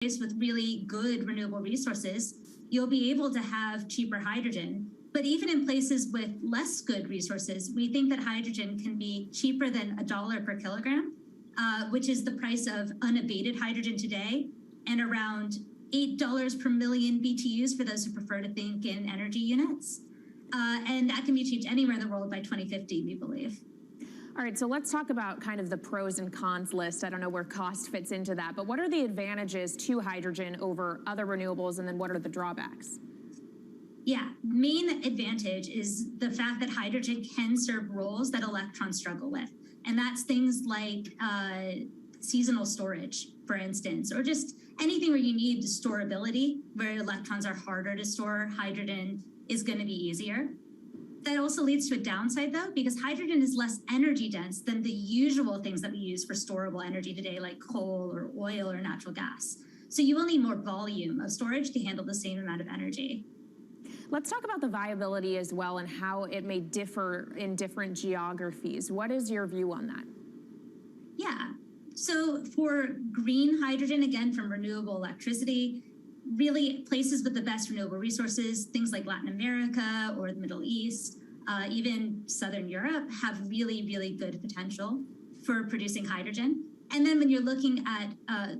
with really good renewable resources, you'll be able to have cheaper hydrogen. But even in places with less good resources, we think that hydrogen can be cheaper than $1 per kilogram, which is the price of unabated hydrogen today, and around $8 per million BTUs for those who prefer to think in energy units. And that can be achieved anywhere in the world by 2050, we believe. All right, so let's talk about kind of the pros and cons list. I don't know where cost fits into that, but what are the advantages to hydrogen over other renewables, and then what are the drawbacks? Yeah, main advantage is the fact that hydrogen can serve roles that electrons struggle with. And that's things like seasonal storage, for instance, or just anything where you need storability, where electrons are harder to store, hydrogen is going to be easier. That also leads to a downside, though, because hydrogen is less energy dense than the usual things that we use for storable energy today, like coal or oil or natural gas. So you will need more volume of storage to handle the same amount of energy. Let's talk about the viability as well and how it may differ in different geographies. What is your view on that? Yeah, so for green hydrogen, again, from renewable electricity, really places with the best renewable resources, things like Latin America or the Middle East, even Southern Europe, have really, really good potential for producing hydrogen. And then when you're looking at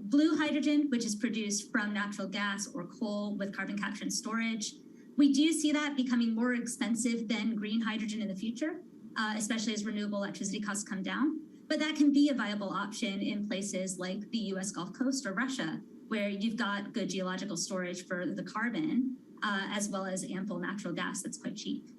blue hydrogen, which is produced from natural gas or coal with carbon capture and storage, we do see that becoming more expensive than green hydrogen in the future, especially as renewable electricity costs come down. But that can be a viable option in places like the US Gulf Coast or Russia, where you've got good geological storage for the carbon, as well as ample natural gas that's quite cheap.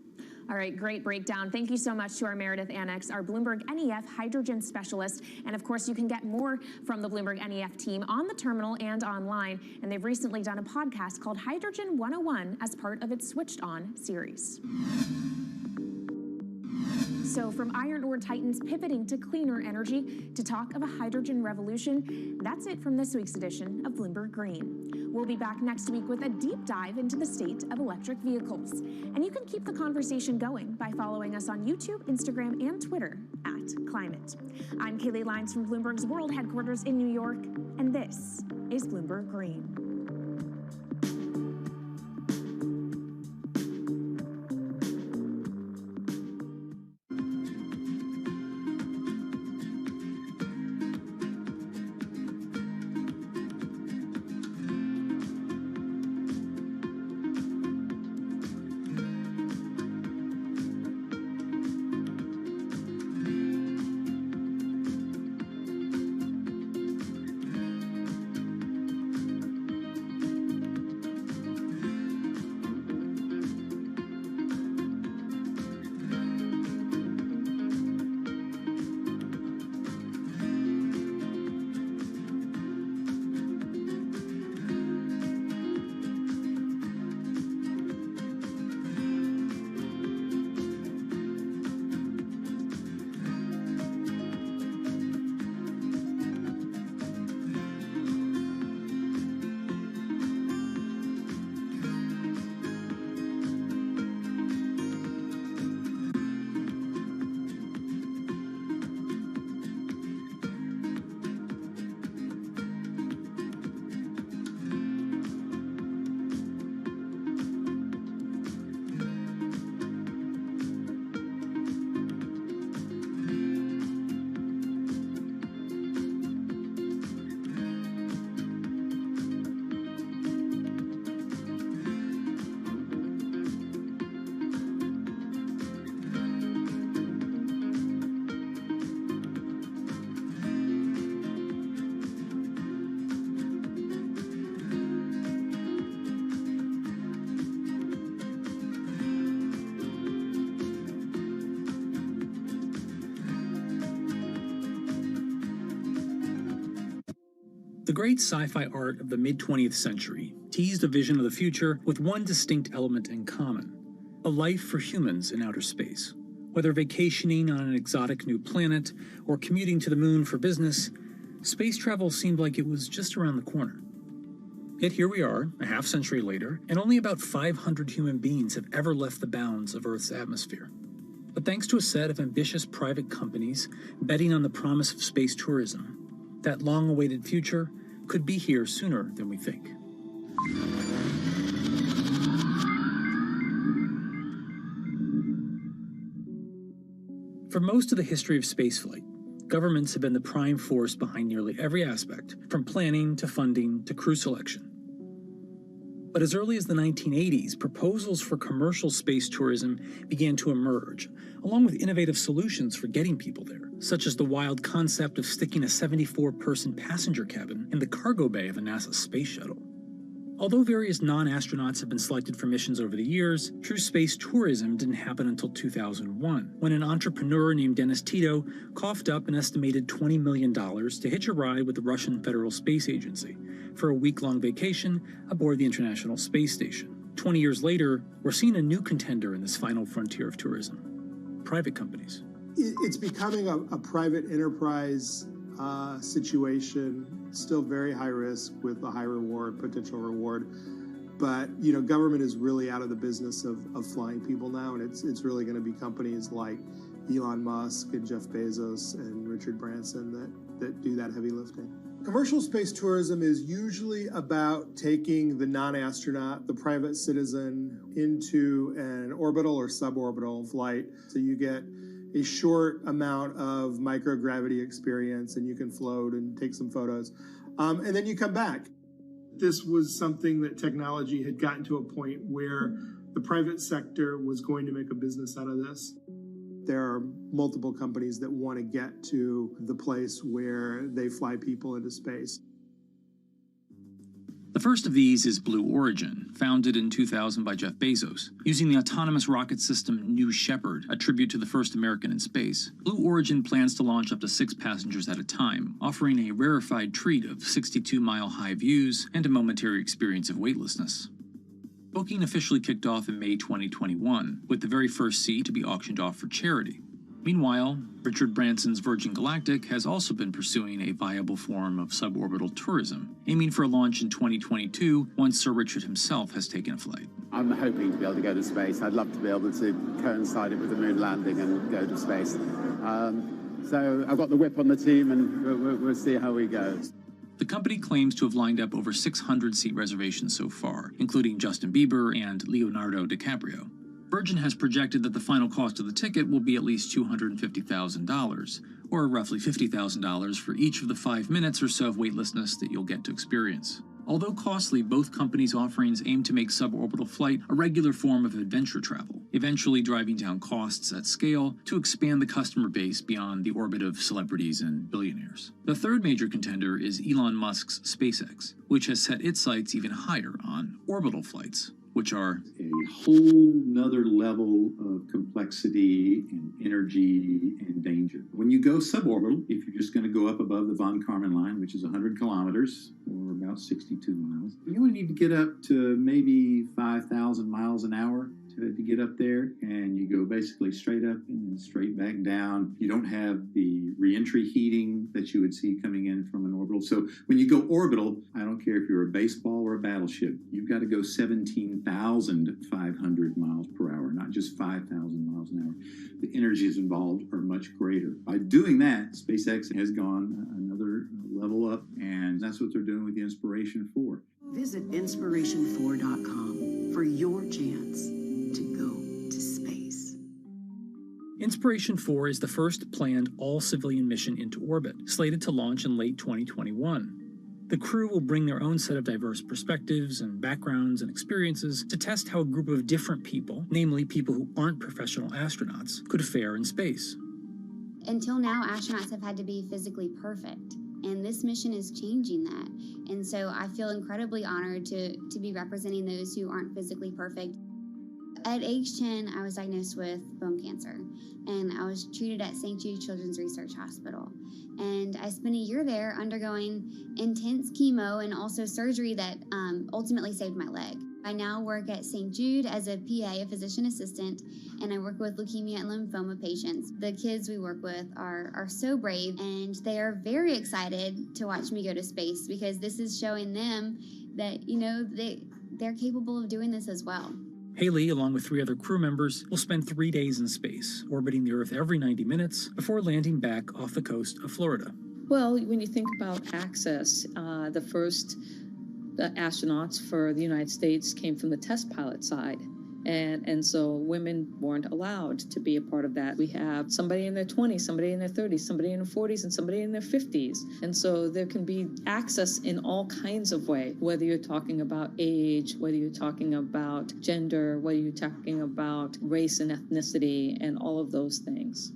All right, great breakdown. Thank you so much to our Meredith Annex, our Bloomberg NEF hydrogen specialist. And of course, you can get more from the Bloomberg NEF team on the terminal and online. And they've recently done a podcast called Hydrogen 101 as part of its Switched On series. So from iron ore titans pivoting to cleaner energy to talk of a hydrogen revolution, that's it from this week's edition of Bloomberg Green. We'll be back next week with a deep dive into the state of electric vehicles. And you can keep the conversation going by following us on YouTube, Instagram, and Twitter @Climate. I'm Kaylee Lyons from Bloomberg's World Headquarters in New York, and this is Bloomberg Green. The great sci-fi art of the mid-20th century teased a vision of the future with one distinct element in common: a life for humans in outer space. Whether vacationing on an exotic new planet or commuting to the moon for business, space travel seemed like it was just around the corner. Yet here we are, a half-century later, and only about 500 human beings have ever left the bounds of Earth's atmosphere. But thanks to a set of ambitious private companies betting on the promise of space tourism, that long-awaited future could be here sooner than we think. For most of the history of spaceflight, governments have been the prime force behind nearly every aspect, from planning to funding to crew selection. But as early as the 1980s, proposals for commercial space tourism began to emerge, along with innovative solutions for getting people there, such as the wild concept of sticking a 74-person passenger cabin in the cargo bay of a NASA space shuttle. Although various non-astronauts have been selected for missions over the years, true space tourism didn't happen until 2001, when an entrepreneur named Dennis Tito coughed up an estimated $20 million to hitch a ride with the Russian Federal Space Agency for a week-long vacation aboard the International Space Station. 20 years later, we're seeing a new contender in this final frontier of tourism: private companies. It's becoming a private enterprise situation, still very high risk with a high potential reward. But, government is really out of the business of flying people now, and it's really going to be companies like Elon Musk and Jeff Bezos and Richard Branson that do that heavy lifting. Commercial space tourism is usually about taking the non-astronaut, the private citizen, into an orbital or suborbital flight. So you get a short amount of microgravity experience, and you can float and take some photos. And then you come back. This was something that technology had gotten to a point where the private sector was going to make a business out of this. There are multiple companies that want to get to the place where they fly people into space. The first of these is Blue Origin, founded in 2000 by Jeff Bezos. Using the autonomous rocket system New Shepard, a tribute to the first American in space, Blue Origin plans to launch up to 6 passengers at a time, offering a rarefied treat of 62-mile-high views and a momentary experience of weightlessness. Booking officially kicked off in May 2021, with the very first seat to be auctioned off for charity. Meanwhile, Richard Branson's Virgin Galactic has also been pursuing a viable form of suborbital tourism, aiming for a launch in 2022 once Sir Richard himself has taken a flight. I'm hoping to be able to go to space. I'd love to be able to coincide it with the moon landing and go to space. So I've got the whip on the team, and we'll see how we go. The company claims to have lined up over 600 seat reservations so far, including Justin Bieber and Leonardo DiCaprio. Virgin has projected that the final cost of the ticket will be at least $250,000, or roughly $50,000 for each of the 5 minutes or so of weightlessness that you'll get to experience. Although costly, both companies' offerings aim to make suborbital flight a regular form of adventure travel, eventually driving down costs at scale to expand the customer base beyond the orbit of celebrities and billionaires. The third major contender is Elon Musk's SpaceX, which has set its sights even higher on orbital flights, which are a whole nother level of complexity and energy and danger. When you go suborbital, if you're just going to go up above the von Karman line, which is 100 kilometers or about 62 miles, you only need to get up to maybe 5,000 miles an hour to get up there, and you go basically straight up and straight back down. You don't have the reentry heating that you would see coming in from an orbital. So when you go orbital, I don't care if you're a baseball or a battleship, you've got to go 17,500 miles per hour, not just 5,000 miles an hour. The energies involved are much greater. By doing that, SpaceX has gone another level up, and that's what they're doing with the Inspiration 4. Visit inspiration4.com for your chance to go to space. Inspiration 4 is the first planned all-civilian mission into orbit, slated to launch in late 2021. The crew will bring their own set of diverse perspectives and backgrounds and experiences to test how a group of different people, namely people who aren't professional astronauts, could fare in space. Until now, astronauts have had to be physically perfect, and this mission is changing that. And so I feel incredibly honored to be representing those who aren't physically perfect. At age 10, I was diagnosed with bone cancer, and I was treated at St. Jude Children's Research Hospital. And I spent a year there undergoing intense chemo and also surgery that ultimately saved my leg. I now work at St. Jude as a PA, a physician assistant, and I work with leukemia and lymphoma patients. The kids we work with are so brave, and they are very excited to watch me go to space, because this is showing them that, they're capable of doing this as well. Haley, along with 3 other crew members, will spend 3 days in space, orbiting the Earth every 90 minutes before landing back off the coast of Florida. Well, when you think about access, the first astronauts for the United States came from the test pilot side. And so women weren't allowed to be a part of that. We have somebody in their 20s, somebody in their 30s, somebody in their 40s, and somebody in their 50s. And so there can be access in all kinds of ways, whether you're talking about age, whether you're talking about gender, whether you're talking about race and ethnicity, and all of those things.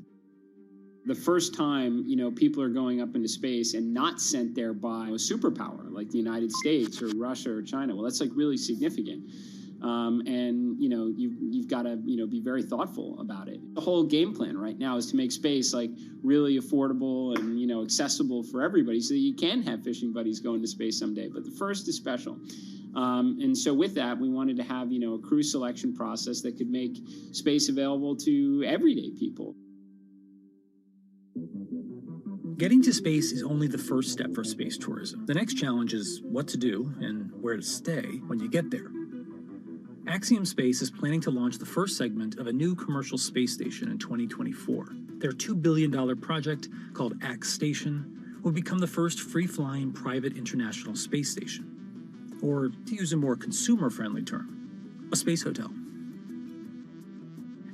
The first time, people are going up into space and not sent there by a superpower like the United States or Russia or China, well, that's like really significant. And you've got to be very thoughtful about it. The whole game plan right now is to make space like really affordable and accessible for everybody, so that you can have fishing buddies going to space someday. But the first is special, and so with that, we wanted to have a crew selection process that could make space available to everyday people. Getting to space is only the first step for space tourism. The next challenge is what to do and where to stay when you get there. Axiom Space is planning to launch the first segment of a new commercial space station in 2024. Their $2 billion project, called Ax Station, will become the first free-flying private international space station. Or, to use a more consumer-friendly term, a space hotel.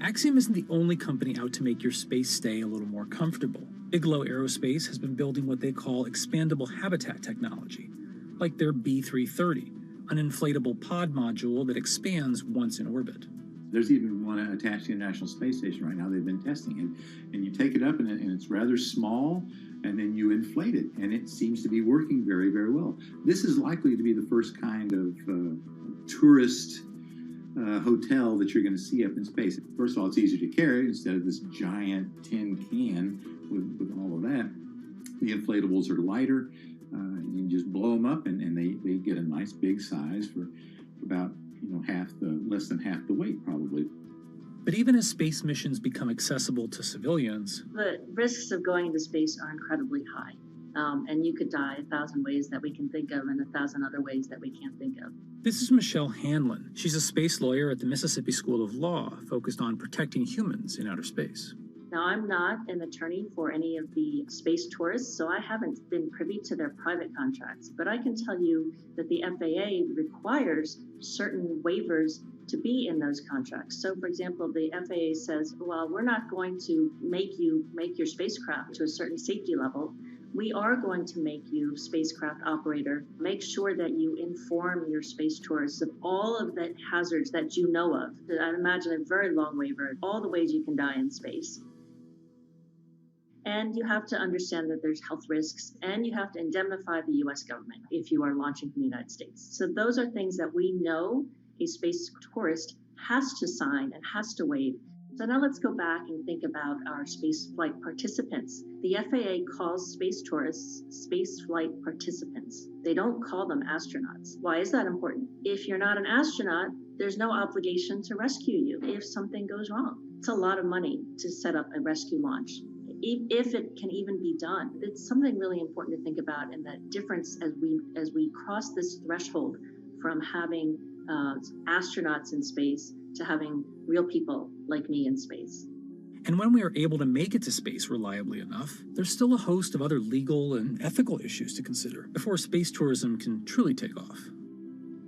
Axiom isn't the only company out to make your space stay a little more comfortable. Bigelow Aerospace has been building what they call expandable habitat technology, like their B330, an inflatable pod module that expands once in orbit. There's even one attached to the International Space Station right now. They've been testing it, and you take it up, and it's rather small, and then you inflate it, and it seems to be working very, very well. This is likely to be the first kind of tourist hotel that you're going to see up in space. First of all, it's easier to carry instead of this giant tin can with all of that. The inflatables are lighter. You just blow them up, and they get a nice big size for about less than half the weight probably. But even as space missions become accessible to civilians, the risks of going into space are incredibly high. And you could die 1,000 ways that we can think of and 1,000 other ways that we can't think of. This is Michelle Hanlon. She's a space lawyer at the Mississippi School of Law, focused on protecting humans in outer space. Now, I'm not an attorney for any of the space tourists, so I haven't been privy to their private contracts. But I can tell you that the FAA requires certain waivers to be in those contracts. So, for example, the FAA says, well, we're not going to make you make your spacecraft to a certain safety level. We are going to make you, spacecraft operator, make sure that you inform your space tourists of all of the hazards that you know of. I'd imagine a very long waiver, all the ways you can die in space. And you have to understand that there's health risks, and you have to indemnify the US government if you are launching from the United States. So those are things that we know a space tourist has to sign and has to waive. So now let's go back and think about our space flight participants. The FAA calls space tourists space flight participants. They don't call them astronauts. Why is that important? If you're not an astronaut, there's no obligation to rescue you if something goes wrong. It's a lot of money to set up a rescue launch. If it can even be done, it's something really important to think about, and that difference as we cross this threshold from having astronauts in space to having real people like me in space. And when we are able to make it to space reliably enough, there's still a host of other legal and ethical issues to consider before space tourism can truly take off.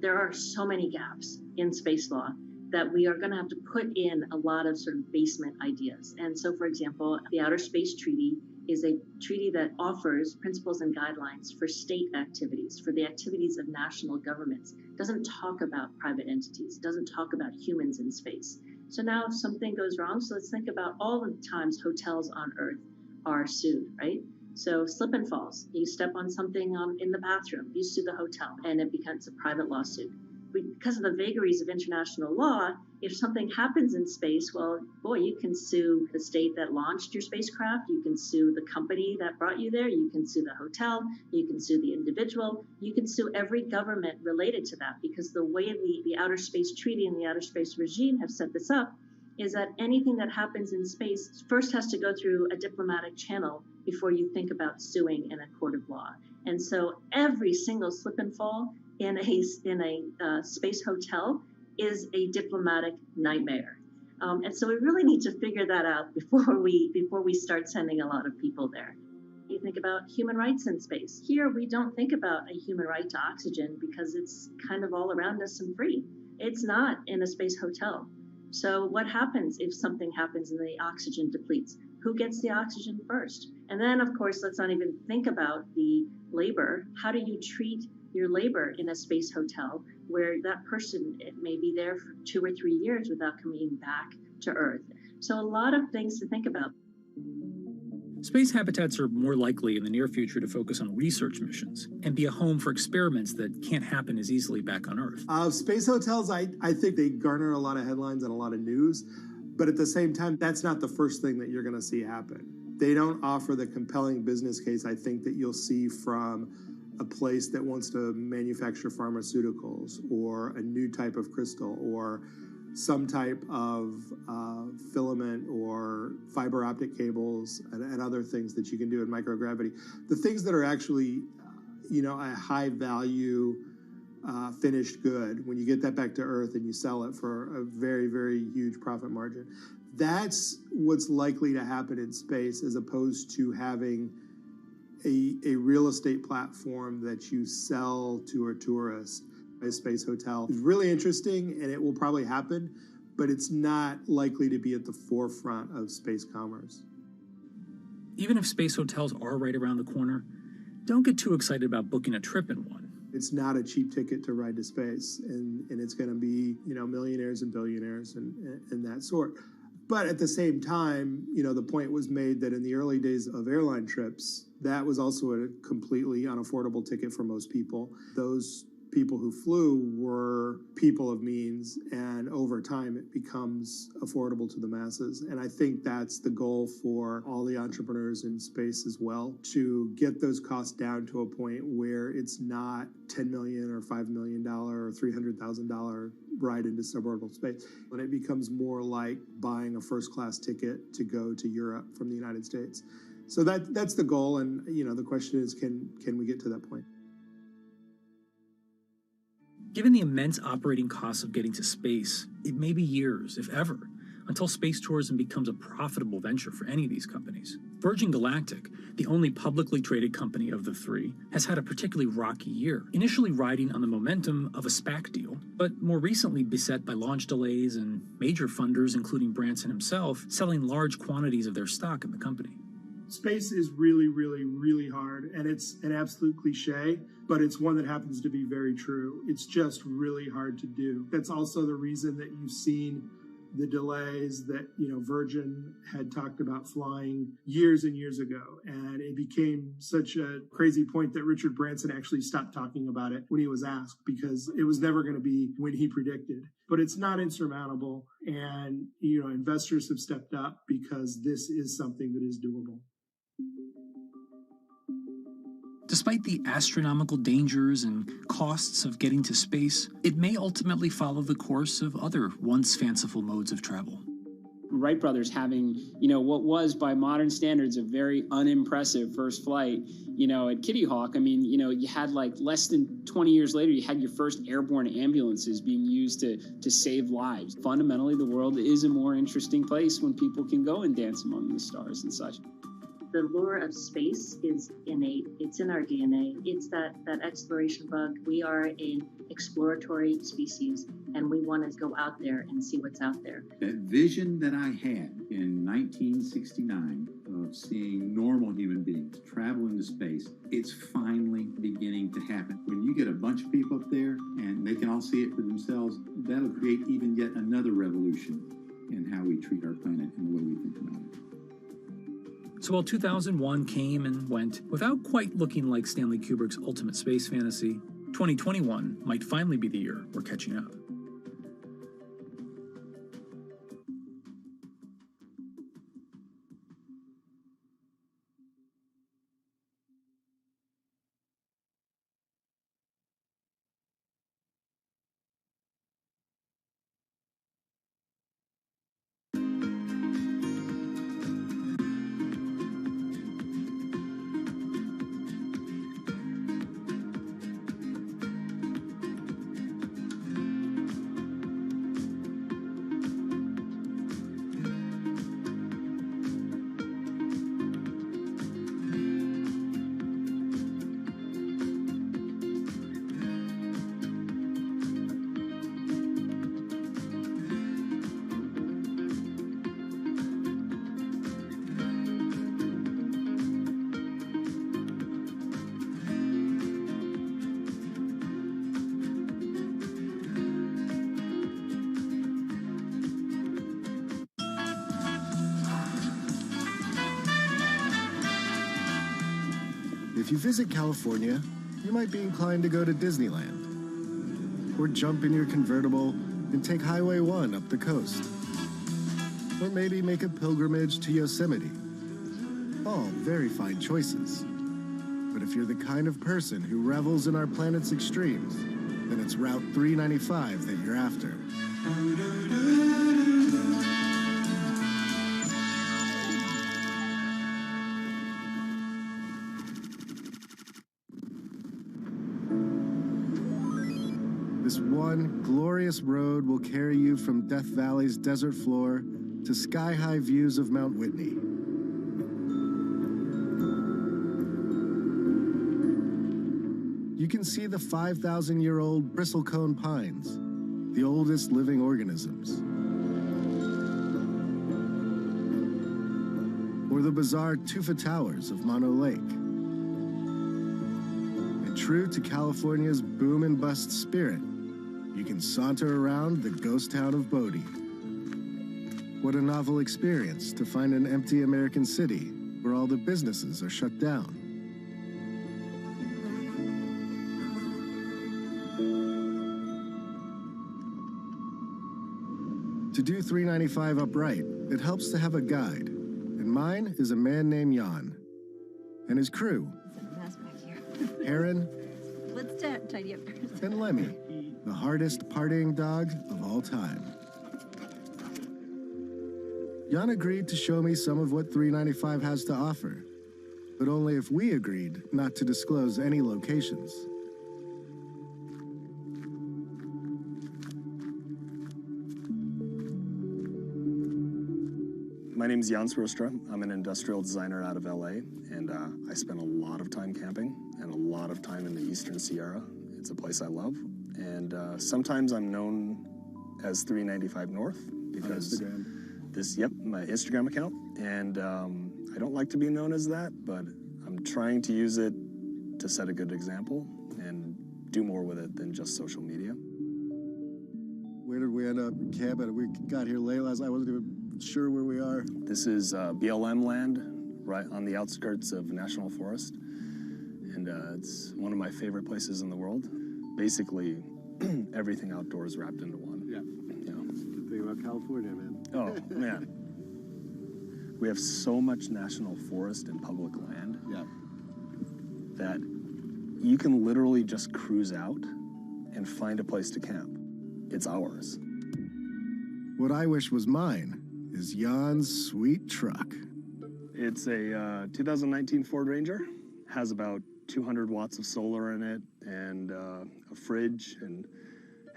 There are so many gaps in space law that we are going to have to put in a lot of sort of basement ideas. And so, for example, the Outer Space Treaty is a treaty that offers principles and guidelines for state activities, for the activities of national governments. It doesn't talk about private entities. It doesn't talk about humans in space. So now if something goes wrong, so let's think about all the times hotels on Earth are sued, right? So slip and falls. You step on something in the bathroom, you sue the hotel, and it becomes a private lawsuit. Because of the vagaries of international law, if something happens in space, well, boy, you can sue the state that launched your spacecraft, you can sue the company that brought you there, you can sue the hotel, you can sue the individual, you can sue every government related to that, because the way the Outer Space Treaty and the Outer Space Regime have set this up is that anything that happens in space first has to go through a diplomatic channel before you think about suing in a court of law. And so every single slip and fall in a space hotel is a diplomatic nightmare. And so we really need to figure that out before we start sending a lot of people there. You think about human rights in space. Here, we don't think about a human right to oxygen because it's kind of all around us and free. It's not in a space hotel. So what happens if something happens and the oxygen depletes? Who gets the oxygen first? And then, of course, let's not even think about the labor. How do you treat your labor in a space hotel where that person may be there for 2 or 3 years without coming back to Earth? So a lot of things to think about. Space habitats are more likely in the near future to focus on research missions and be a home for experiments that can't happen as easily back on Earth. Space hotels, I think they garner a lot of headlines and a lot of news, but at the same time, that's not the first thing that you're going to see happen. They don't offer the compelling business case, I think, that you'll see from a place that wants to manufacture pharmaceuticals or a new type of crystal or some type of filament or fiber optic cables and other things that you can do in microgravity. The things that are actually, a high value finished good, when you get that back to Earth and you sell it for a very, very huge profit margin, that's what's likely to happen in space, as opposed to having a real estate platform that you sell to a tourist. A space hotel is really interesting, and it will probably happen, but it's not likely to be at the forefront of space commerce. Even if space hotels are right around the corner, don't get too excited about booking a trip in one. It's not a cheap ticket to ride to space, and it's going to be, millionaires and billionaires and that sort. But at the same time, the point was made that in the early days of airline trips, that was also a completely unaffordable ticket for most people. Those people who flew were people of means, and over time it becomes affordable to the masses. And I think that's the goal for all the entrepreneurs in space as well, to get those costs down to a point where it's not $10 million or $5 million or $300,000 ride into suborbital space. When it becomes more like buying a first-class ticket to go to Europe from the United States. So that's the goal, and the question is, can we get to that point? Given the immense operating costs of getting to space, it may be years, if ever, until space tourism becomes a profitable venture for any of these companies. Virgin Galactic, the only publicly traded company of the three, has had a particularly rocky year, initially riding on the momentum of a SPAC deal, but more recently beset by launch delays and major funders, including Branson himself, selling large quantities of their stock in the company. Space is really, really, really hard, and it's an absolute cliche, but it's one that happens to be very true. It's just really hard to do. That's also the reason that you've seen the delays that, Virgin had talked about flying years and years ago. And it became such a crazy point that Richard Branson actually stopped talking about it when he was asked, because it was never going to be when he predicted. But it's not insurmountable. And, investors have stepped up because this is something that is doable. Despite the astronomical dangers and costs of getting to space, it may ultimately follow the course of other once fanciful modes of travel. Wright brothers having, what was by modern standards a very unimpressive first flight, at Kitty Hawk. I mean, you had like less than 20 years later, you had your first airborne ambulances being used to save lives. Fundamentally, the world is a more interesting place when people can go and dance among the stars and such. The lure of space is innate. It's in our DNA. It's that exploration bug. We are an exploratory species, and we want to go out there and see what's out there. That vision that I had in 1969 of seeing normal human beings travel into space, it's finally beginning to happen. When you get a bunch of people up there and they can all see it for themselves, that'll create even yet another revolution in how we treat our planet and the way we think about it. So while 2001 came and went without quite looking like Stanley Kubrick's ultimate space fantasy, 2021 might finally be the year we're catching up. you visit California, you might be inclined to go to Disneyland, or jump in your convertible and take Highway 1 up the coast, or maybe make a pilgrimage to Yosemite. All very fine choices. But if you're the kind of person who revels in our planet's extremes, then it's Route 395 that you're after. This one glorious road will carry you from Death Valley's desert floor to sky-high views of Mount Whitney. You can see the 5,000-year-old bristlecone pines, the oldest living organisms. Or the bizarre tufa towers of Mono Lake. And true to California's boom and bust spirit, you can saunter around the ghost town of Bodie. What a novel experience to find an empty American city where all the businesses are shut down. To do 395 upright, it helps to have a guide, and mine is a man named Jan, and his crew, Heron, Let's tidy up first. and Lemmy, the hardest partying dog of all time. Jan agreed to show me some of what 395 has to offer, but only if we agreed not to disclose any locations. My name is Jan Srostra. I'm an industrial designer out of LA, and I spend a lot of time camping and a lot of time in the Eastern Sierra. It's a place I love, and sometimes I'm known as 395 North because my Instagram account, and I don't like to be known as that, but I'm trying to use it to set a good example and do more with it than just social media. Where did we end up camping? We got here late last night. I wasn't even sure where we are. This is BLM land, right on the outskirts of National Forest, and it's one of my favorite places in the world. Basically, everything outdoors wrapped into one. Yeah. Good thing about California, man. Oh, man. We have so much national forest and public land that you can literally just cruise out and find a place to camp. It's ours. What I wish was mine is Jan's sweet truck. It's a 2019 Ford Ranger. Has about 200 watts of solar in it and a fridge, and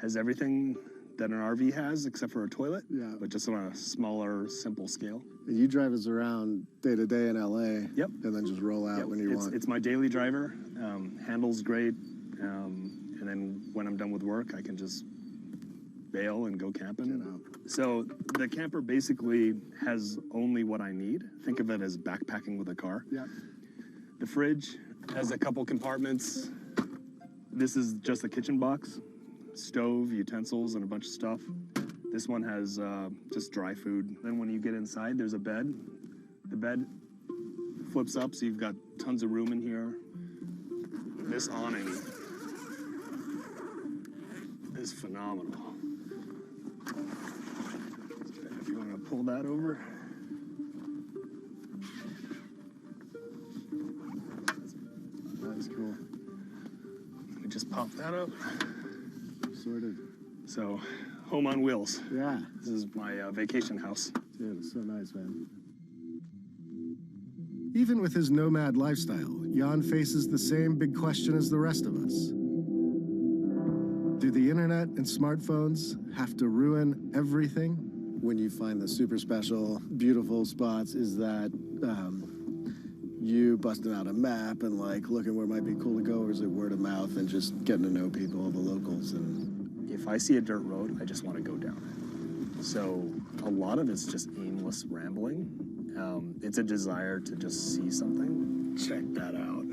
has everything that an RV has except for a toilet, but just on a smaller, simple scale. And you drive us around day to day in LA, Yep. and then just roll out when you want. It's my daily driver. Handles great, and then when I'm done with work, I can just bail and go camping. So the camper basically has only what I need. Think of it as backpacking with a car. Yeah. The fridge has a couple compartments. This is just a kitchen box, stove, utensils, and a bunch of stuff. This one has just dry food. Then when you get inside, there's a bed. The bed flips up, so you've got tons of room in here. This awning is phenomenal. If you want to pull that over. That's cool. Let me just pop that up. Sorted. So, home on wheels. Yeah. This is my vacation house. Dude, it's so nice, man. Even with his nomad lifestyle, Jan faces the same big question as the rest of us. Do the internet and smartphones have to ruin everything? When you find the super special, beautiful spots, is that you busting out a map and like looking where it might be cool to go, or is it word of mouth and just getting to know people, the locals? And if I see a dirt road, I just want to go down it. So a lot of it's just aimless rambling. It's a desire to just see something. Check that out.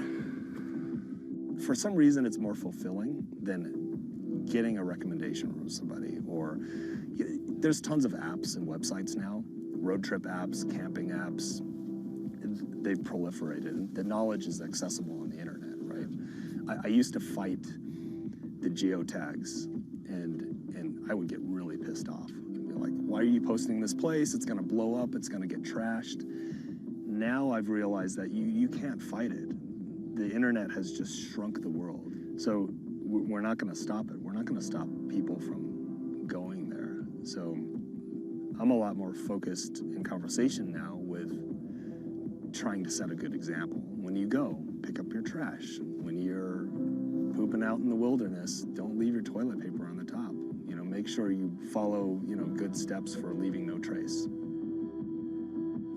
For some reason, it's more fulfilling than getting a recommendation from somebody. Or there's tons of apps and websites now, road trip apps, camping apps. and they've proliferated. The knowledge is accessible on the internet, right? I used to fight the geotags, and I would get really pissed off. I'd be like, why are you posting this place? It's gonna blow up, it's gonna get trashed. Now I've realized that you can't fight it. The internet has just shrunk the world. So we're not gonna stop it. We're not gonna stop people from going there. So I'm a lot more focused in conversation now with trying to set a good example. When you go, pick up your trash. When you're pooping out in the wilderness, don't leave your toilet paper on the top. You know, make sure you follow, good steps for leaving no trace.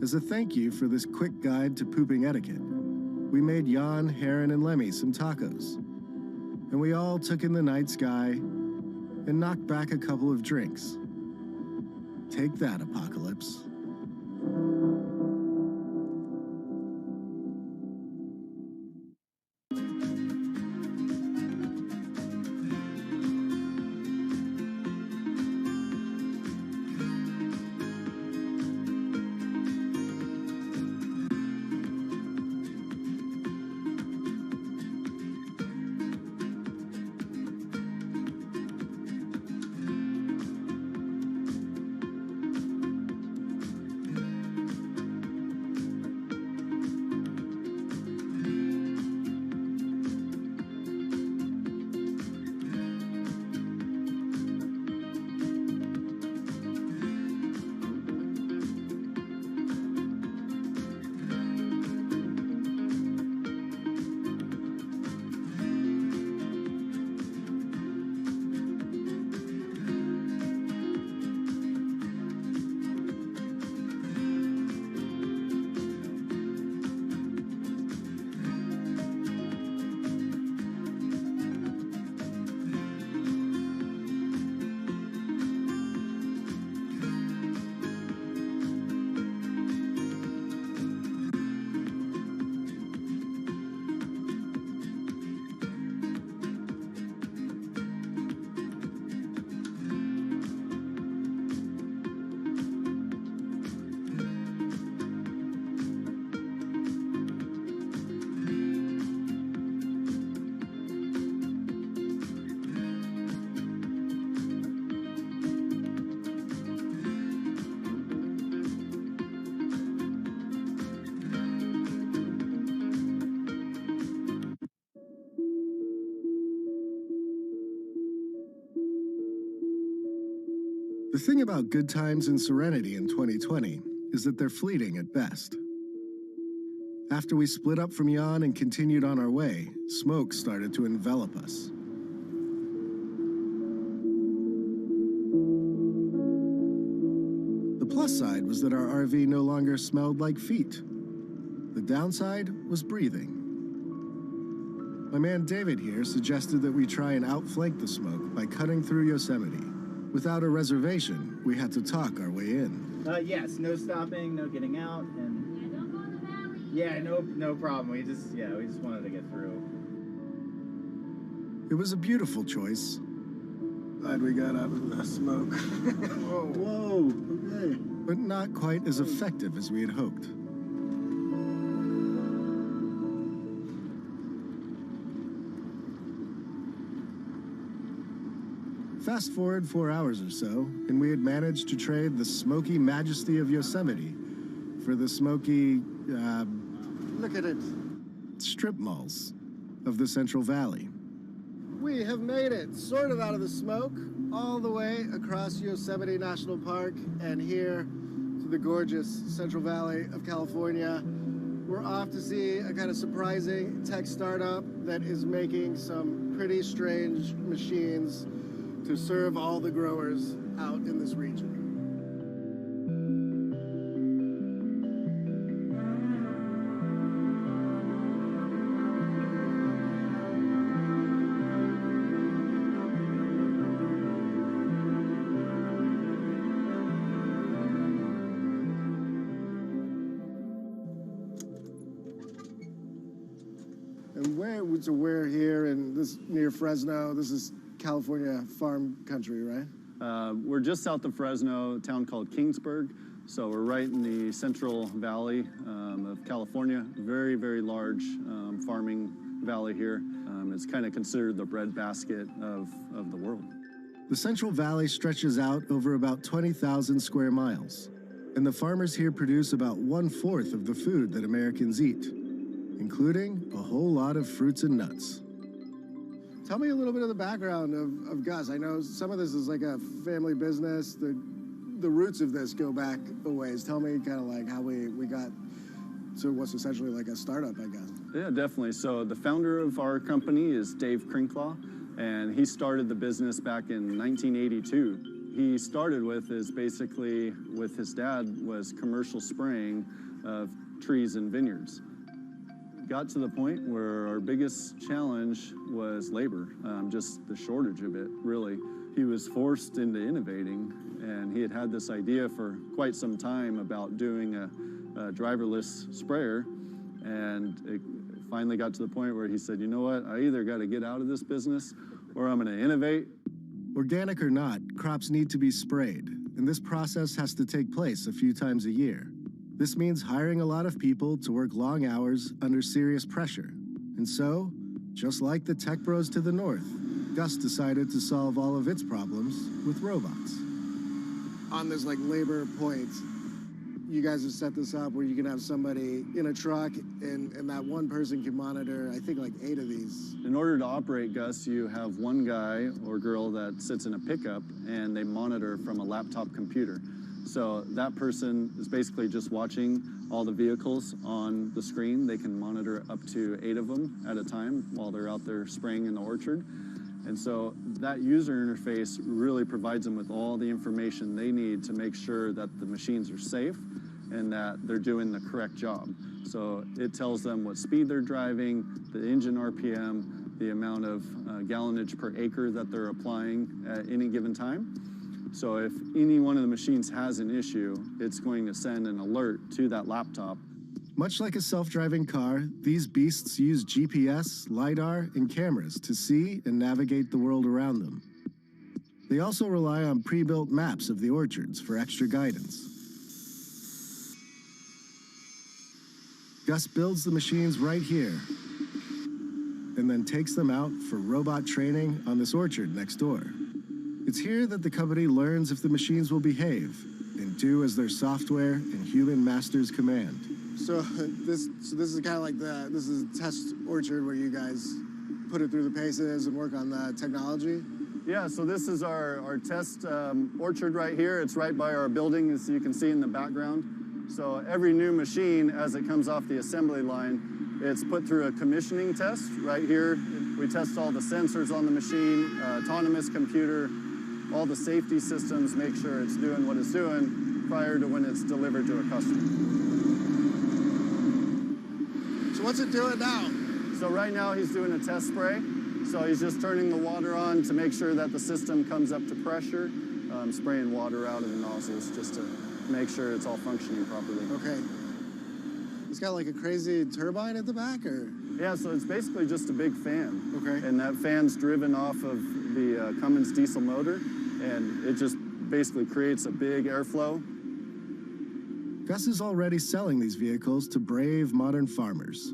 As a thank you for this quick guide to pooping etiquette, we made Jan, Heron, and Lemmy some tacos. And we all took in the night sky and knocked back a couple of drinks. Take that, Apocalypse. The thing about good times and serenity in 2020 is that they're fleeting at best. After we split up from Jan and continued on our way, smoke started to envelop us. The plus side was that our RV no longer smelled like feet. The downside was breathing. My man David here suggested that we try and outflank the smoke by cutting through Yosemite. Without a reservation, we had to talk our way in. Yes, no stopping, no getting out, and yeah, no problem. We just wanted to get through. It was a beautiful choice. Glad we got out of the smoke. Whoa, okay. But not quite as effective as we had hoped. Fast forward 4 hours or so, and we had managed to trade the smoky majesty of Yosemite for the smoky, Look at it. strip malls of the Central Valley. We have made it, sort of out of the smoke, all the way across Yosemite National Park and here to the gorgeous Central Valley of California. We're off to see a kind of surprising tech startup that is making some pretty strange machines to serve all the growers out in this region. And we're here in this near Fresno. This is California farm country, right? We're just south of Fresno, a town called Kingsburg. So we're right in the Central Valley of California, very, very large farming valley here. It's kind of considered the breadbasket of the world. The Central Valley stretches out over about 20,000 square miles, and the farmers here produce about 1/4 of the food that Americans eat, including a whole lot of fruits and nuts. Tell me a little bit of the background of Gus. I know some of this is like a family business. The roots of this go back a ways. Tell me kind of like how we got to what's essentially like a startup, I guess. Yeah, definitely. So the founder of our company is Dave Crinklaw, and he started the business back in 1982. He started with is basically with his dad was commercial spraying of trees and vineyards. Got to the point where our biggest challenge was labor, just the shortage of it, really. He was forced into innovating, and he had this idea for quite some time about doing a driverless sprayer, and it finally got to the point where he said, you know what, I either got to get out of this business or I'm going to innovate. Organic or not, crops need to be sprayed, and this process has to take place a few times a year. This means hiring a lot of people to work long hours under serious pressure. And so, just like the tech bros to the north, Gus decided to solve all of its problems with robots. On this like labor point, you guys have set this up where you can have somebody in a truck and that one person can monitor, I think, like 8 of these. In order to operate Gus, you have one guy or girl that sits in a pickup and they monitor from a laptop computer. So that person is basically just watching all the vehicles on the screen. They can monitor up to 8 of them at a time while they're out there spraying in the orchard. And so that user interface really provides them with all the information they need to make sure that the machines are safe and that they're doing the correct job. So it tells them what speed they're driving, the engine RPM, the amount of gallonage per acre that they're applying at any given time. So if any one of the machines has an issue, it's going to send an alert to that laptop. Much like a self-driving car, these beasts use GPS, LiDAR, and cameras to see and navigate the world around them. They also rely on pre-built maps of the orchards for extra guidance. Gus builds the machines right here, and then takes them out for robot training on this orchard next door. It's here that the company learns if the machines will behave and do as their software and human masters command. So this is kind of like this is a test orchard where you guys put it through the paces and work on the technology? Yeah, so this is our test orchard right here. It's right by our building, as you can see in the background. So every new machine, as it comes off the assembly line, it's put through a commissioning test right here. We test all the sensors on the machine, autonomous computer, all the safety systems, make sure it's doing what it's doing prior to when it's delivered to a customer. So what's it doing now? So right now he's doing a test spray. So he's just turning the water on to make sure that the system comes up to pressure, spraying water out of the nozzles just to make sure it's all functioning properly. Okay. It's got like a crazy turbine at the back, or? Yeah, so it's basically just a big fan. Okay. And that fan's driven off of the Cummins diesel motor, and it just basically creates a big airflow. Gus is already selling these vehicles to brave modern farmers.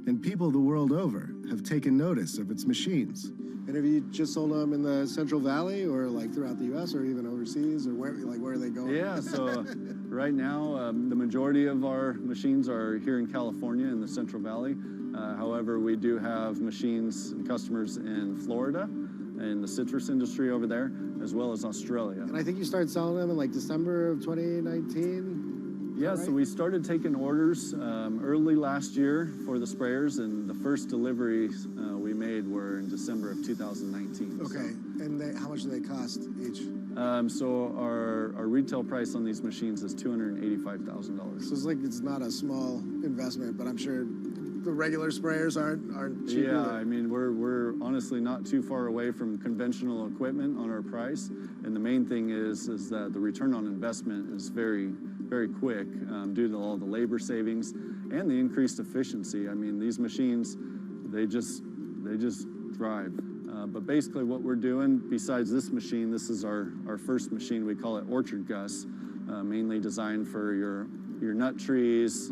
And people the world over have taken notice of its machines. And have you just sold them in the Central Valley or like throughout the U.S. or even overseas, or where are they going? Yeah, so right now the majority of our machines are here in California in the Central Valley. However, we do have machines and customers in Florida in the citrus industry over there, as well as Australia. And I think you started selling them in like December of 2019? Yeah, right? So we started taking orders early last year for the sprayers, and the first deliveries we made were in December of 2019. Okay, so. And how much do they cost each? So our retail price on these machines is $285,000. So it's like it's not a small investment, but I'm sure the regular sprayers aren't cheap. Yeah, either. I mean we're honestly not too far away from conventional equipment on our price, and the main thing is that the return on investment is very quick due to all the labor savings and the increased efficiency. I mean, these machines, they just drive. But basically what we're doing, besides this machine, this is our first machine, we call it Orchard Gus. mainly designed for your nut trees,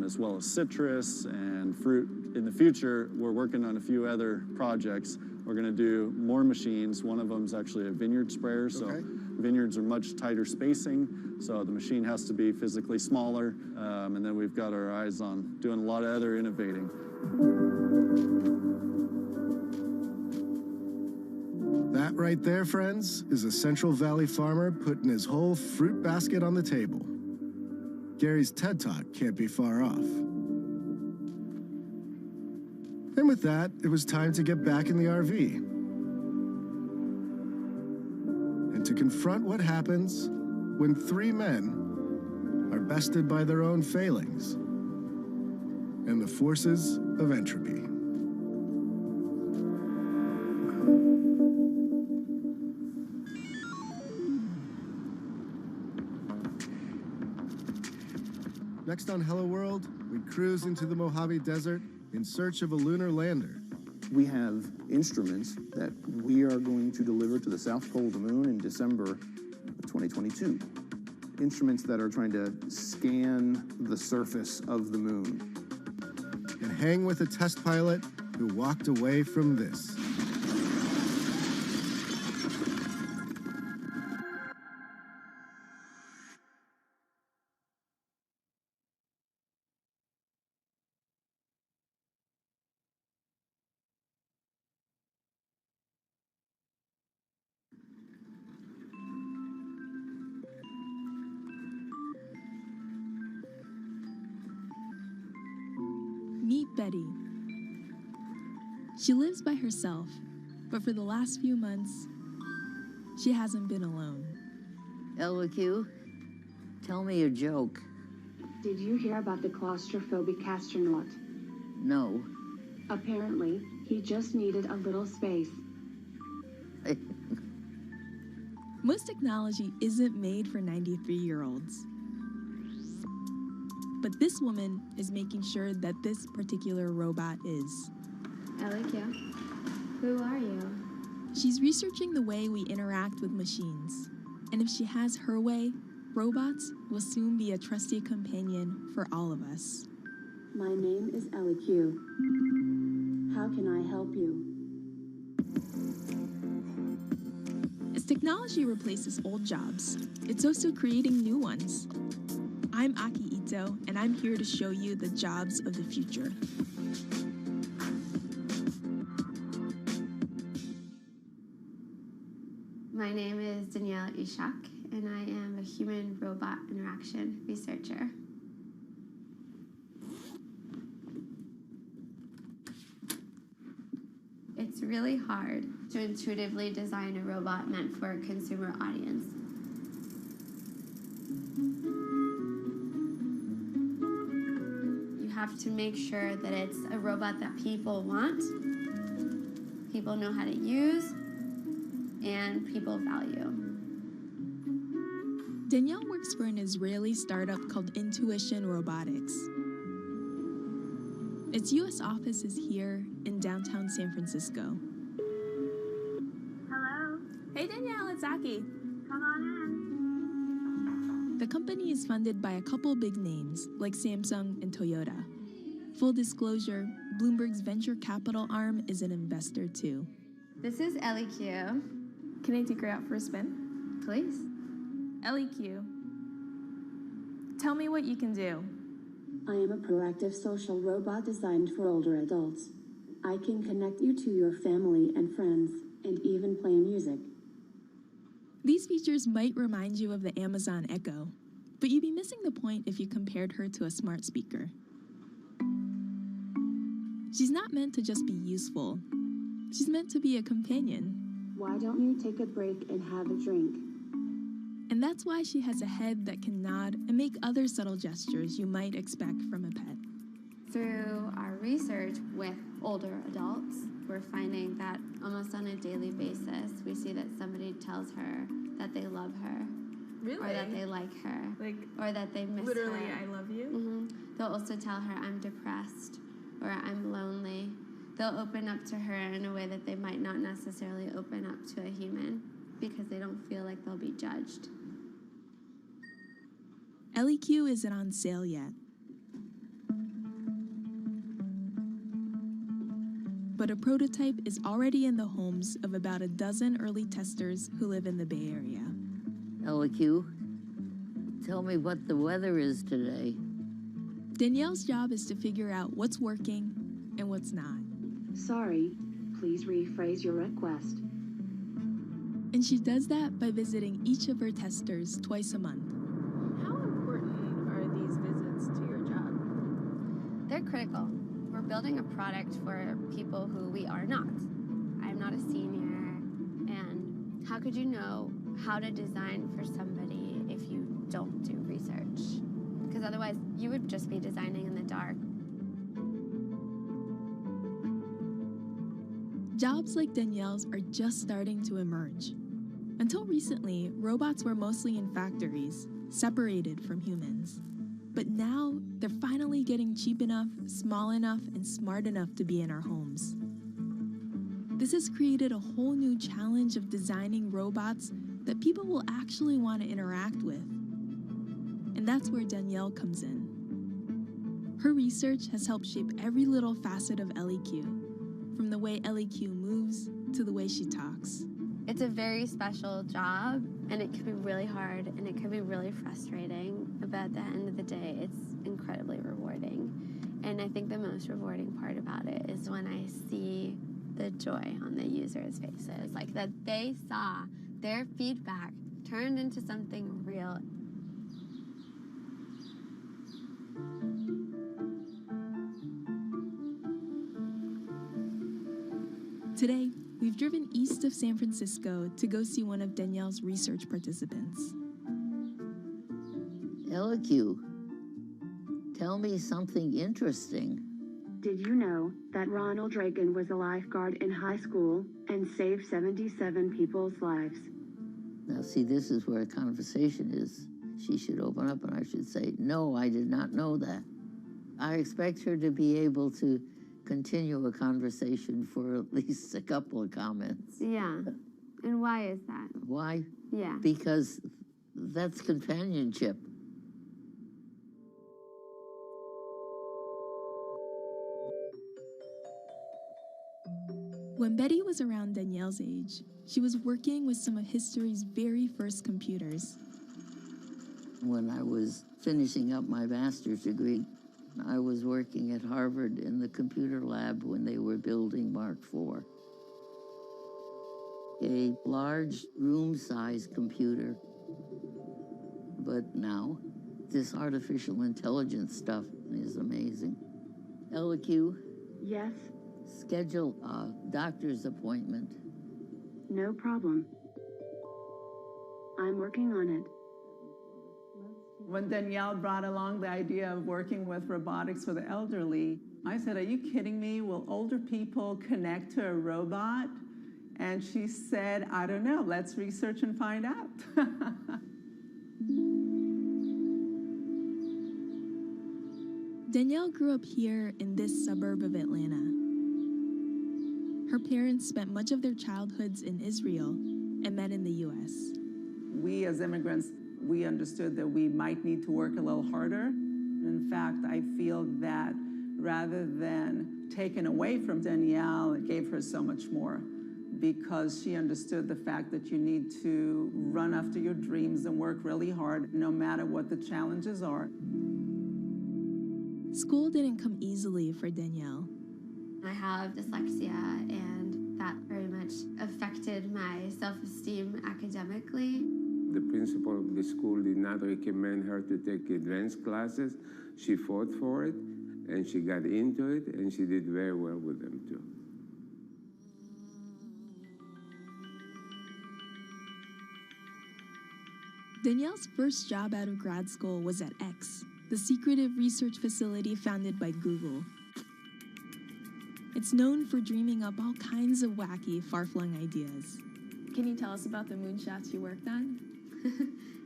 as well as citrus and fruit. In the future, we're working on a few other projects. We're going to do more machines. One of them is actually a vineyard sprayer, so vineyards are much tighter spacing, so the machine has to be physically smaller. And then we've got our eyes on doing a lot of other innovating. That right there, friends, is a Central Valley farmer putting his whole fruit basket on the table. Gary's TED Talk can't be far off. And with that, it was time to get back in the RV and to confront what happens when three men are bested by their own failings and the forces of entropy. Next on Hello World, we cruise into the Mojave Desert in search of a lunar lander. We have instruments that we are going to deliver to the South Pole of the Moon in December of 2022. Instruments that are trying to scan the surface of the moon. And hang with a test pilot who walked away from this. Meet Betty. She lives by herself, but for the last few months, she hasn't been alone. LQ, tell me a joke. Did you hear about the claustrophobic astronaut? No. Apparently, he just needed a little space. Most technology isn't made for 93-year-olds. But this woman is making sure that this particular robot is. LQ, who are you? She's researching the way we interact with machines. And if she has her way, robots will soon be a trusty companion for all of us. My name is LQ. How can I help you? As technology replaces old jobs, it's also creating new ones. I'm Aki Ito, and I'm here to show you the jobs of the future. My name is Danielle Ishak, and I am a human-robot interaction researcher. It's really hard to intuitively design a robot meant for a consumer audience. You have to make sure that it's a robot that people want, people know how to use, and people value. Danielle works for an Israeli startup called Intuition Robotics. Its U.S. office is here in downtown San Francisco. Hello? Hey Danielle, it's Aki. Come on in. The company is funded by a couple big names like Samsung and Toyota. Full disclosure, Bloomberg's venture capital arm is an investor too. This is LEQ. Can I take her out for a spin? Please. LEQ, tell me what you can do. I am a proactive social robot designed for older adults. I can connect you to your family and friends, and even play music. These features might remind you of the Amazon Echo, but you'd be missing the point if you compared her to a smart speaker. She's not meant to just be useful. She's meant to be a companion. Why don't you take a break and have a drink? And that's why she has a head that can nod and make other subtle gestures you might expect from a pet. Through our research with older adults, we're finding that almost on a daily basis, we see that somebody tells her that they love her. Really? Or that they like her. Like, or that they miss literally, her. I love you? Mm-hmm. They'll also tell her, I'm depressed, or I'm lonely. They'll open up to her in a way that they might not necessarily open up to a human because they don't feel like they'll be judged. LEQ isn't on sale yet. But a prototype is already in the homes of about a dozen early testers who live in the Bay Area. LEQ, tell me what the weather is today. Danielle's job is to figure out what's working and what's not. Sorry, please rephrase your request. And she does that by visiting each of her testers twice a month. How important are these visits to your job? They're critical. We're building a product for people who we are not. I'm not a senior, and how could you know how to design for somebody if you don't do research? Because otherwise, you would just be designing in the dark. Jobs like Danielle's are just starting to emerge. Until recently, robots were mostly in factories, separated from humans. But now, they're finally getting cheap enough, small enough, and smart enough to be in our homes. This has created a whole new challenge of designing robots that people will actually want to interact with. And that's where Danielle comes in. Her research has helped shape every little facet of LEQ, from the way LEQ moves to the way she talks. It's a very special job, and it can be really hard, and it can be really frustrating, but at the end of the day, it's incredibly rewarding. And I think the most rewarding part about it is when I see the joy on the users' faces, like that they saw their feedback turned into something real. Today, we've driven east of San Francisco to go see one of Danielle's research participants. LEQ, tell me something interesting. Did you know that Ronald Reagan was a lifeguard in high school and saved 77 people's lives? Now, see, this is where a conversation is. She should open up and I should say, no, I did not know that. I expect her to be able to continue a conversation for at least a couple of comments. Yeah. And why is that? Why? Yeah. Because that's companionship. When Betty was around Danielle's age, she was working with some of history's very first computers. When I was finishing up my master's degree, I was working at Harvard in the computer lab when they were building Mark IV. A large room-sized computer. But now, this artificial intelligence stuff is amazing. LEQ? Yes? Schedule a doctor's appointment. No problem. I'm working on it. When Danielle brought along the idea of working with robotics for the elderly, I said, are you kidding me? Will older people connect to a robot? And she said, I don't know, let's research and find out. Danielle grew up here in this suburb of Atlanta. Her parents spent much of their childhoods in Israel and met in the US. We as immigrants, we understood that we might need to work a little harder. In fact, I feel that rather than taken away from Danielle, it gave her so much more, because she understood the fact that you need to run after your dreams and work really hard, no matter what the challenges are. School didn't come easily for Danielle. I have dyslexia, and that very much affected my self-esteem academically. The principal of the school did not recommend her to take advanced classes. She fought for it, and she got into it, and she did very well with them, too. Danielle's first job out of grad school was at X, the secretive research facility founded by Google. It's known for dreaming up all kinds of wacky, far-flung ideas. Can you tell us about the moonshots you worked on?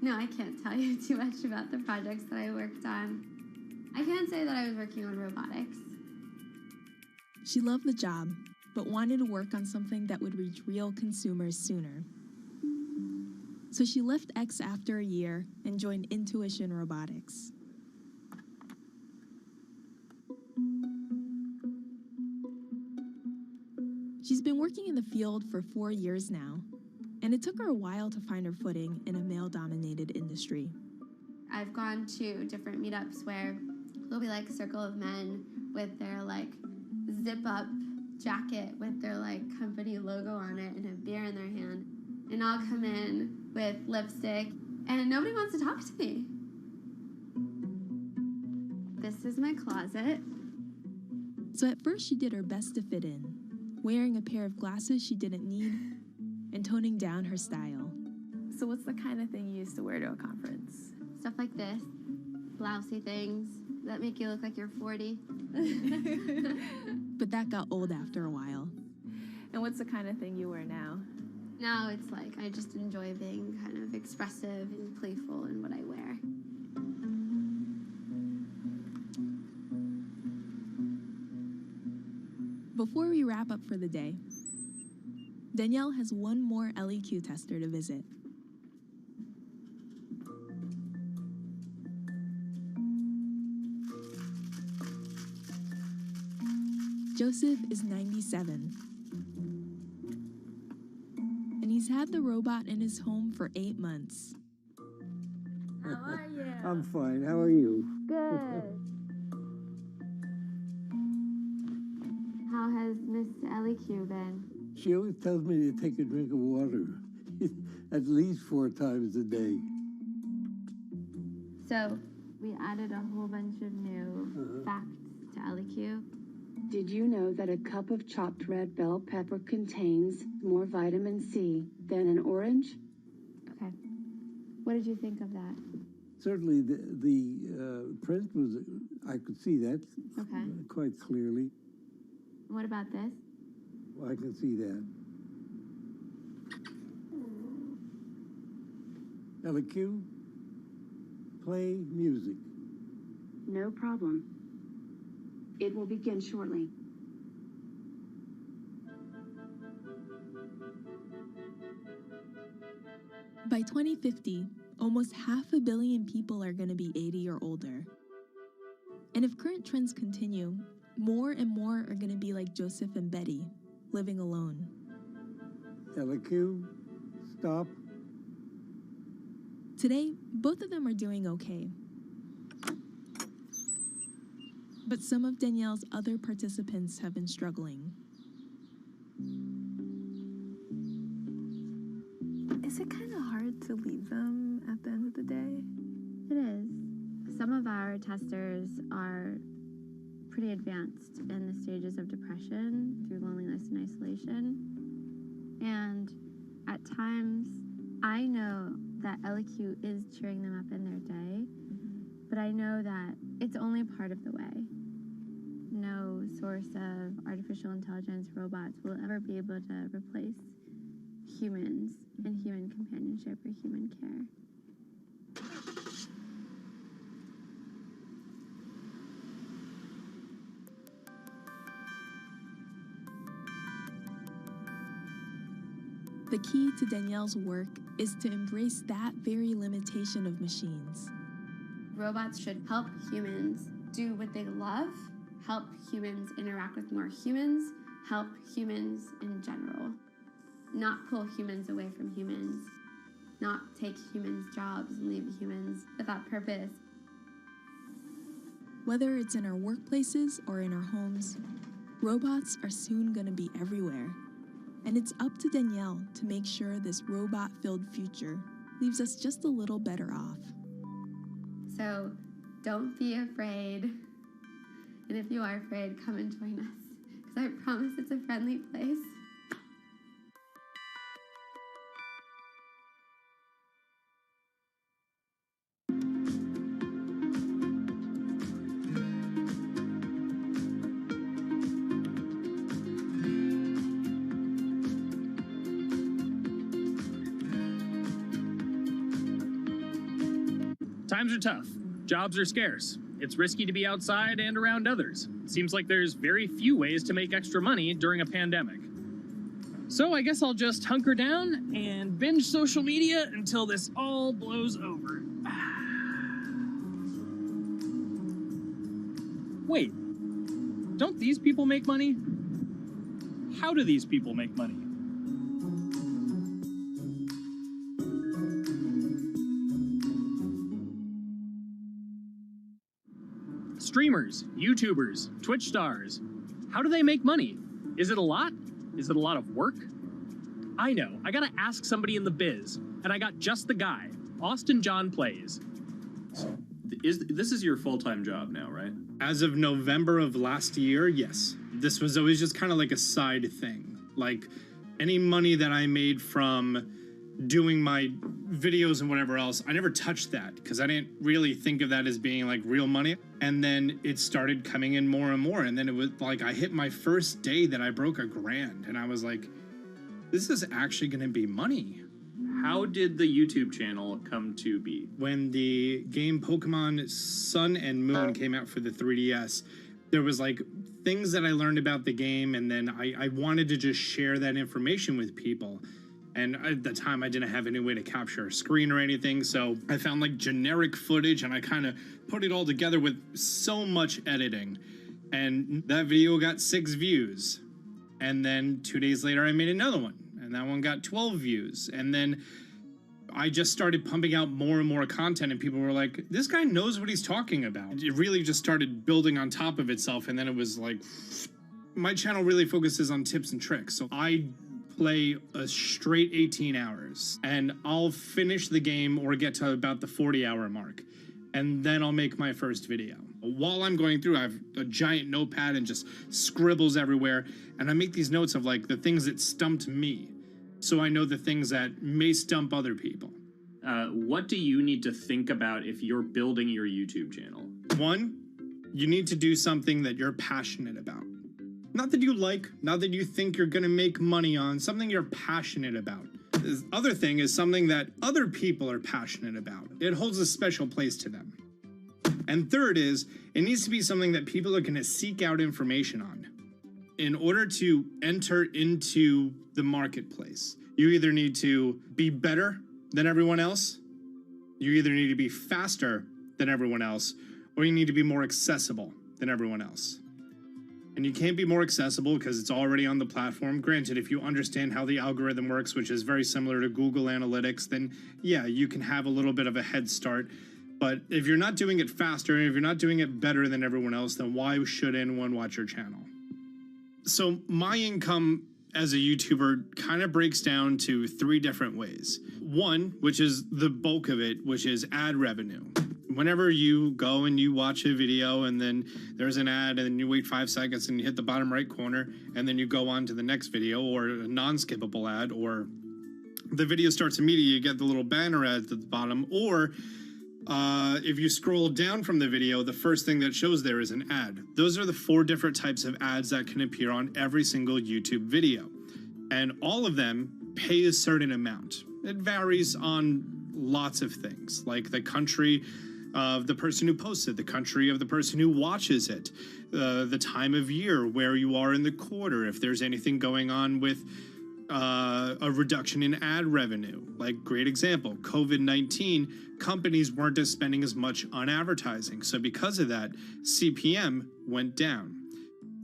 No, I can't tell you too much about the projects that I worked on. I can say that I was working on robotics. She loved the job, but wanted to work on something that would reach real consumers sooner. So she left X after a year and joined Intuition Robotics. She's been working in the field for 4 years now, and it took her a while to find her footing in a male-dominated industry. I've gone to different meetups where there'll be like a circle of men with their like zip-up jacket with their like company logo on it and a beer in their hand. And I'll come in with lipstick and nobody wants to talk to me. This is my closet. So at first she did her best to fit in, wearing a pair of glasses she didn't need and toning down her style. So what's the kind of thing you used to wear to a conference? Stuff like this, blousey things that make you look like you're 40. But that got old after a while. And what's the kind of thing you wear now? Now it's like I just enjoy being kind of expressive and playful in what I wear. Before we wrap up for the day, Danielle has one more LEQ tester to visit. Joseph is 97, and he's had the robot in his home for 8 months. How are you? I'm fine. How are you? Good. How has Miss LEQ been? She always tells me to take a drink of water at least 4 times a day. So we added a whole bunch of new facts to LEQ. Did you know that a cup of chopped red bell pepper contains more vitamin C than an orange? Okay. What did you think of that? Certainly, the print was, I could see that quite clearly. What about this? Well, I can see that. LEQ, play music. No problem. It will begin shortly. By 2050, almost 500 million people are going to be 80 or older. And if current trends continue, more and more are going to be like Joseph and Betty, living alone. LEQ, stop. Today, both of them are doing okay. But some of Danielle's other participants have been struggling. Is it kind of hard to leave them at the end of the day? It is. Some of our testers are pretty advanced in the stages of depression through loneliness and isolation. And at times, I know that LEQ is cheering them up in their day, but I know that it's only part of the way. No source of artificial intelligence, robots will ever be able to replace humans and human companionship or human care. The key to Danielle's work is to embrace that very limitation of machines. Robots should help humans do what they love, help humans interact with more humans, help humans in general. Not pull humans away from humans, not take humans' jobs and leave humans without purpose. Whether it's in our workplaces or in our homes, robots are soon going to be everywhere. And it's up to Danielle to make sure this robot-filled future leaves us just a little better off. So don't be afraid. And if you are afraid, come and join us, because I promise it's a friendly place. Times are tough. Jobs are scarce. It's risky to be outside and around others. It seems like there's very few ways to make extra money during a pandemic. So I guess I'll just hunker down and binge social media until this all blows over. Wait, don't these people make money? How do these people make money? Streamers, YouTubers, Twitch stars. How do they make money? Is it a lot? Is it a lot of work? I know, I gotta ask somebody in the biz, and I got just the guy. Austin John Plays. This is your full-time job now, right? As of November of last year, yes. This was always just kind of like a side thing. Like any money that I made from doing my videos and whatever else, I never touched that because I didn't really think of that as being like real money. And then it started coming in more and more. And then it was like I hit my first day that I broke $1,000 and I was like, this is actually going to be money. How did the YouTube channel come to be? When the game Pokemon Sun and Moon came out for the 3DS, there was like things that I learned about the game, and then I wanted to just share that information with people. And at the time, I didn't have any way to capture a screen or anything, so I found like generic footage, and I kind of put it all together with so much editing. And that video got 6 views. And then 2 days later, I made another one, and that one got 12 views. And then I just started pumping out more and more content, and people were like, this guy knows what he's talking about. It really just started building on top of itself, and then it was like, my channel really focuses on tips and tricks. So I play a straight 18 hours, and I'll finish the game or get to about the 40-hour mark, and then I'll make my first video. While I'm going through, I have a giant notepad and just scribbles everywhere, and I make these notes of like the things that stumped me, so I know the things that may stump other people. What do you need to think about if you're building your YouTube channel? 1, you need to do something that you're passionate about. Not that you like, not that you think you're gonna make money on, something you're passionate about. The other thing is something that other people are passionate about. It holds a special place to them. And third is, it needs to be something that people are gonna seek out information on. In order to enter into the marketplace, you either need to be better than everyone else, you either need to be faster than everyone else, or you need to be more accessible than everyone else. And you can't be more accessible because it's already on the platform. Granted, if you understand how the algorithm works, which is very similar to Google Analytics, then yeah, you can have a little bit of a head start. But if you're not doing it faster, and if you're not doing it better than everyone else, then why should anyone watch your channel? So my income as a YouTuber kind of breaks down to 3 different ways. 1, which is the bulk of it, which is ad revenue. Whenever you go and you watch a video and then there's an ad and then you wait 5 seconds and you hit the bottom right corner and then you go on to the next video, or a non-skippable ad, or the video starts immediately, you get the little banner ads at the bottom, or if you scroll down from the video, the first thing that shows there is an ad. Those are the 4 different types of ads that can appear on every single YouTube video. And all of them pay a certain amount. It varies on lots of things, like the country of the person who posts it, the country of the person who watches it, the time of year, where you are in the quarter, if there's anything going on with a reduction in ad revenue. Like, great example, COVID-19, companies weren't spending as much on advertising. So because of that, CPM went down.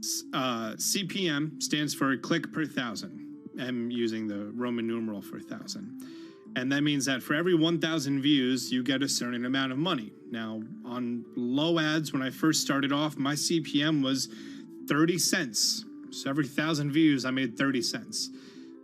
CPM stands for click per thousand. I'm using the Roman numeral for 1,000. And that means that for every 1,000 views, you get a certain amount of money. Now, on low ads, when I first started off, my CPM was 30 cents. So every 1,000 views, I made 30 cents.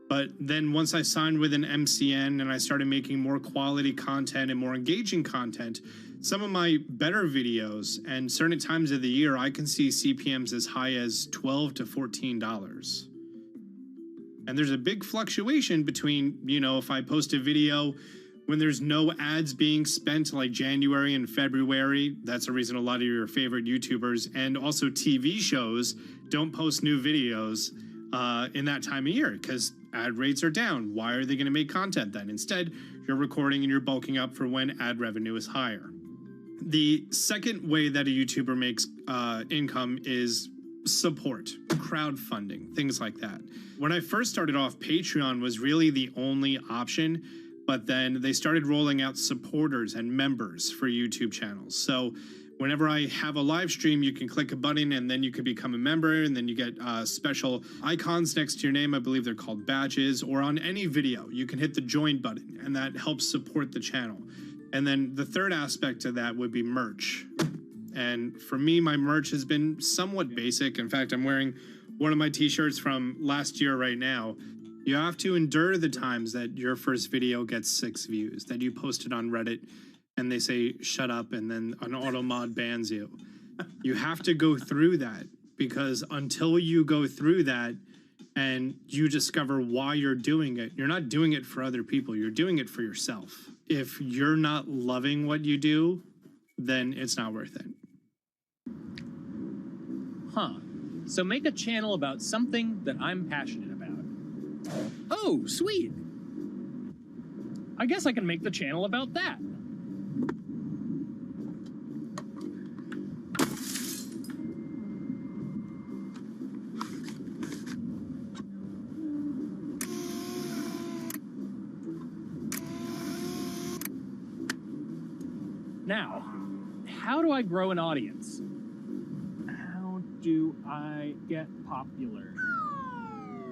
But then once I signed with an MCN and I started making more quality content and more engaging content, some of my better videos and certain times of the year, I can see CPMs as high as $12 to $14. And there's a big fluctuation between, you know, if I post a video when there's no ads being spent, like January and February, that's the reason a lot of your favorite YouTubers and also TV shows don't post new videos in that time of year because ad rates are down. Why are they going to make content then? Instead, you're recording and you're bulking up for when ad revenue is higher. The second way that a YouTuber makes income is support, crowdfunding, things like that. When I first started off, Patreon was really the only option, but then they started rolling out supporters and members for YouTube channels. So whenever I have a live stream, you can click a button and then you can become a member, and then you get special icons next to your name. I believe they're called badges, or on any video, you can hit the join button, and that helps support the channel. And then the third aspect of that would be merch. And for me, my merch has been somewhat basic. In fact, I'm wearing one of my t-shirts from last year right now. You have to endure the times that your first video gets 6 views, that you posted on Reddit and they say, shut up, and then an auto mod bans you. You have to go through that, because until you go through that and you discover why you're doing it, you're not doing it for other people, you're doing it for yourself. If you're not loving what you do, then it's not worth it. Huh. So make a channel about something that I'm passionate about. Oh, sweet. I guess I can make the channel about that. Now, how do I grow an audience? How do I get popular?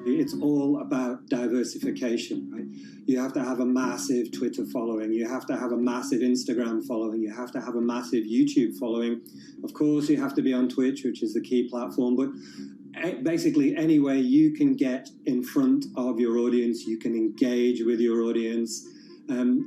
It's all about diversification, right? You have to have a massive Twitter following. You have to have a massive Instagram following. You have to have a massive YouTube following. Of course, you have to be on Twitch, which is the key platform. But basically, any way you can get in front of your audience, you can engage with your audience,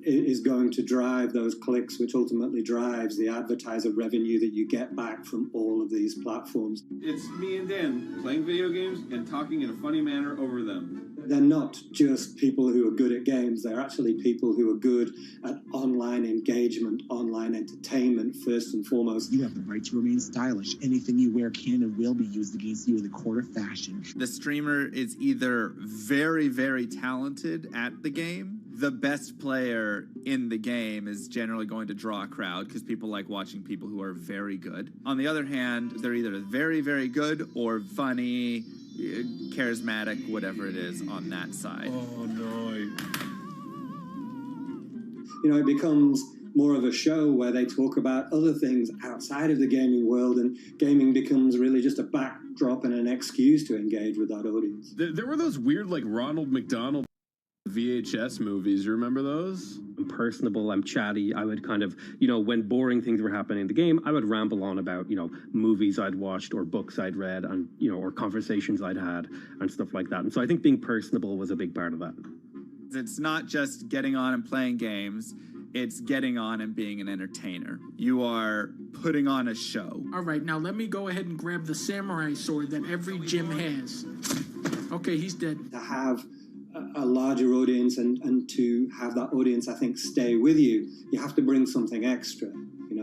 is going to drive those clicks, which ultimately drives the advertiser revenue that you get back from all of these platforms. It's me and Dan playing video games and talking in a funny manner over them. They're not just people who are good at games, they're actually people who are good at online engagement, online entertainment, first and foremost. You have the right to remain stylish. Anything you wear can and will be used against you in the court of fashion. The streamer is either very, very talented at the game. The best player in the game is generally going to draw a crowd because people like watching people who are very good. On the other hand, they're either very, very good or funny, charismatic, whatever it is on that side. Oh, no. You know, it becomes more of a show where they talk about other things outside of the gaming world, and gaming becomes really just a backdrop and an excuse to engage with that audience. There were those weird, like, Ronald McDonald VHS movies. You remember those? I'm personable, I'm chatty. I would kind of, when boring things were happening in the game, I would ramble on about, movies I'd watched or books I'd read and, or conversations I'd had and stuff like that. And so I think being personable was a big part of that. It's not just getting on and playing games. It's getting on and being an entertainer. You are putting on a show. All right, now let me go ahead and grab the samurai sword that every gym has. Okay, he's dead. To have a larger audience and to have that audience, I think, stay with you, you have to bring something extra.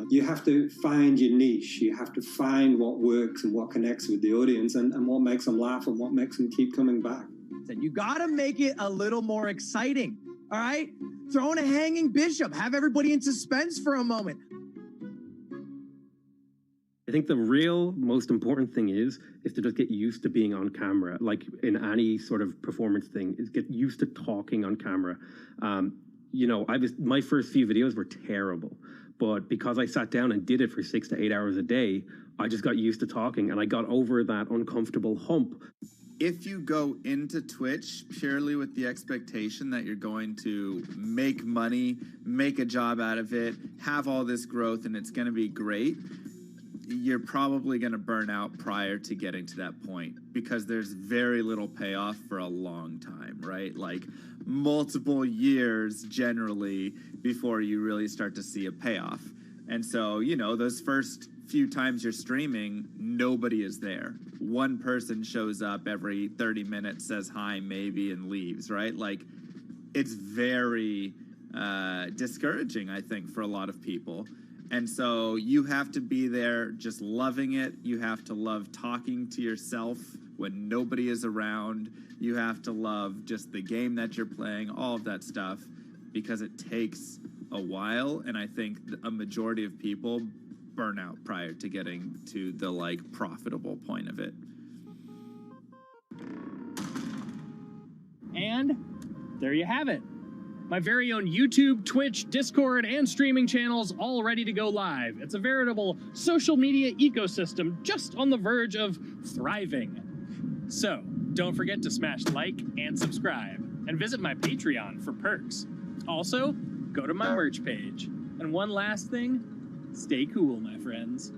You have to find your niche. You have to find what works and what connects with the audience and what makes them laugh and what makes them keep coming back. You gotta make it a little more exciting, all right? Throw in a hanging bishop. Have everybody in suspense for a moment. I think the real most important thing is to just get used to being on camera. Like in any sort of performance thing, is get used to talking on camera. My first few videos were terrible, but because I sat down and did it for 6 to 8 hours a day, I just got used to talking and I got over that uncomfortable hump. If you go into Twitch purely with the expectation that you're going to make money, make a job out of it, have all this growth, and it's going to be great, you're probably going to burn out prior to getting to that point because there's very little payoff for a long time, right? Like multiple years generally before you really start to see a payoff. And so, those first few times you're streaming, nobody is there. One person shows up every 30 minutes, says hi maybe, and leaves, right? Like it's very discouraging, I think, for a lot of people. And so you have to be there just loving it. You have to love talking to yourself when nobody is around. You have to love just the game that you're playing, all of that stuff, because it takes a while. And I think a majority of people burn out prior to getting to the profitable point of it. And there you have it. My very own YouTube, Twitch, Discord, and streaming channels all ready to go live. It's a veritable social media ecosystem just on the verge of thriving. So, don't forget to smash like and subscribe, and visit my Patreon for perks. Also, go to my merch page. And one last thing, stay cool, my friends.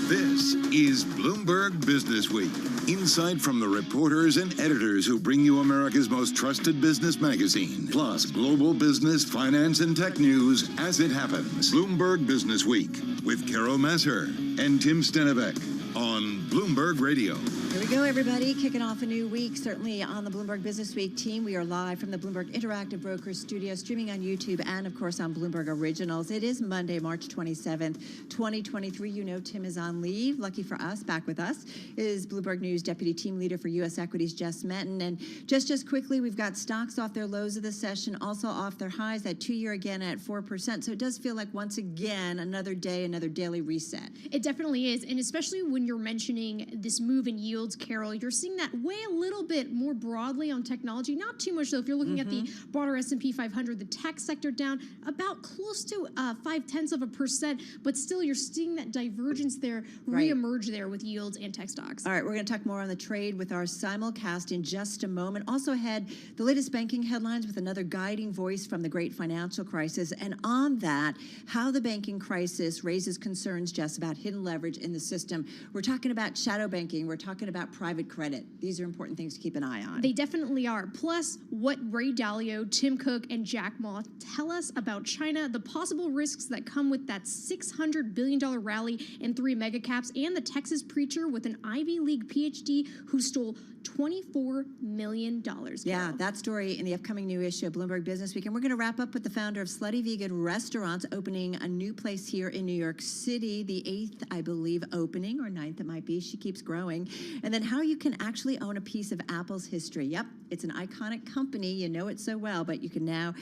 This is Bloomberg Business Week. Insight from the reporters and editors who bring you America's most trusted business magazine. Plus, global business, finance, and tech news as it happens. Bloomberg Business Week with Carol Masser and Tim Stenevec on Bloomberg Radio. Here we go, everybody. Kicking off a new week, certainly on the Bloomberg Business Week team. We are live from the Bloomberg Interactive Brokers studio, streaming on YouTube and, of course, on Bloomberg Originals. It is Monday, March 27th, 2023. You know Tim is on leave. Lucky for us, back with us is Bloomberg News Deputy Team Leader for U.S. Equities, Jess Menton. And just quickly, we've got stocks off their lows of the session, also off their highs. That 2-year again at 4%. So it does feel like, once again, another day, another daily reset. It definitely is. And especially when you're mentioning this move in yields, Carol, you're seeing that way a little bit more broadly on technology. Not too much, though. If you're looking at the broader S&P 500, the tech sector down about close to 0.5%, but still you're seeing that divergence there reemerge there with yields and tech stocks. All right, we're going to talk more on the trade with our simulcast in just a moment. Also ahead, the latest banking headlines with another guiding voice from the great financial crisis. And on that, how the banking crisis raises concerns, Jess, about hidden leverage in the system. We're talking about shadow banking. We're talking about private credit. These are important things to keep an eye on. They definitely are. Plus, what Ray Dalio, Tim Cook, and Jack Ma tell us about China, the possible risks that come with that $600 billion rally in 3 mega caps, and the Texas preacher with an Ivy League PhD who stole $24 million. Yeah, that story in the upcoming new issue of Bloomberg Business Week. And we're going to wrap up with the founder of Slutty Vegan Restaurants, opening a new place here in New York City, the 8th, I believe, opening, or 9th it might be. She keeps growing. And then how you can actually own a piece of Apple's history. Yep, it's an iconic company. You know it so well, but you can now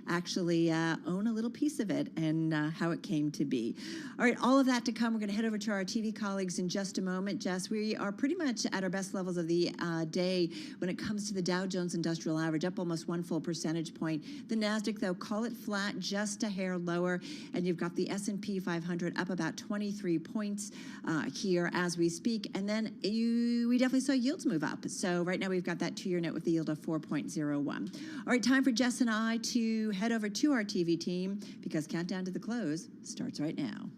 actually own a little piece of it, and how it came to be. All right, all of that to come. We're going to head over to our TV colleagues in just a moment. Jess, we are pretty much at our best levels of the day when it comes to the Dow Jones Industrial Average, up almost 1 full percentage point. The NASDAQ, though, call it flat, just a hair lower. And you've got the S&P 500 up about 23 points here as we speak. And then we definitely saw yields move up. So right now we've got that 2-year note with the yield of 4.01. All right, time for Jess and I to head over to our TV team, because Countdown to the Close starts right now.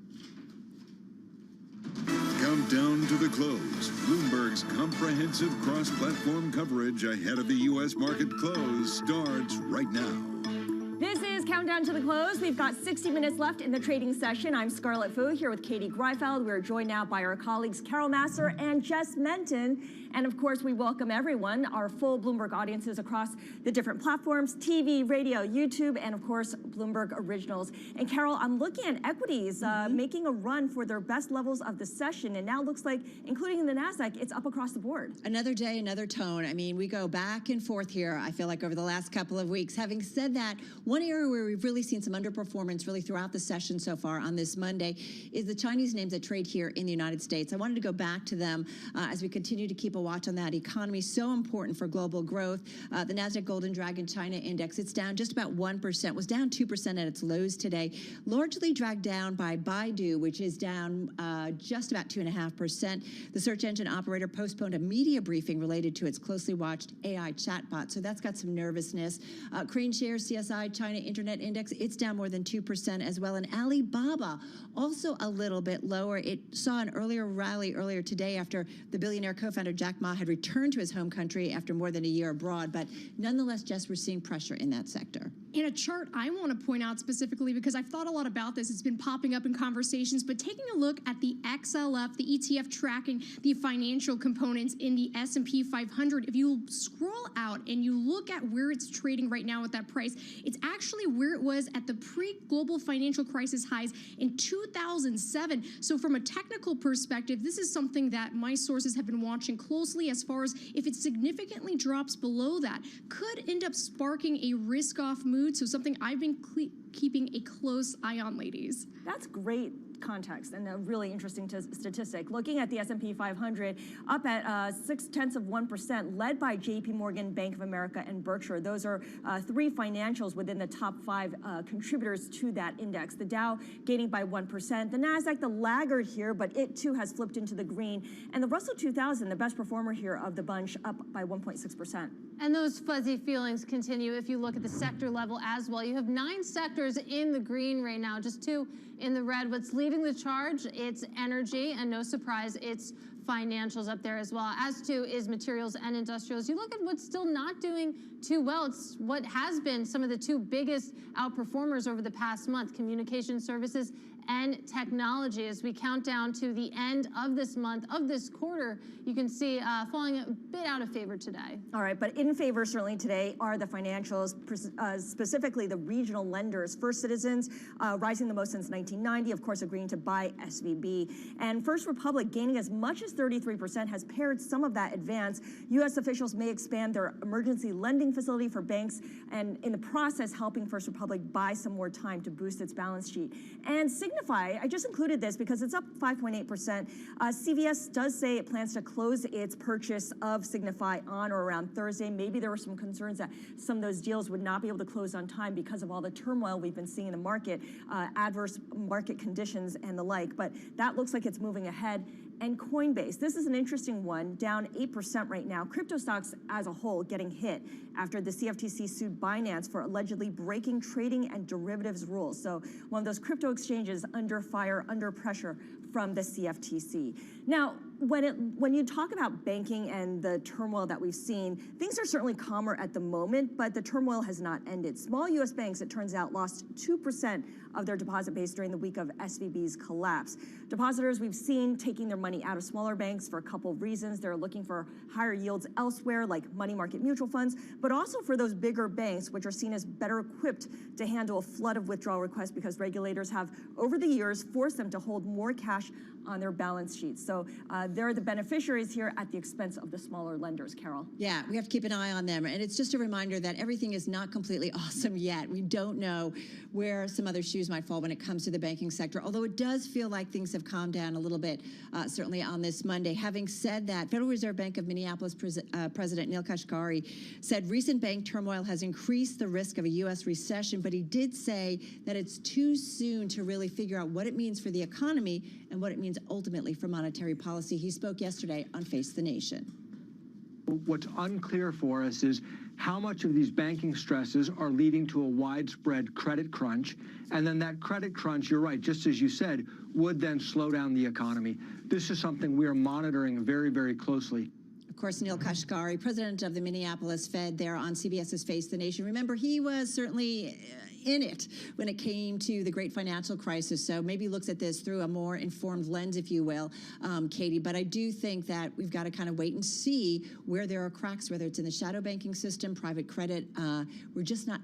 Countdown to the close. Bloomberg's comprehensive cross-platform coverage ahead of the U.S. market close starts right now. This is Countdown to the Close. We've got 60 minutes left in the trading session. I'm Scarlett Fu here with Katie Greifeld. We're joined now by our colleagues Carol Masser and Jess Menton. And of course, we welcome everyone, our full Bloomberg audiences across the different platforms, TV, radio, YouTube, and of course, Bloomberg Originals. And Carol, I'm looking at equities making a run for their best levels of the session. And now it looks like, including in the NASDAQ, it's up across the board. Another day, another tone. I mean, we go back and forth here, I feel like, over the last couple of weeks. Having said that, one area where we've really seen some underperformance really throughout the session so far on this Monday is the Chinese names that trade here in the United States. I wanted to go back to them as we continue to keep a watch on that economy, so important for global growth. The NASDAQ Golden Dragon China Index, it's down just about 1%, was down 2% at its lows today, largely dragged down by Baidu, which is down just about 2.5%. The search engine operator postponed a media briefing related to its closely watched AI chatbot, so that's got some nervousness. Crane Shares CSI China Internet Index, it's down more than 2% as well. And Alibaba, also a little bit lower. It saw an earlier rally earlier today after the billionaire co-founder Jack Ma had returned to his home country after more than a year abroad. But nonetheless, Jess, we're seeing pressure in that sector. In a chart I want to point out specifically, because I've thought a lot about this, it's been popping up in conversations, but taking a look at the XLF, the ETF tracking the financial components in the S&P 500, if you scroll out and you look at where it's trading right now at that price, it's actually where it was at the pre-global financial crisis highs in 2007. So from a technical perspective, this is something that my sources have been watching closely as far as if it significantly drops below that, could end up sparking a risk-off mood. So something I've been keeping a close eye on, ladies. That's great context and a really interesting statistic. Looking at the S&P 500, up at 0.6%, led by JP Morgan, Bank of America, and Berkshire. Those are three financials within the top 5 contributors to that index. The Dow gaining by 1%. The NASDAQ, the laggard here, but it too has flipped into the green. And the Russell 2000, the best performer here of the bunch, up by 1.6%. And those fuzzy feelings continue if you look at the sector level as well. You have 9 sectors in the green right now, just 2 in the red. What's leading the charge? It's energy, and no surprise, it's financials up there as well, as too is materials and industrials. You look at what's still not doing too well. It's what has been some of the 2 biggest outperformers over the past month, communication services and technology. As we count down to the end of this month, of this quarter, you can see falling a bit out of favor today. All right, but in favor certainly today are the financials, specifically the regional lenders. First Citizens rising the most since 1990, of course agreeing to buy SVB. And First Republic gaining as much as 33% has paired some of that advance. U.S. officials may expand their emergency lending facility for banks, and in the process helping First Republic buy some more time to boost its balance sheet. And Signify, I just included this because it's up 5.8%. CVS does say it plans to close its purchase of Signify on or around Thursday. Maybe there were some concerns that some of those deals would not be able to close on time because of all the turmoil we've been seeing in the market, adverse market conditions and the like, but that looks like it's moving ahead. And Coinbase, this is an interesting one, down 8% right now. Crypto stocks as a whole getting hit after the CFTC sued Binance for allegedly breaking trading and derivatives rules. So one of those crypto exchanges under fire, under pressure from the CFTC. Now, when you talk about banking and the turmoil that we've seen, things are certainly calmer at the moment, but the turmoil has not ended. Small U.S. banks, it turns out, lost 2% of their deposit base during the week of SVB's collapse. Depositors we've seen taking their money out of smaller banks for a couple of reasons. They're looking for higher yields elsewhere, like money market mutual funds, but also for those bigger banks, which are seen as better equipped to handle a flood of withdrawal requests because regulators have, over the years, forced them to hold more cash on their balance sheets. So they're the beneficiaries here at the expense of the smaller lenders, Carol. Yeah, we have to keep an eye on them. And it's just a reminder that everything is not completely awesome yet. We don't know where some other shoes might fall when it comes to the banking sector, although it does feel like things have calmed down a little bit, certainly on this Monday. Having said that, Federal Reserve Bank of Minneapolis President Neil Kashkari said recent bank turmoil has increased the risk of a U.S. recession, but he did say that it's too soon to really figure out what it means for the economy and what it means ultimately for monetary policy. He spoke yesterday on Face the Nation. What's unclear for us is how much of these banking stresses are leading to a widespread credit crunch, and then that credit crunch, you're right, just as you said, would then slow down the economy. This is something we are monitoring very, very closely. Of course, Neil Kashkari, president of the Minneapolis Fed, there on CBS's Face the Nation. Remember, he was certainly in it when it came to the great financial crisis, so maybe looks at this through a more informed lens, if you will, Katie. But I do think that we've got to kind of wait and see where there are cracks, whether it's in the shadow banking system, private credit. We're just not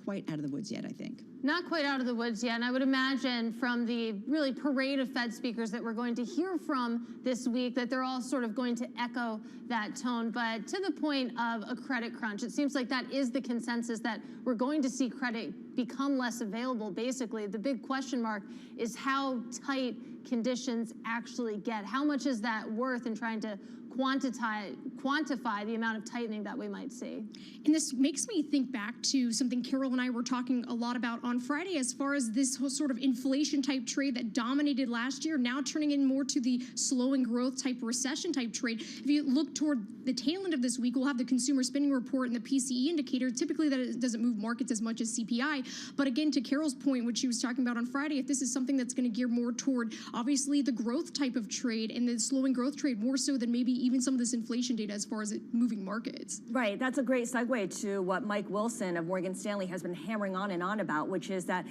quite out of the woods yet, I think. Not quite out of the woods yet, and I would imagine from the really parade of Fed speakers that we're going to hear from this week that they're all sort of going to echo that tone. But to the point of a credit crunch, it seems like that is the consensus, that we're going to see credit become less available. Basically, the big question mark is how tight conditions actually get. How much is that worth in trying to quantify the amount of tightening that we might see? And this makes me think back to something Carol and I were talking a lot about on Friday, as far as this whole sort of inflation type trade that dominated last year, now turning in more to the slowing growth type, recession type trade. If you look toward the tail end of this week, we'll have the consumer spending report and the PCE indicator. Typically that doesn't move markets as much as CPI. But again, to Carol's point, which she was talking about on Friday, if this is something that's going to gear more toward obviously the growth type of trade and the slowing growth trade, more so than maybe even some of this inflation data as far as it moving markets. Right, that's a great segue to what Mike Wilson of Morgan Stanley has been hammering on and on about, which is that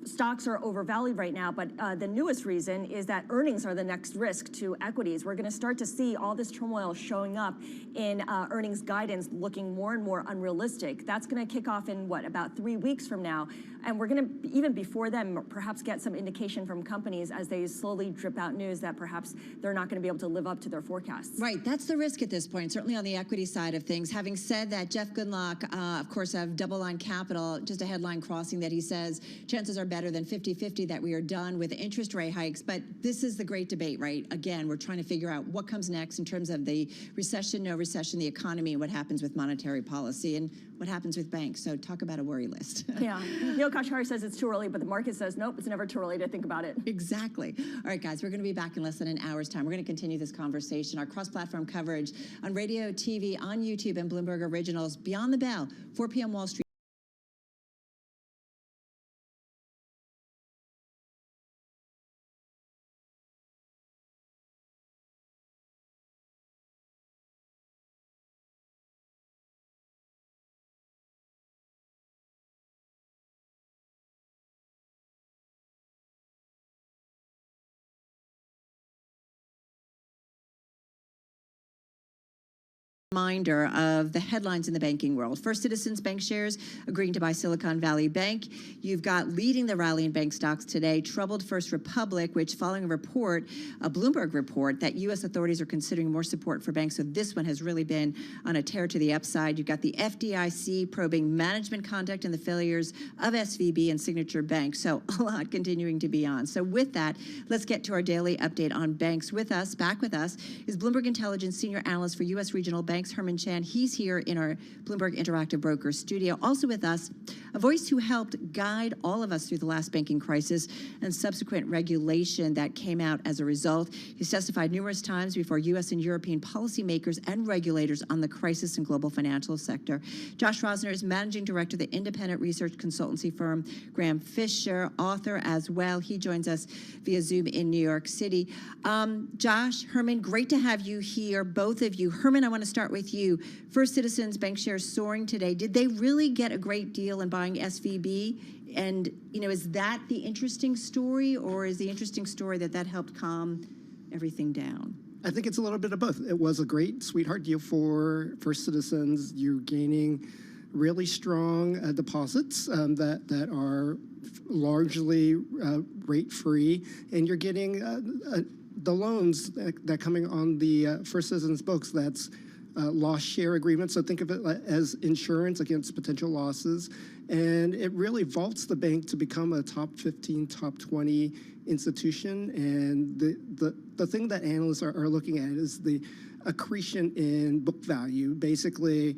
stocks are overvalued right now, but the newest reason is that earnings are the next risk to equities. We're going to start to see all this turmoil showing up in earnings guidance looking more and more unrealistic. That's going to kick off in, what, about 3 weeks from now. And we're going to, even before then, perhaps get some indication from companies as they slowly drip out news that perhaps they're not going to be able to live up to their forecasts. Right, that's the risk at this point, certainly on the equity side of things. Having said that, Jeff Goodlock, of course, of Double Line Capital, just a headline crossing that he says chances are better than 50-50 that we are done with interest rate hikes. But this is the great debate, right? Again, we're trying to figure out what comes next in terms of the recession, no recession, the economy, and what happens with monetary policy and what happens with banks. So talk about a worry list. Yeah, Neil Kashkari says it's too early, but the market says, nope, it's never too early to think about it. Exactly. All right, guys, we're going to be back in less than an hour's time. We're going to continue this conversation, our cross-platform coverage on radio, TV, on YouTube, and Bloomberg Originals. Beyond the Bell, 4 p.m. Wall Street. Reminder of the headlines in the banking world. First Citizens Bank shares agreeing to buy Silicon Valley Bank. You've got leading the rally in bank stocks today, troubled First Republic, which following a report, a Bloomberg report, that U.S. authorities are considering more support for banks. So this one has really been on a tear to the upside. You've got the FDIC probing management conduct and the failures of SVB and Signature Bank. So a lot continuing to be on. So with that, let's get to our daily update on banks. With us, back with us, is Bloomberg Intelligence Senior Analyst for U.S. Regional Banks, Herman Chan. He's here in our Bloomberg Interactive Brokers studio. Also with us, a voice who helped guide all of us through the last banking crisis and subsequent regulation that came out as a result. He's testified numerous times before U.S. and European policymakers and regulators on the crisis in global financial sector. Josh Rosner is Managing Director of the independent research consultancy firm Graham Fisher, author as well. He joins us via Zoom in New York City. Josh, Herman, great to have you here, both of you. Herman, I want to start with you. First Citizens Bank shares soaring today. Did they really get a great deal in buying SVB? And, you know, is that the interesting story, or is the interesting story that that helped calm everything down? I think it's a little bit of both. It was a great sweetheart deal for First Citizens. You're gaining really strong deposits that are largely rate-free, and you're getting the loans that coming on the First Citizens books. That's loss share agreement. So think of it as insurance against potential losses. And it really vaults the bank to become a top 15, top 20 institution. And the thing that analysts are looking at is the accretion in book value. Basically,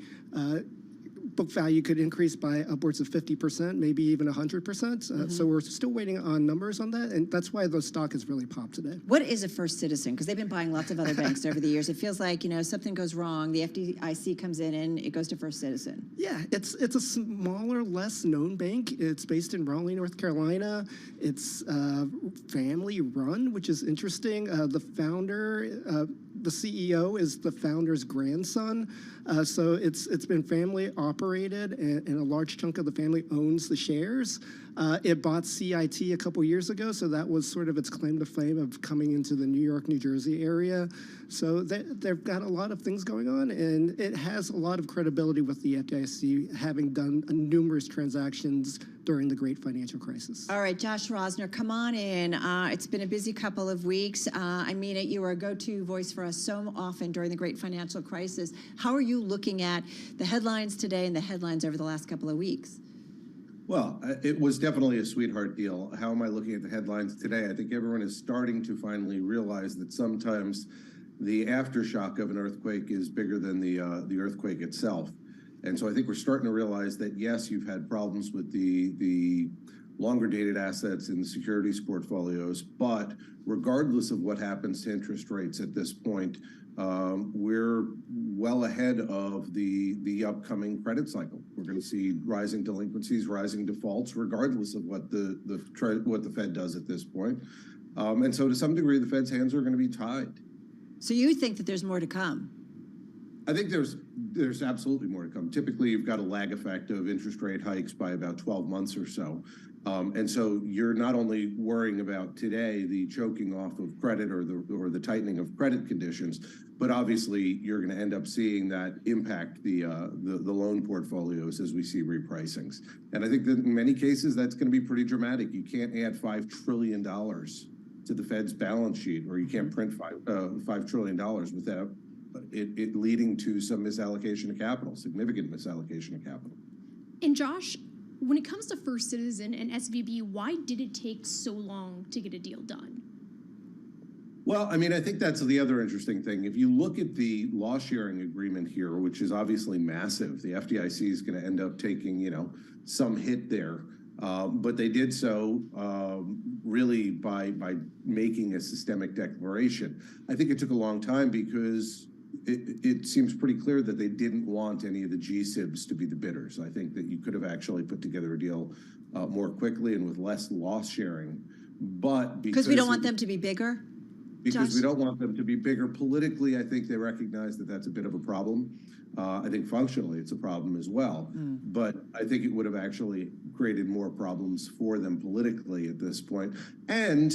book value could increase by upwards of 50%, maybe even 100%. So we're still waiting on numbers on that, and that's why the stock has really popped today. What is a First Citizen? Because they've been buying lots of other banks over the years. It feels like, you know, something goes wrong, the FDIC comes in and it goes to First Citizen. Yeah, it's a smaller, less known bank. It's based in Raleigh, North Carolina. It's family run, which is interesting. The founder, the CEO is the founder's grandson, so it's been family operated, and a large chunk of the family owns the shares. It bought CIT a couple years ago, so that was sort of its claim to fame of coming into the New York, New Jersey area. So they've got a lot of things going on, and it has a lot of credibility with the FDIC, having done numerous transactions during the great financial crisis. All right, Josh Rosner, come on in. It's been a busy couple of weeks. I mean it, you were a go-to voice for us so often during the great financial crisis. How are you looking at the headlines today and the headlines over the last couple of weeks? Well, it was definitely a sweetheart deal. How am I looking at the headlines today? I think everyone is starting to finally realize that sometimes the aftershock of an earthquake is bigger than the earthquake itself. And so I think we're starting to realize that, yes, you've had problems with the longer dated assets in the securities portfolios, but regardless of what happens to interest rates at this point, we're well ahead of the upcoming credit cycle. We're going to see rising delinquencies, rising defaults, regardless of what the Fed does at this point. And so to some degree, the Fed's hands are going to be tied. So you think that there's more to come? I think there's absolutely more to come. Typically, you've got a lag effect of interest rate hikes by about 12 months or so. And so you're not only worrying about today the choking off of credit or the tightening of credit conditions, but obviously you're going to end up seeing that impact the loan portfolios as we see repricings. And I think that in many cases that's going to be pretty dramatic. You can't add $5 trillion to the Fed's balance sheet, or you can't print $5 trillion without it leading to some misallocation of capital, significant misallocation of capital. And Josh, when it comes to First Citizen and SVB, why did it take so long to get a deal done? Well, I mean, I think that's the other interesting thing. If you look at the loss sharing agreement here, which is obviously massive, the FDIC is going to end up taking, some hit there. But they did so really by making a systemic declaration. I think it took a long time because it seems pretty clear that they didn't want any of the GSIBs to be the bidders. I think that you could have actually put together a deal more quickly and with less loss sharing. But because we don't want them to be bigger? Because Josh? we don't want them to be bigger politically, I think they recognize that that's a bit of a problem. I think functionally it's a problem as well. But I think it would have actually created more problems for them politically at this point. And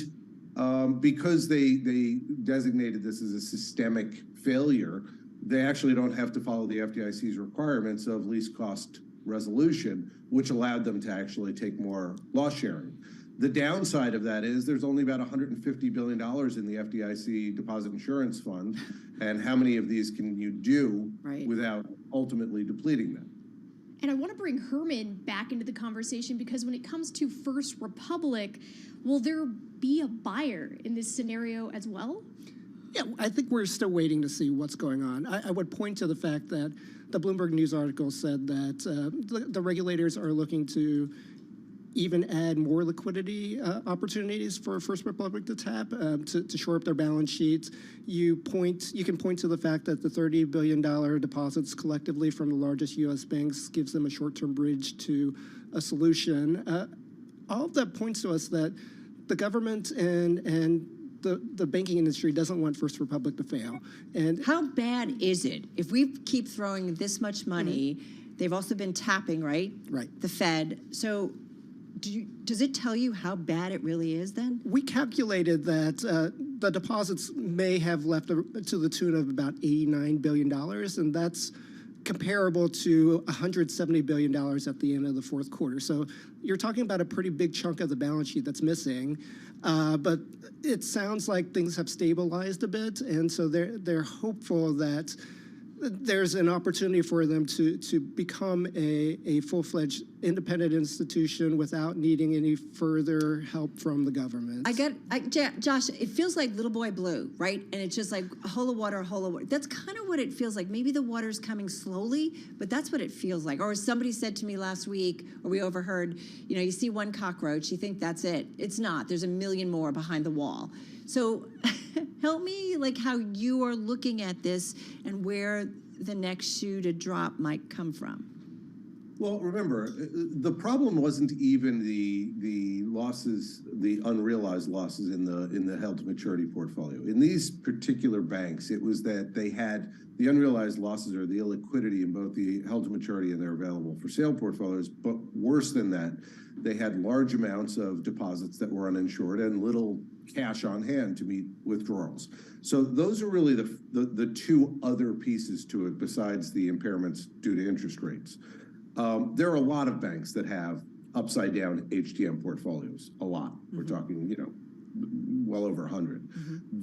because they designated this as a systemic failure, they actually don't have to follow the FDIC's requirements of least cost resolution, which allowed them to actually take more loss sharing. The downside of that is there's only about $150 billion in the FDIC Deposit Insurance Fund, and how many of these can you do without ultimately depleting them? And I want to bring Herman back into the conversation, because when it comes to First Republic, will there be a buyer in this scenario as well? Yeah, I think we're still waiting to see what's going on. I would point to the fact that the Bloomberg News article said that the regulators are looking to even add more liquidity opportunities for First Republic to tap to shore up their balance sheets. You can point to the fact that the $30 billion deposits collectively from the largest U.S. banks gives them a short-term bridge to a solution. All of that points to us that the government and the banking industry doesn't want First Republic to fail. And how bad is it if we keep throwing this much money? They've also been tapping, right? Right. The Fed. So does it tell you how bad it really is then? We calculated that the deposits may have left to the tune of about $89 billion, and that's comparable to $170 billion at the end of the fourth quarter. So you're talking about a pretty big chunk of the balance sheet that's missing. But it sounds like things have stabilized a bit, and so they're hopeful that there's an opportunity for them to become a full-fledged independent institution without needing any further help from the government. Josh, it feels like Little Boy Blue, right? And it's just like a hole of water, a hole of water. That's kind of what it feels like. Maybe the water's coming slowly, but that's what it feels like. Or somebody said to me last week, or we overheard, you see one cockroach, you think that's it. It's not. There's a million more behind the wall. So help me, how you are looking at this and where the next shoe to drop might come from. Well, remember, the problem wasn't even the losses, the unrealized losses in the held to maturity portfolio. In these particular banks, it was that they had the unrealized losses or the illiquidity in both the held to maturity and their available for sale portfolios. But worse than that, they had large amounts of deposits that were uninsured and little cash on hand to meet withdrawals. So those are really the two other pieces to it besides the impairments due to interest rates. There are a lot of banks that have upside down HTM portfolios, a lot. We're talking, well over 100.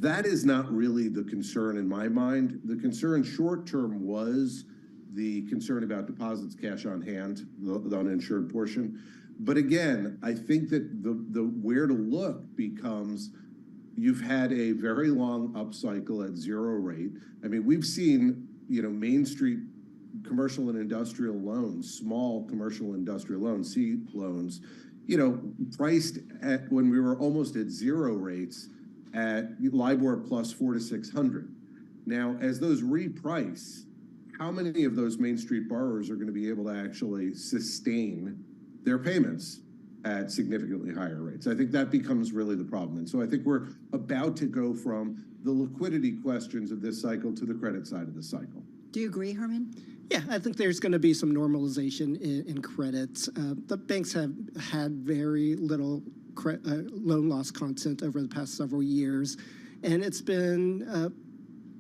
That is not really the concern in my mind. The concern short term was the concern about deposits, cash on hand, the uninsured portion. But again, I think that the where to look becomes you've had a very long upcycle at zero rate. I mean, we've seen, Main Street commercial and industrial loans, small commercial industrial loans, C loans, priced at when we were almost at zero rates at LIBOR plus 400 to 600. Now, as those reprice, how many of those Main Street borrowers are going to be able to actually sustain their payments at significantly higher rates? I think that becomes really the problem. And so I think we're about to go from the liquidity questions of this cycle to the credit side of the cycle. Do you agree, Herman? Yeah, I think there's going to be some normalization in credits. The banks have had very little loan loss content over the past several years, and it's been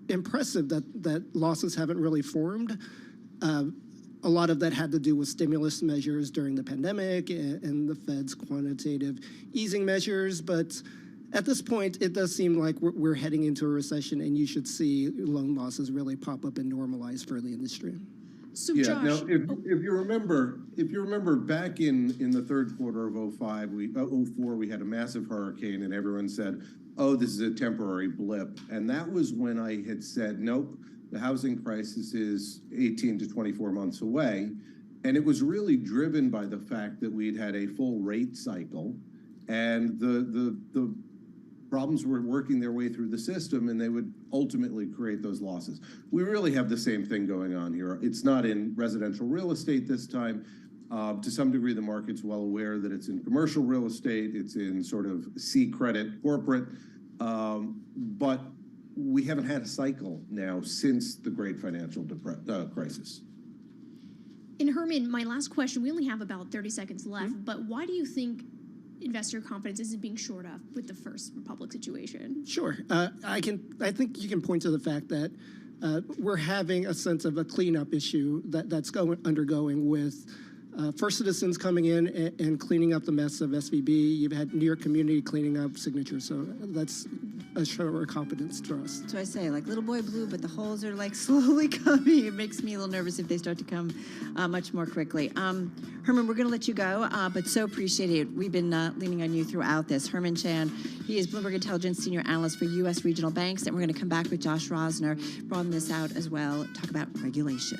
impressive that losses haven't really formed. A lot of that had to do with stimulus measures during the pandemic and the Fed's quantitative easing measures, but at this point, it does seem like we're heading into a recession, and you should see loan losses really pop up and normalize for the industry. So yeah, Josh, now if you remember back in the third quarter of 04, we had a massive hurricane, and everyone said, "Oh, this is a temporary blip," and that was when I had said, "Nope, the housing crisis is 18 to 24 months away," and it was really driven by the fact that we'd had a full rate cycle, and the problems were working their way through the system, and they would ultimately create those losses. We really have the same thing going on here. It's not in residential real estate this time. To some degree, the market's well aware that it's in commercial real estate. It's in sort of C credit corporate. But we haven't had a cycle now since the great financial crisis. And Herman, my last question, we only have about 30 seconds left, but why do you think investor confidence isn't being shored up with the First Republic situation? Sure. I think you can point to the fact that we're having a sense of a cleanup issue that's undergoing with First Citizens coming in and cleaning up the mess of SVB. You've had New York Community cleaning up Signature, so that's a show of confidence to us. So I say, like Little Boy Blue, but the holes are like slowly coming. It makes me a little nervous if they start to come much more quickly. Herman, we're going to let you go, but so appreciate it. We've been leaning on you throughout this. Herman Chan, he is Bloomberg Intelligence Senior Analyst for U.S. Regional Banks, and we're going to come back with Josh Rosner, broaden this out as well, talk about regulation.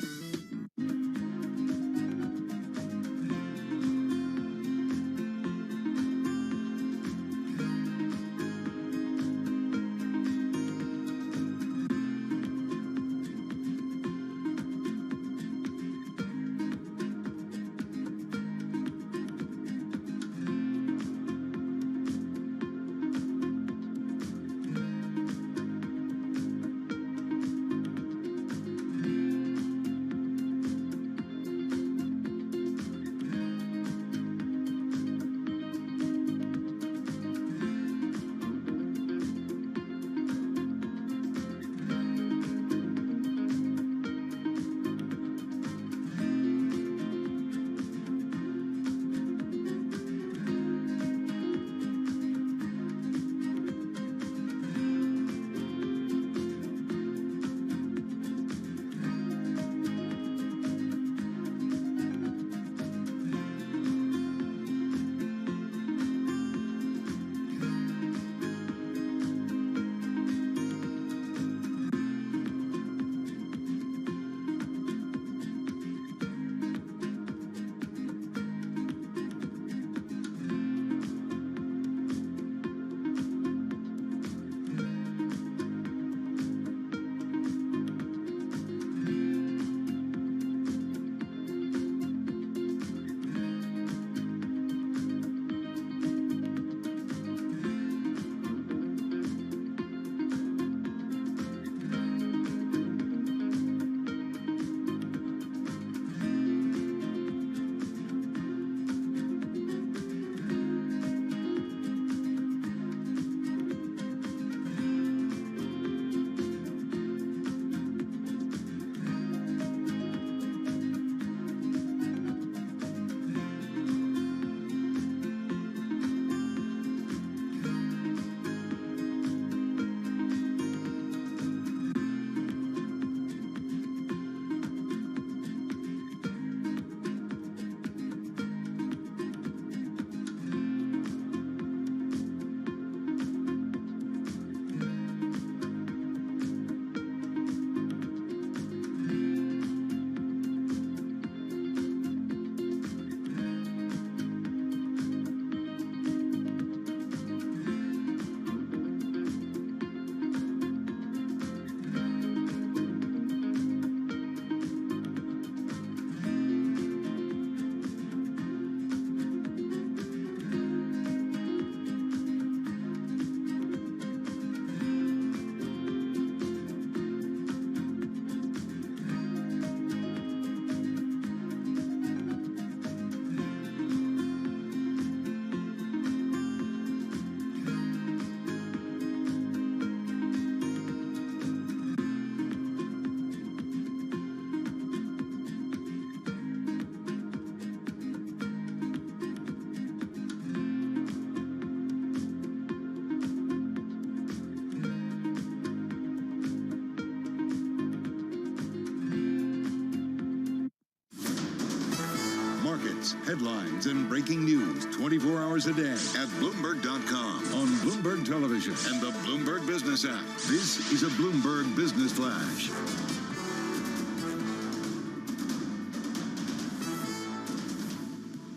markets, headlines, and breaking news 24 hours a day at Bloomberg.com, on Bloomberg Television, and the Bloomberg Business app. This is a Bloomberg Business Flash.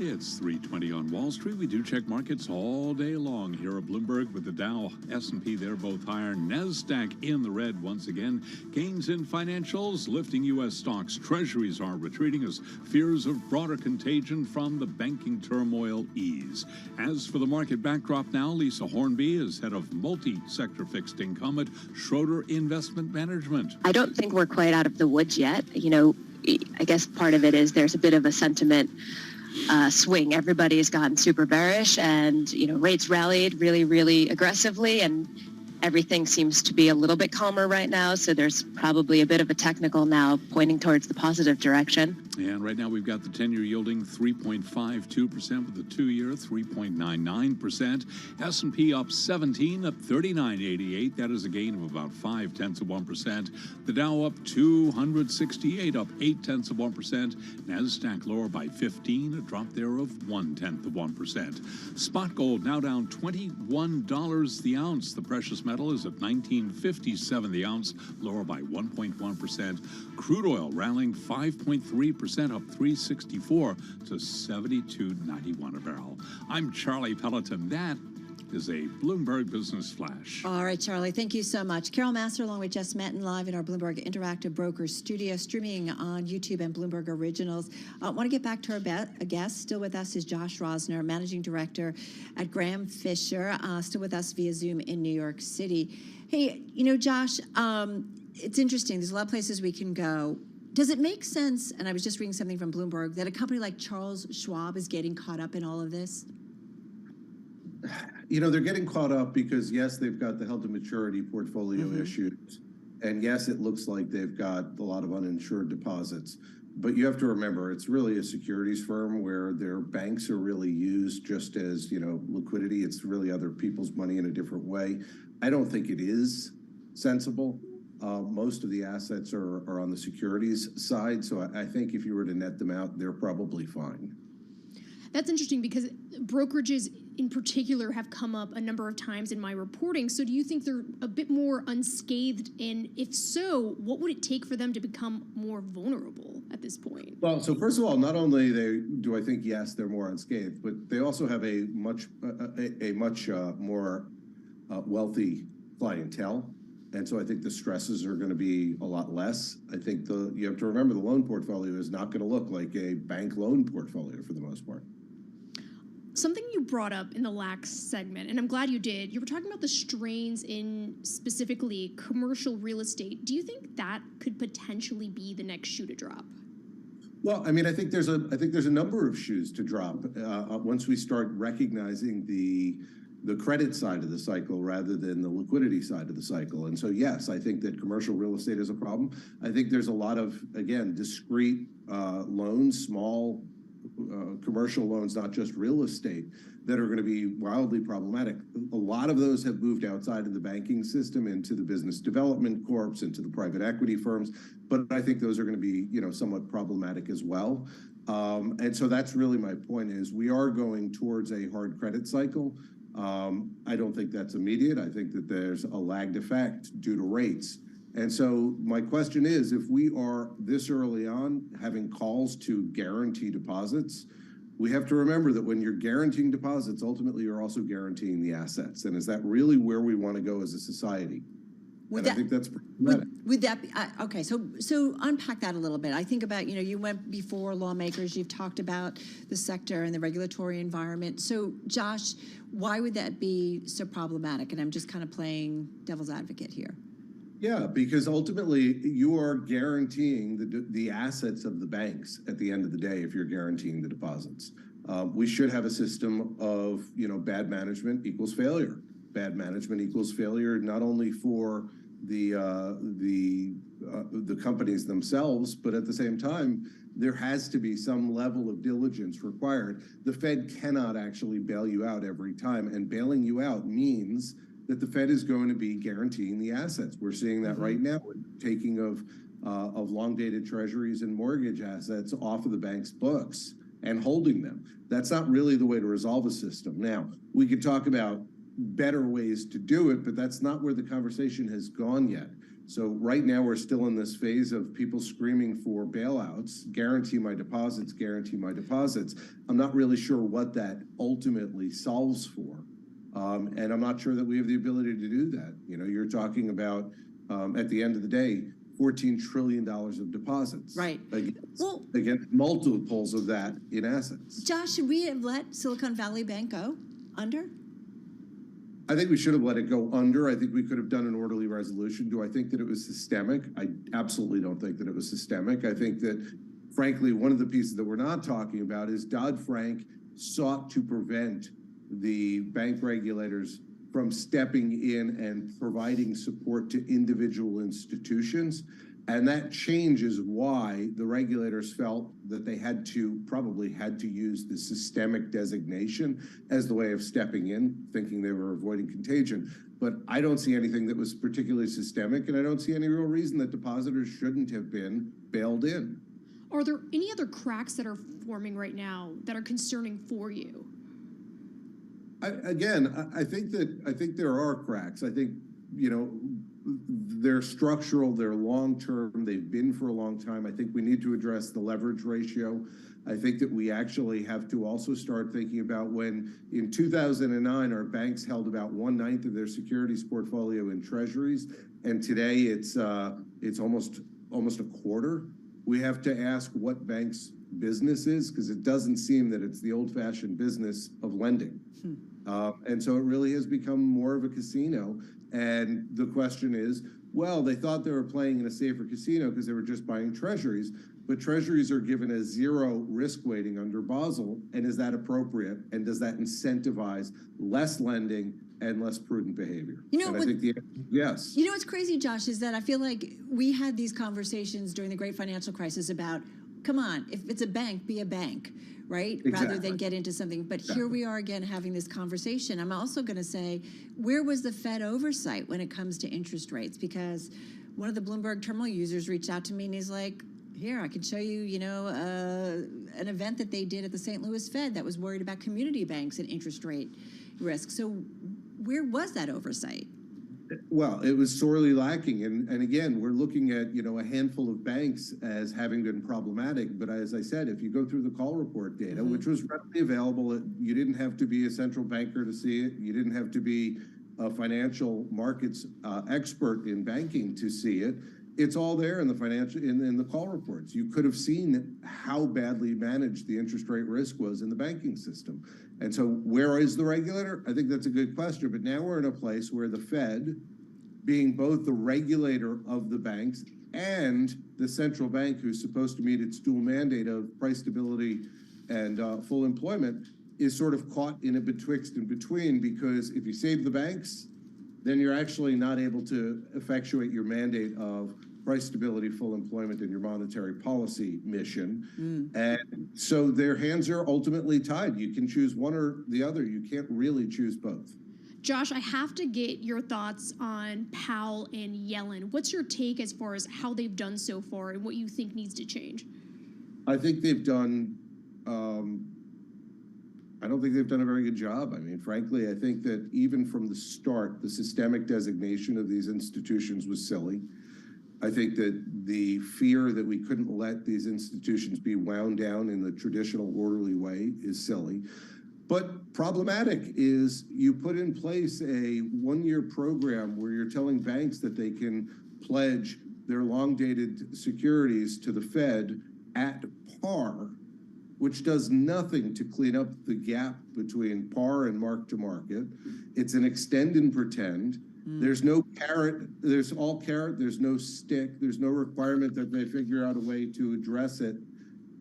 It's 3:20 on Wall Street. We do check markets all day long here at Bloomberg with the Dow, S&P, they're both higher. NASDAQ in the red once again. Gains in financials lifting U.S. stocks. Treasuries are retreating as fears of broader contagion from the banking turmoil ease. As for the market backdrop now, Lisa Hornby is head of multi-sector fixed income at Schroeder Investment Management. I don't think we're quite out of the woods yet. You know, I guess part of it is there's a bit of a sentiment swing. Everybody has gotten super bearish, and rates rallied really, really aggressively, and everything seems to be a little bit calmer right now. So there's probably a bit of a technical now pointing towards the positive direction. And right now we've got the 10-year yielding 3.52% with the 2-year 3.99%. S&P up 17 at 39.88. That is a gain of about 0.5%. The Dow up 268, up 0.8%. NASDAQ lower by 15, a drop there of 0.1%. Spot gold now down $21 the ounce. The precious metal is at $19.57 the ounce, lower by 1.1%. Crude oil rallying 5.3%, up 364 to 72.91 a barrel. I'm Charlie Pelleton. That is a Bloomberg Business Flash. All right, Charlie, thank you so much. Carol Massar along with Jess Menton live in our Bloomberg Interactive Brokers studio, streaming on YouTube and Bloomberg Originals. I want to get back to our guest. Still with us is Josh Rosner, Managing Director at Graham Fisher, still with us via Zoom in New York City. Hey, Josh, it's interesting. There's a lot of places we can go. Does it make sense, and I was just reading something from Bloomberg, that a company like Charles Schwab is getting caught up in all of this? They're getting caught up because, yes, they've got the held-to-maturity portfolio issues. And, yes, it looks like they've got a lot of uninsured deposits. But you have to remember, it's really a securities firm where their banks are really used just as, liquidity. It's really other people's money in a different way. I don't think it is sensible. Most of the assets are on the securities side. So I think if you were to net them out, they're probably fine. That's interesting because brokerages in particular have come up a number of times in my reporting. So do you think they're a bit more unscathed? And if so, what would it take for them to become more vulnerable at this point? Well, so first of all, not only do I think, yes, they're more unscathed, but they also have a much more wealthy clientele. And so I think the stresses are going to be a lot less. I think you have to remember the loan portfolio is not going to look like a bank loan portfolio for the most part. Something you brought up in the lax segment, and I'm glad you did, you were talking about the strains in specifically commercial real estate. Do you think that could potentially be the next shoe to drop? Well, I think there's a number of shoes to drop once we start recognizing the credit side of the cycle rather than the liquidity side of the cycle. And so, yes, I think that commercial real estate is a problem. I think there's a lot of, again, discrete loans, small commercial loans, not just real estate, that are going to be wildly problematic. A lot of those have moved outside of the banking system into the business development corps, into the private equity firms. But I think those are going to be, somewhat problematic as well. And so that's really my point is we are going towards a hard credit cycle. I don't think that's immediate. I think that there's a lagged effect due to rates. And so my question is, if we are this early on having calls to guarantee deposits, we have to remember that when you're guaranteeing deposits, ultimately you're also guaranteeing the assets. And is that really where we want to go as a society? I think that's problematic. Would that be, okay, so unpack that a little bit. I think about, you went before lawmakers, you've talked about the sector and the regulatory environment. So Josh, why would that be so problematic? And I'm just kind of playing devil's advocate here. Yeah, because ultimately you are guaranteeing the assets of the banks at the end of the day if you're guaranteeing the deposits. We should have a system of, bad management equals failure. Bad management equals failure not only for the companies themselves, but at the same time, there has to be some level of diligence required. The Fed cannot actually bail you out every time, and bailing you out means that the Fed is going to be guaranteeing the assets. We're seeing that right now with taking of long-dated treasuries and mortgage assets off of the bank's books. and holding them. That's not really the way to resolve a system. Now, we could talk about better ways to do it, but that's not where the conversation has gone yet. So right now we're still in this phase of people screaming for bailouts, guarantee my deposits, guarantee my deposits. I'm not really sure what that ultimately solves for. And I'm not sure that we have the ability to do that. You know, you're talking about, at the end of the day, $14 trillion of deposits. Right. Again, multiples of that in assets. Josh, should we have let Silicon Valley Bank go under? I think we should have let it go under. I think we could have done an orderly resolution. Do I think that it was systemic? I absolutely don't think that it was systemic. I think that, frankly, one of the pieces that we're not talking about is Dodd-Frank sought to prevent the bank regulators from stepping in and providing support to individual institutions. And that change is why the regulators felt that they probably had to use the systemic designation as the way of stepping in, thinking they were avoiding contagion. But I don't see anything that was particularly systemic, and I don't see any real reason that depositors shouldn't have been bailed in. Are there any other cracks that are forming right now that are concerning for you? I think there are cracks. I think, you know, they're structural, they're long-term, they've been for a long time. I think we need to address the leverage ratio. I think that we actually have to also start thinking about when in 2009, our banks held about 1/9 of their securities portfolio in treasuries, and today it's almost a quarter. We have to ask what banks' business is, because it doesn't seem that it's the old-fashioned business of lending. And so it really has become more of a casino. And the question is, well, they thought they were playing in a safer casino because they were just buying treasuries, but treasuries are given a 0 risk weighting under Basel. And is that appropriate? And does that incentivize less lending and less prudent behavior? You know, and I think the yes. You know what's crazy, Josh, is that I feel like we had these conversations during the great financial crisis about, come on, if it's a bank, be a bank, right? Exactly. Rather than get into something. But here we are again having this conversation. I'm also going to say, where was the Fed oversight when it comes to interest rates? Because one of the Bloomberg terminal users reached out to me and he's like, here, I can show you, you know, an event that they did at the St. Louis Fed that was worried about community banks and interest rate risk. So where was that oversight? Well, it was sorely lacking. And again, we're looking at, you know, a handful of banks as having been problematic. But as I said, if you go through the call report data, which was readily available, you didn't have to be a central banker to see it. You didn't have to be a financial markets expert in banking to see it. It's all there in the in the call reports. You could have seen how badly managed the interest rate risk was in the banking system. And so where is the regulator? I think that's a good question. But now we're in a place where the Fed, being both the regulator of the banks and the central bank who's supposed to meet its dual mandate of price stability and full employment, is sort of caught in a betwixt and between, because if you save the banks, then you're actually not able to effectuate your mandate of price stability, full employment, and your monetary policy mission. And so their hands are ultimately tied. You can choose one or the other. You can't really choose both. Josh, I have to get your thoughts on Powell and Yellen. What's your take as far as how they've done so far and what you think needs to change? I think they've done, I don't think they've done a very good job. I mean, frankly, I think that even from the start, the systemic designation of these institutions was silly. I think that the fear that we couldn't let these institutions be wound down in the traditional orderly way is silly. But problematic is you put in place a one-year program where you're telling banks that they can pledge their long-dated securities to the Fed at par, which does nothing to clean up the gap between par and mark-to-market. It's an extend and pretend. There's no carrot, there's all carrot, there's no stick, there's no requirement that they figure out a way to address it,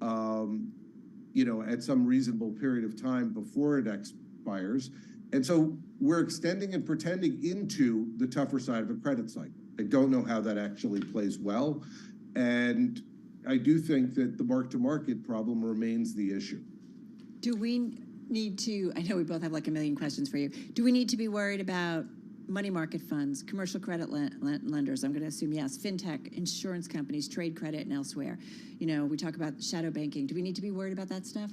you know, at some reasonable period of time before it expires. And so we're extending and pretending into the tougher side of a credit cycle. I don't know how that actually plays well. And I do think that the mark-to-market problem remains the issue. Do we need to, I know we both have like a million questions for you. Do we need to be worried about money market funds, commercial credit lenders? I'm going to assume yes. Fintech, insurance companies, trade credit, and elsewhere. You know, we talk about shadow banking. Do we need to be worried about that stuff?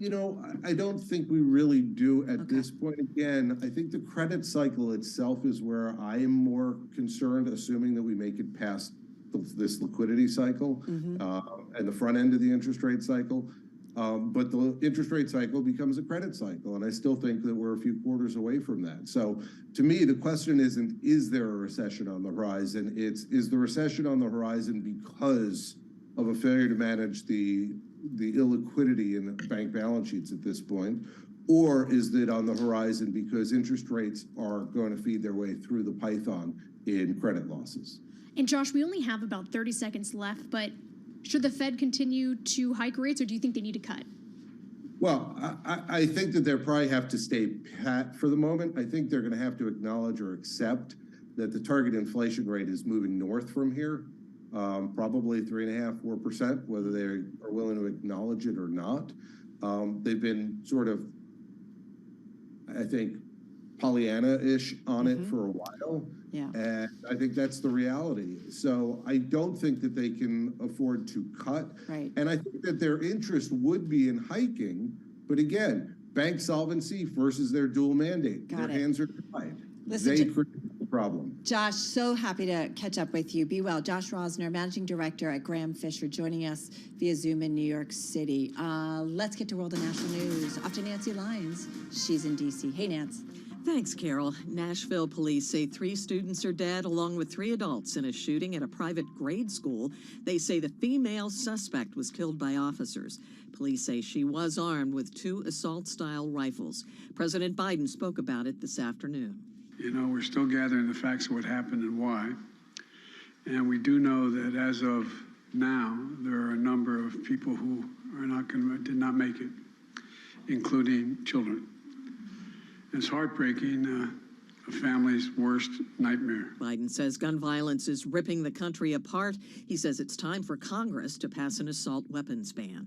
I don't think we really do at this point. Again, I think the credit cycle itself is where I am more concerned, assuming that we make it past this liquidity cycle and the front end of the interest rate cycle. But the interest rate cycle becomes a credit cycle, and I still think that we're a few quarters away from that. So to me, the question isn't, is there a recession on the horizon? It's, is the recession on the horizon because of a failure to manage the illiquidity in bank balance sheets at this point, or is it on the horizon because interest rates are going to feed their way through the python in credit losses? And Josh, we only have about 30 seconds left, but should the Fed continue to hike rates, or do you think they need to cut? Well, I think that they probably have to stay pat for the moment. I think they're going to have to acknowledge or accept that the target inflation rate is moving north from here. Probably 3.5%, 4%, whether they are willing to acknowledge it or not. They've been sort of, I think, Pollyanna-ish on it for a while. Yeah. And I think that's the reality. So I don't think that they can afford to cut. Right. And I think that their interest would be in hiking. But again, bank solvency versus their dual mandate. Got their it. hands are tied. Listen, They create the problem. Josh, so happy to catch up with you. Be well. Josh Rosner, Managing Director at Graham Fisher, joining us via Zoom in New York City. Let's get to World and National News. Off to Nancy Lyons. She's in D.C. Hey, Nance. Thanks, Carol. Nashville police say 3 students are dead, along with 3 adults, in a shooting at a private grade school. They say the female suspect was killed by officers. Police say she was armed with 2 assault-style rifles. President Biden spoke about it this afternoon. We're still gathering the facts of what happened and why. And we do know that as of now, there are a number of people who did not make it, including children. It's heartbreaking, a family's worst nightmare. Biden says gun violence is ripping the country apart. He says it's time for Congress to pass an assault weapons ban.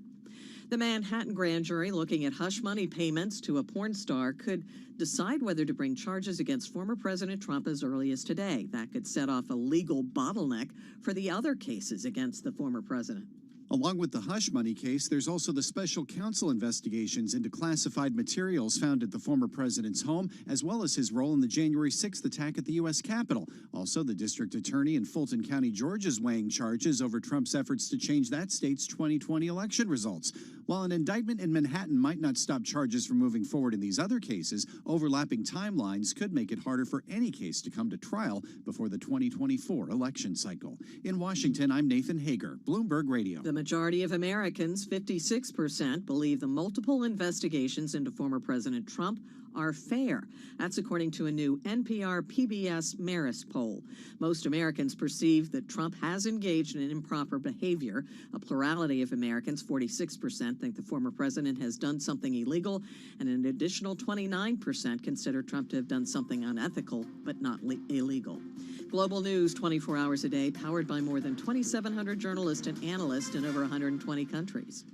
The Manhattan grand jury, looking at hush money payments to a porn star, could decide whether to bring charges against former President Trump as early as today. That could set off a legal bottleneck for the other cases against the former president. Along with the hush money case, there's also the special counsel investigations into classified materials found at the former president's home, as well as his role in the January 6th attack at the U.S. Capitol. Also, the district attorney in Fulton County, Georgia, is weighing charges over Trump's efforts to change that state's 2020 election results. While an indictment in Manhattan might not stop charges from moving forward in these other cases, overlapping timelines could make it harder for any case to come to trial before the 2024 election cycle. In Washington, I'm Nathan Hager, Bloomberg Radio. The majority of Americans, 56%, believe the multiple investigations into former President Trump are fair. That's according to a new NPR PBS Marist poll. Most Americans perceive that Trump has engaged in improper behavior. A plurality of Americans, 46%, think the former president has done something illegal, and an additional 29% consider Trump to have done something unethical but not illegal. Global news 24 hours a day, powered by more than 2,700 journalists and analysts in over 120 countries.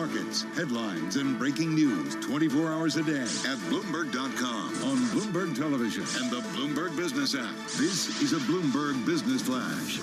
markets, headlines, and breaking news 24 hours a day at Bloomberg.com, on Bloomberg Television, and the Bloomberg Business app. This is a Bloomberg Business Flash.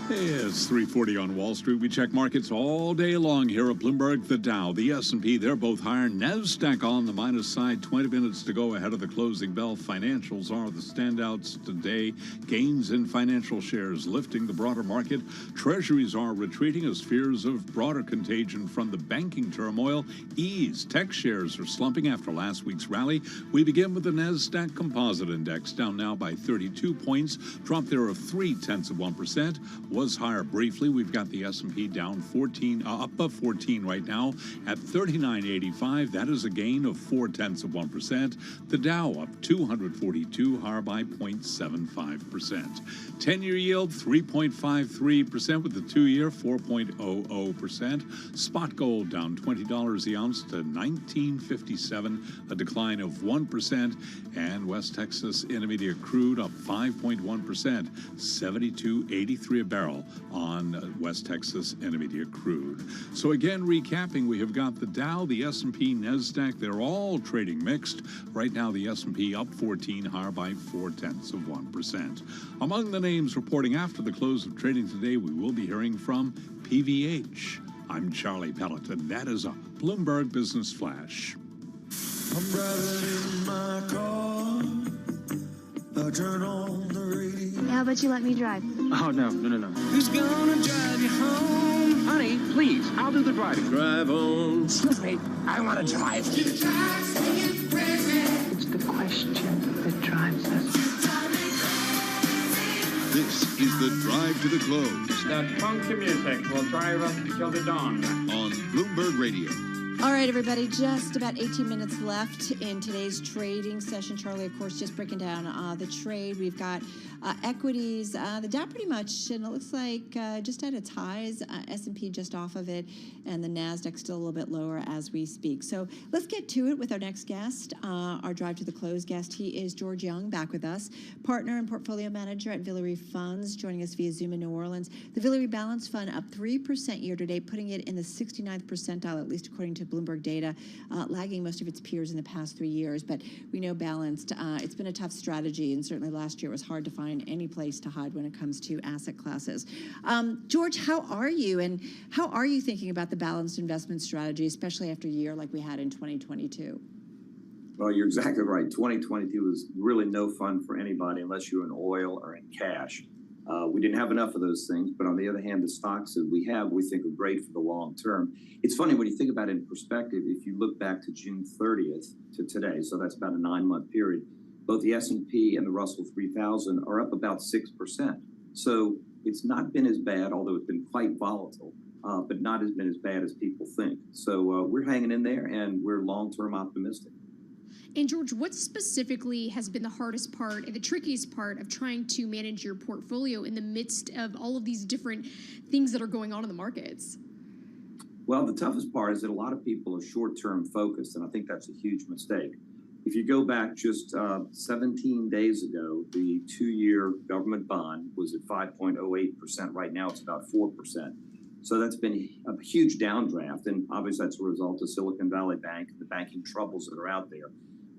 Hey, it's 3:40 on Wall Street. We check markets all day long here at Bloomberg. The Dow, the S&P, they're both higher. NASDAQ on the minus side. 20 minutes to go ahead of the closing bell. Financials are the standouts today. Gains in financial shares lifting the broader market. Treasuries are retreating as fears of broader contagion from the banking turmoil ease. Tech shares are slumping after last week's rally. We begin with the NASDAQ Composite Index, down now by 32 points. Drop there of 0.3%. Was higher briefly. We've got the S&P down 14, up 14 right now at 39.85. That is a gain of 0.4%. The Dow up 242, higher by 0.75%. 10-year yield 3.53% with the 2-year 4.00%. Spot gold down $20 the ounce to $19.57, a decline of 1%. And West Texas Intermediate crude up 5.1%, $72.83 a barrel on West Texas Intermediate crude. So again, recapping, we have got the Dow, the S&P, NASDAQ. They're all trading mixed. Right now, the S&P up 14, higher by 0.4%. Among the names reporting after the close of trading today, we will be hearing from PVH. I'm Charlie Pellet, and that is a Bloomberg Business Flash. I'm driving in my car. I turn on the radio. How about you let me drive? Oh, no. Who's gonna drive you home? Honey, please, I'll do the driving. Drive on. Excuse me, I want to drive. It's the question that drives us. This is the Drive to the Close. That funky music will drive us till the dawn. On Bloomberg Radio. All right, everybody, just about 18 minutes left in today's trading session. Charlie, of course, just breaking down the trade. We've got equities, the Dow pretty much, and it looks like just at its highs, S&P just off of it, and the NASDAQ still a little bit lower as we speak. So let's get to it with our next guest, our Drive to the Close guest. He is George Young, back with us, partner and portfolio manager at Villere Funds, joining us via Zoom in New Orleans. The Villere Balance Fund up 3% year to date, putting it in the 69th percentile, at least according to Bloomberg data, lagging most of its peers in the past 3 years. But we know balanced. It's been a tough strategy, and certainly last year it was hard to find any place to hide when it comes to asset classes. George, how are you, and how are you thinking about the balanced investment strategy, especially after a year like we had in 2022? Well, you're exactly right. 2022 was really no fun for anybody unless you're in oil or in cash. We didn't have enough of those things, but on the other hand, the stocks that we have, we think are great for the long term. It's funny when you think about it in perspective, if you look back to June 30th to today, so that's about a 9-month period, both the S&P and the Russell 3000 are up about 6%. So it's not been as bad, although it's been quite volatile, but not as been as bad as people think. So we're hanging in there, and we're long-term optimistic. And George, what specifically has been the hardest part and the trickiest part of trying to manage your portfolio in the midst of all of these different things that are going on in the markets? Well, the toughest part is that a lot of people are short-term focused, and I think that's a huge mistake. If you go back just 17 days ago, the 2-year government bond was at 5.08%. Right now, it's about 4%. So that's been a huge downdraft, and obviously that's a result of Silicon Valley Bank and the banking troubles that are out there.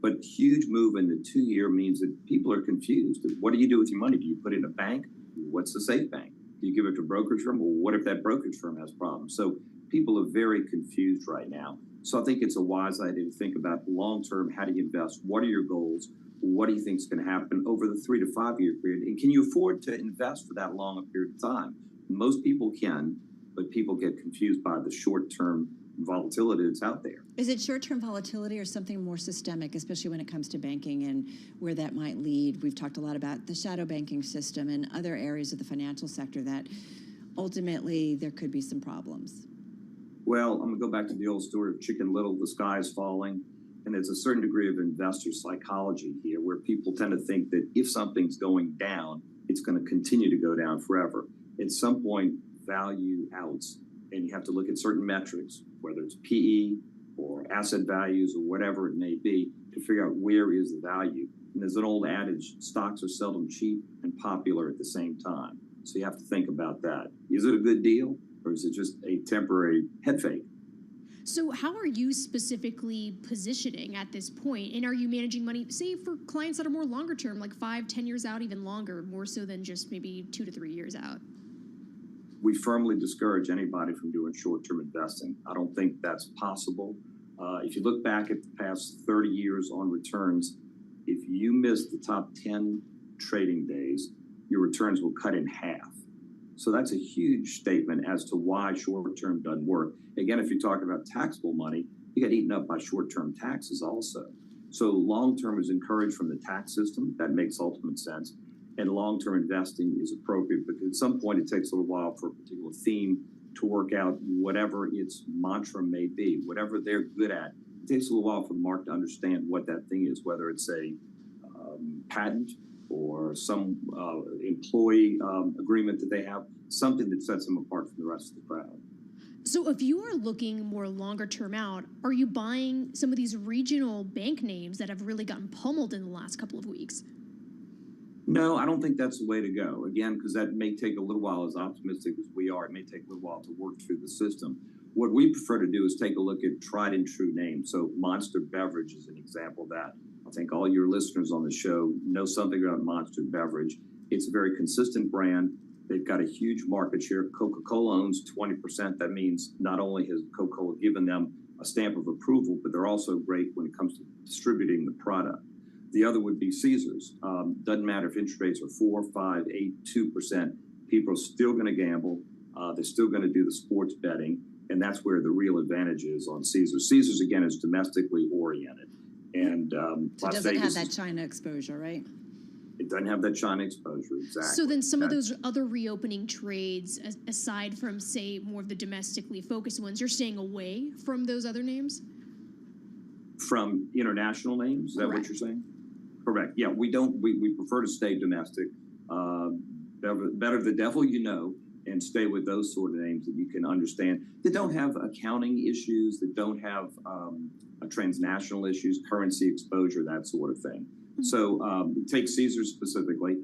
But huge move in the 2-year means that people are confused. What do you do with your money? Do you put it in a bank? What's the safe bank? Do you give it to a brokerage firm? Well, what if that brokerage firm has problems? So people are very confused right now. So I think it's a wise idea to think about long-term, how do you invest? What are your goals? What do you think is going to happen over the 3 to 5 year period? And can you afford to invest for that long a period of time? Most people can, but people get confused by the short-term volatility that's out there. Is it short-term volatility or something more systemic, especially when it comes to banking and where that might lead? We've talked a lot about the shadow banking system and other areas of the financial sector that ultimately there could be some problems. Well, I'm going to go back to the old story of Chicken Little, the sky is falling. And there's a certain degree of investor psychology here where people tend to think that if something's going down, it's going to continue to go down forever. At some point, value outs, and you have to look at certain metrics, whether it's PE or asset values or whatever it may be, to figure out where is the value. And there's an old adage, stocks are seldom cheap and popular at the same time. So you have to think about that. Is it a good deal, or is it just a temporary head fake? So how are you specifically positioning at this point? And are you managing money, say, for clients that are more longer term, like 5-10 years out, even longer, more so than just maybe 2 to 3 years out? We firmly discourage anybody from doing short-term investing. I don't think that's possible. If you look back at the past 30 years on returns, if you miss the top 10 trading days, your returns will cut in half. So that's a huge statement as to why short-term doesn't work. Again, if you're talking about taxable money, you get eaten up by short-term taxes also. So long-term is encouraged from the tax system. That makes ultimate sense. And long-term investing is appropriate because at some point it takes a little while for a particular theme to work out whatever its mantra may be, whatever they're good at. It takes a little while for the market to understand what that thing is, whether it's a patent or some employee agreement that they have, something that sets them apart from the rest of the crowd. So if you are looking more longer term out, are you buying some of these regional bank names that have really gotten pummeled in the last couple of weeks? No, I don't think that's the way to go. Again, because that may take a little while, as optimistic as we are, it may take a little while to work through the system. What we prefer to do is take a look at tried and true names. So Monster Beverage is an example of that. I think all your listeners on the show know something about Monster Beverage. It's a very consistent brand. They've got a huge market share. Coca-Cola owns 20%. That means not only has Coca-Cola given them a stamp of approval, but they're also great when it comes to distributing the product. The other would be Caesars. Doesn't matter if interest rates are 4, 5, 8, 2%. People are still going to gamble. They're still going to do the sports betting. And that's where the real advantage is on Caesars. Caesars, again, is domestically oriented. And So it Las doesn't Vegas have that China exposure, right? It doesn't have that China exposure, exactly. So then some of those other reopening trades, aside from, say, more of the domestically focused ones, you're staying away from those other names? From international names, is that what you're saying? Correct. Yeah, we prefer to stay domestic. Better the devil you know, and stay with those sort of names that you can understand, that don't have accounting issues, that don't have transnational issues, currency exposure, that sort of thing. So take Caesars specifically.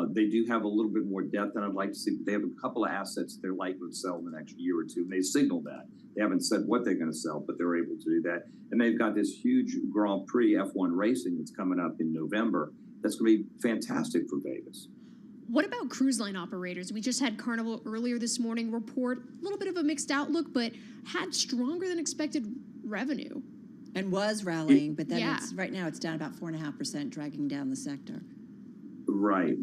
They do have a little bit more depth than I'd like to see. They have a couple of assets they're likely to sell in the next year or two. And they signaled that. They haven't said what they're going to sell, but they're able to do that. And they've got this huge Grand Prix F1 racing that's coming up in November. That's going to be fantastic for Vegas. What about cruise line operators? We just had Carnival earlier this morning report a little bit of a mixed outlook, but had stronger than expected revenue. And was rallying, but then right now it's down about 4.5%, dragging down the sector. Right.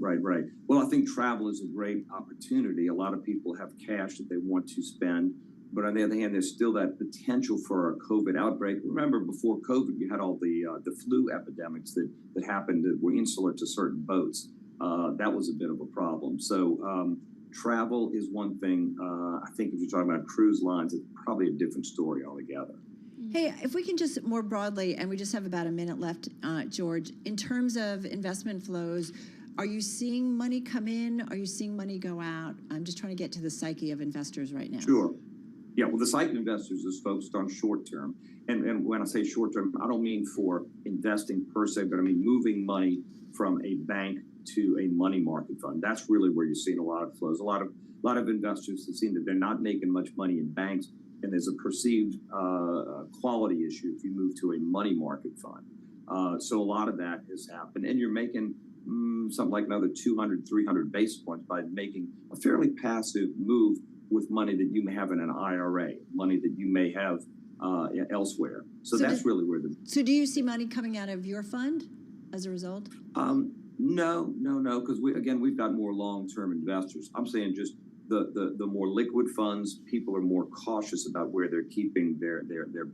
Well, I think travel is a great opportunity. A lot of people have cash that they want to spend. But on the other hand, there's still that potential for a COVID outbreak. Remember, before COVID, you had all the flu epidemics that happened that were insular to certain boats. That was a bit of a problem. So travel is one thing. I think if you're talking about cruise lines, it's probably a different story altogether. Hey, if we can just more broadly, and we just have about a minute left, George, in terms of investment flows, are you seeing money come in? Are you seeing money go out? I'm just trying to get to the psyche of investors right now. Sure. Yeah, well, the psyche of investors is focused on short term. And when I say short term, I don't mean for investing per se, but I mean moving money from a bank to a money market fund. That's really where you're seeing a lot of flows. A lot of investors have seen that they're not making much money in banks, and there's a perceived quality issue if you move to a money market fund. So a lot of that has happened, and you're making something like another 200, 300 basis points by making a fairly passive move with money that you may have in an IRA, money that you may have elsewhere. So that's really where the... So do you see money coming out of your fund as a result? No, because we've got more long-term investors. I'm saying just the more liquid funds, people are more cautious about where they're keeping their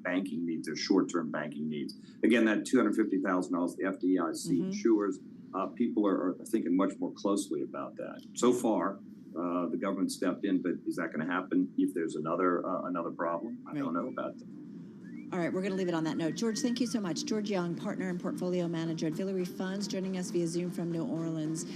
banking needs, their short-term banking needs. Again, that $250,000, the FDIC insures, people are thinking much more closely about that. So far, the government stepped in, but is that going to happen if there's another problem? I don't know about that. All right, we're going to leave it on that note. George, thank you so much. George Young, partner and portfolio manager at Villary Funds, joining us via Zoom from New Orleans.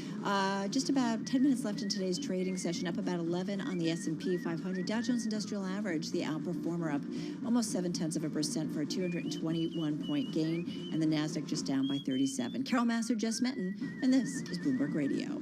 Just about 10 minutes left in today's trading session, up about 11 on the S&P 500. Dow Jones Industrial Average, the outperformer, up almost 0.7% for a 221-point gain, and the Nasdaq just down by 37. Carol Massar, Jess Menton, and this is Bloomberg Radio.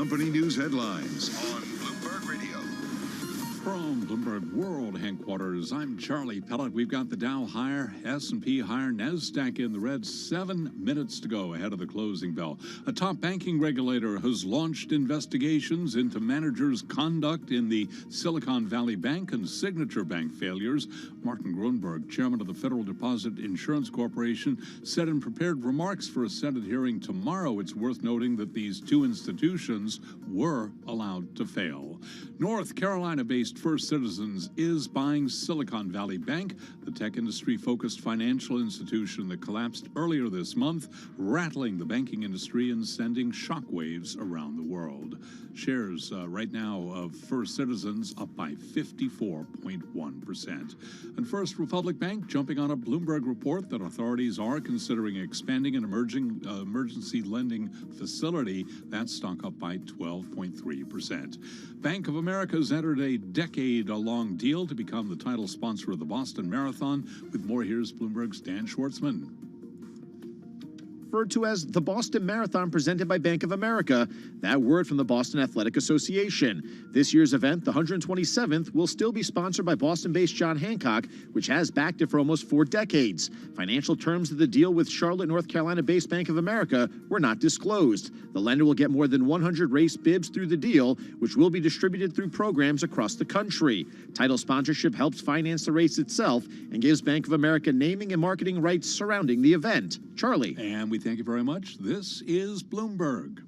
company news headlines on Bloomberg Radio. From Bloomberg World Headquarters, I'm Charlie Pellet. We've got the Dow higher, S&P higher, NASDAQ in the red. 7 minutes to go ahead of the closing bell. A top banking regulator has launched investigations into managers' conduct in the Silicon Valley Bank and Signature Bank failures. Martin Grunberg, chairman of the Federal Deposit Insurance Corporation, said in prepared remarks for a Senate hearing tomorrow it's worth noting that these two institutions were allowed to fail. North Carolina-based First Citizens is buying Silicon Valley Bank, the tech industry-focused financial institution that collapsed earlier this month, rattling the banking industry and sending shockwaves around the world. Shares right now of First Citizens up by 54.1%. And First Republic Bank jumping on a Bloomberg report that authorities are considering expanding an emergency lending facility. That stock up by 12.3%. Bank of America has entered a decade-long deal to become the title sponsor of the Boston Marathon. With more, here's Bloomberg's Dan Schwartzman. Referred to as the Boston Marathon presented by Bank of America, that word from the Boston Athletic Association. This year's event, the 127th, will still be sponsored by Boston-based John Hancock, which has backed it for almost 4 decades. Financial terms of the deal with Charlotte, North Carolina-based Bank of America were not disclosed. The lender will get more than 100 race bibs through the deal, which will be distributed through programs across the country. Title sponsorship helps finance the race itself and gives Bank of America naming and marketing rights surrounding the event. Charlie. And we thank you very much. This is Bloomberg.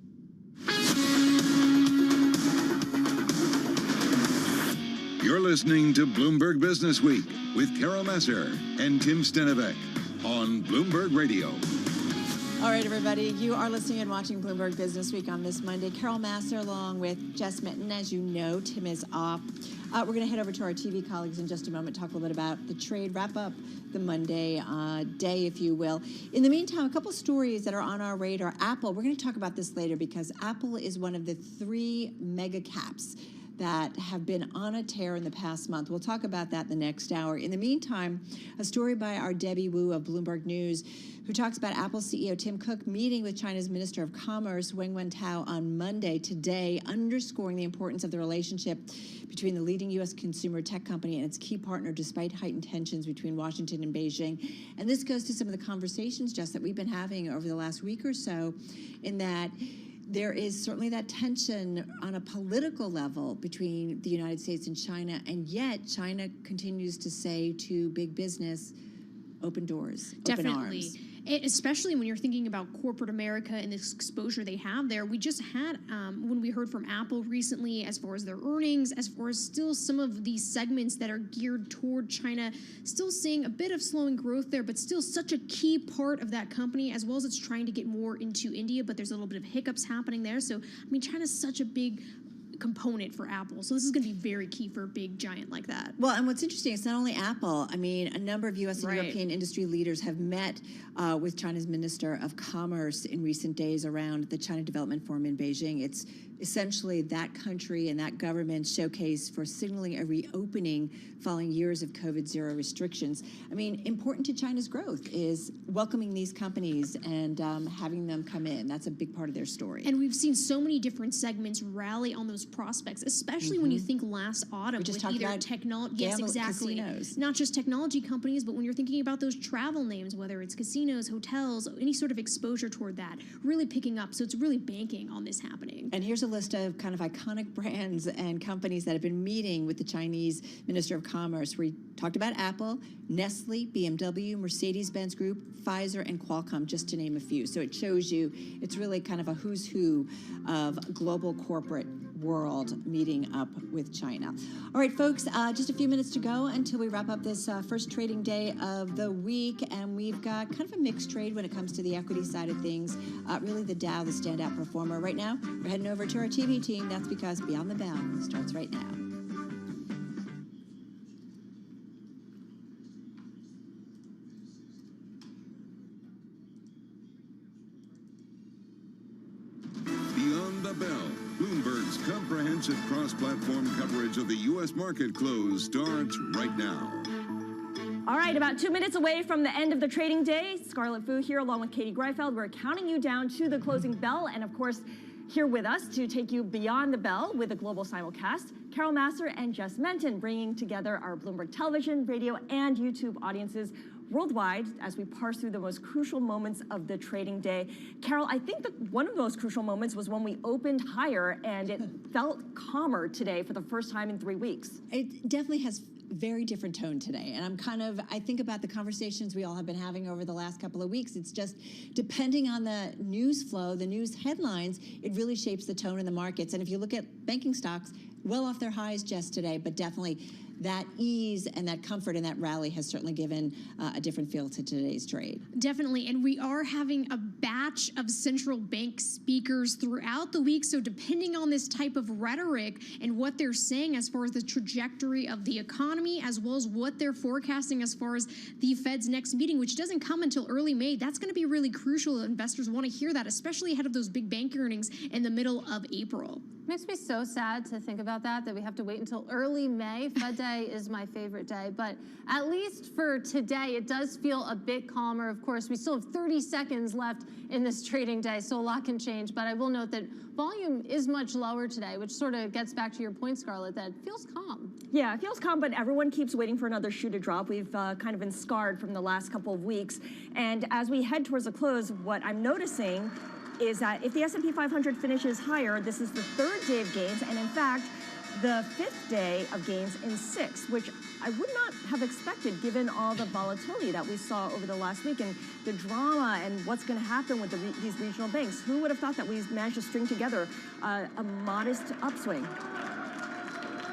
You're listening to Bloomberg Business Week with Carol Messer and Tim Stenevec on Bloomberg Radio. All right, everybody, you are listening and watching Bloomberg Business Week on this Monday. Carol Masser along with Jess Minton. As you know, Tim is off. We're going to head over to our TV colleagues in just a moment, talk a little bit about the trade, wrap up the Monday day, if you will. In the meantime, a couple stories that are on our radar. Apple, we're going to talk about this later because Apple is one of the 3 mega caps that have been on a tear in the past month. We'll talk about that in the next hour. In the meantime, a story by our Debbie Wu of Bloomberg News, who talks about Apple CEO Tim Cook meeting with China's Minister of Commerce, Wang Wentao, on Monday, today, underscoring the importance of the relationship between the leading U.S. consumer tech company and its key partner, despite heightened tensions between Washington and Beijing. And this goes to some of the conversations, Jess, that we've been having over the last week or so, in that there is certainly that tension on a political level between the United States and China, and yet China continues to say to big business, open doors, open arms. Especially when you're thinking about corporate America and this exposure they have there. We just had, when we heard from Apple recently, as far as their earnings, as far as still some of these segments that are geared toward China, still seeing a bit of slowing growth there, but still such a key part of that company, as well as it's trying to get more into India, but there's a little bit of hiccups happening there. So, I mean, China's such a big component for Apple. So this is going to be very key for a big giant like that. Well, and what's interesting, it's not only Apple. I mean, a number of U.S. and European industry leaders have met with China's Minister of Commerce in recent days around the China Development Forum in Beijing. It's essentially that country and that government showcase for signaling a reopening following years of COVID-0 restrictions. I mean, important to China's growth is welcoming these companies and having them come in. That's a big part of their story. And we've seen so many different segments rally on those prospects, especially when you think last autumn we just with talked either about technology, yes, exactly, casinos. Not just technology companies, but when you're thinking about those travel names, whether it's casinos, hotels, any sort of exposure toward that, really picking up. So it's really banking on this happening. And here's a list of kind of iconic brands and companies that have been meeting with the Chinese Minister of Commerce. We talked about Apple, Nestle, BMW, Mercedes-Benz Group, Pfizer, and Qualcomm, just to name a few. So it shows you it's really kind of a who's who of global corporate world meeting up with China. All right, folks, just a few minutes to go until we wrap up this first trading day of the week, and we've got kind of a mixed trade when it comes to the equity side of things. Really the Dow, the standout performer. Right now, we're heading over to our TV team. That's because Beyond the Bell starts right now. Beyond the Bell, Bloomberg's comprehensive cross-platform coverage of the U.S. market close starts right now. All right, about 2 minutes away from the end of the trading day. Scarlett Fu here along with Katie Greifeld. We're counting you down to the closing bell. And of course, Here with us to take you beyond the bell with a global simulcast, Carol Massar and Jess Menton, bringing together our Bloomberg television, radio, and YouTube audiences worldwide as we parse through the most crucial moments of the trading day. Carol, I think that one of the most crucial moments was when we opened higher and it felt calmer today for the first time in 3 weeks. It definitely has very different tone today. And I think about the conversations we all have been having over the last couple of weeks. It's just depending on the news flow, the news headlines, it really shapes the tone in the markets. And if you look at banking stocks, well off their highs just today, but definitely that ease and that comfort and that rally has certainly given a different feel to today's trade. Definitely, and we are having a batch of central bank speakers throughout the week, so depending on this type of rhetoric and what they're saying as far as the trajectory of the economy, as well as what they're forecasting as far as the Fed's next meeting, which doesn't come until early May, that's going to be really crucial. Investors want to hear that, especially ahead of those big bank earnings in the middle of April. Makes me so sad to think about that we have to wait until early May. Fed Day is my favorite day, but at least for today, it does feel a bit calmer. Of course, we still have 30 seconds left in this trading day, so a lot can change, but I will note that volume is much lower today, which sort of gets back to your point, Scarlett, that feels calm. Yeah, it feels calm, but everyone keeps waiting for another shoe to drop. We've kind of been scarred from the last couple of weeks, and as we head towards the close, what I'm noticing is that if the S&P 500 finishes higher, this is the third day of gains, and in fact, the fifth day of gains in 6, which I would not have expected given all the volatility that we saw over the last week and the drama and what's going to happen with these regional banks. Who would have thought that we managed to string together a modest upswing?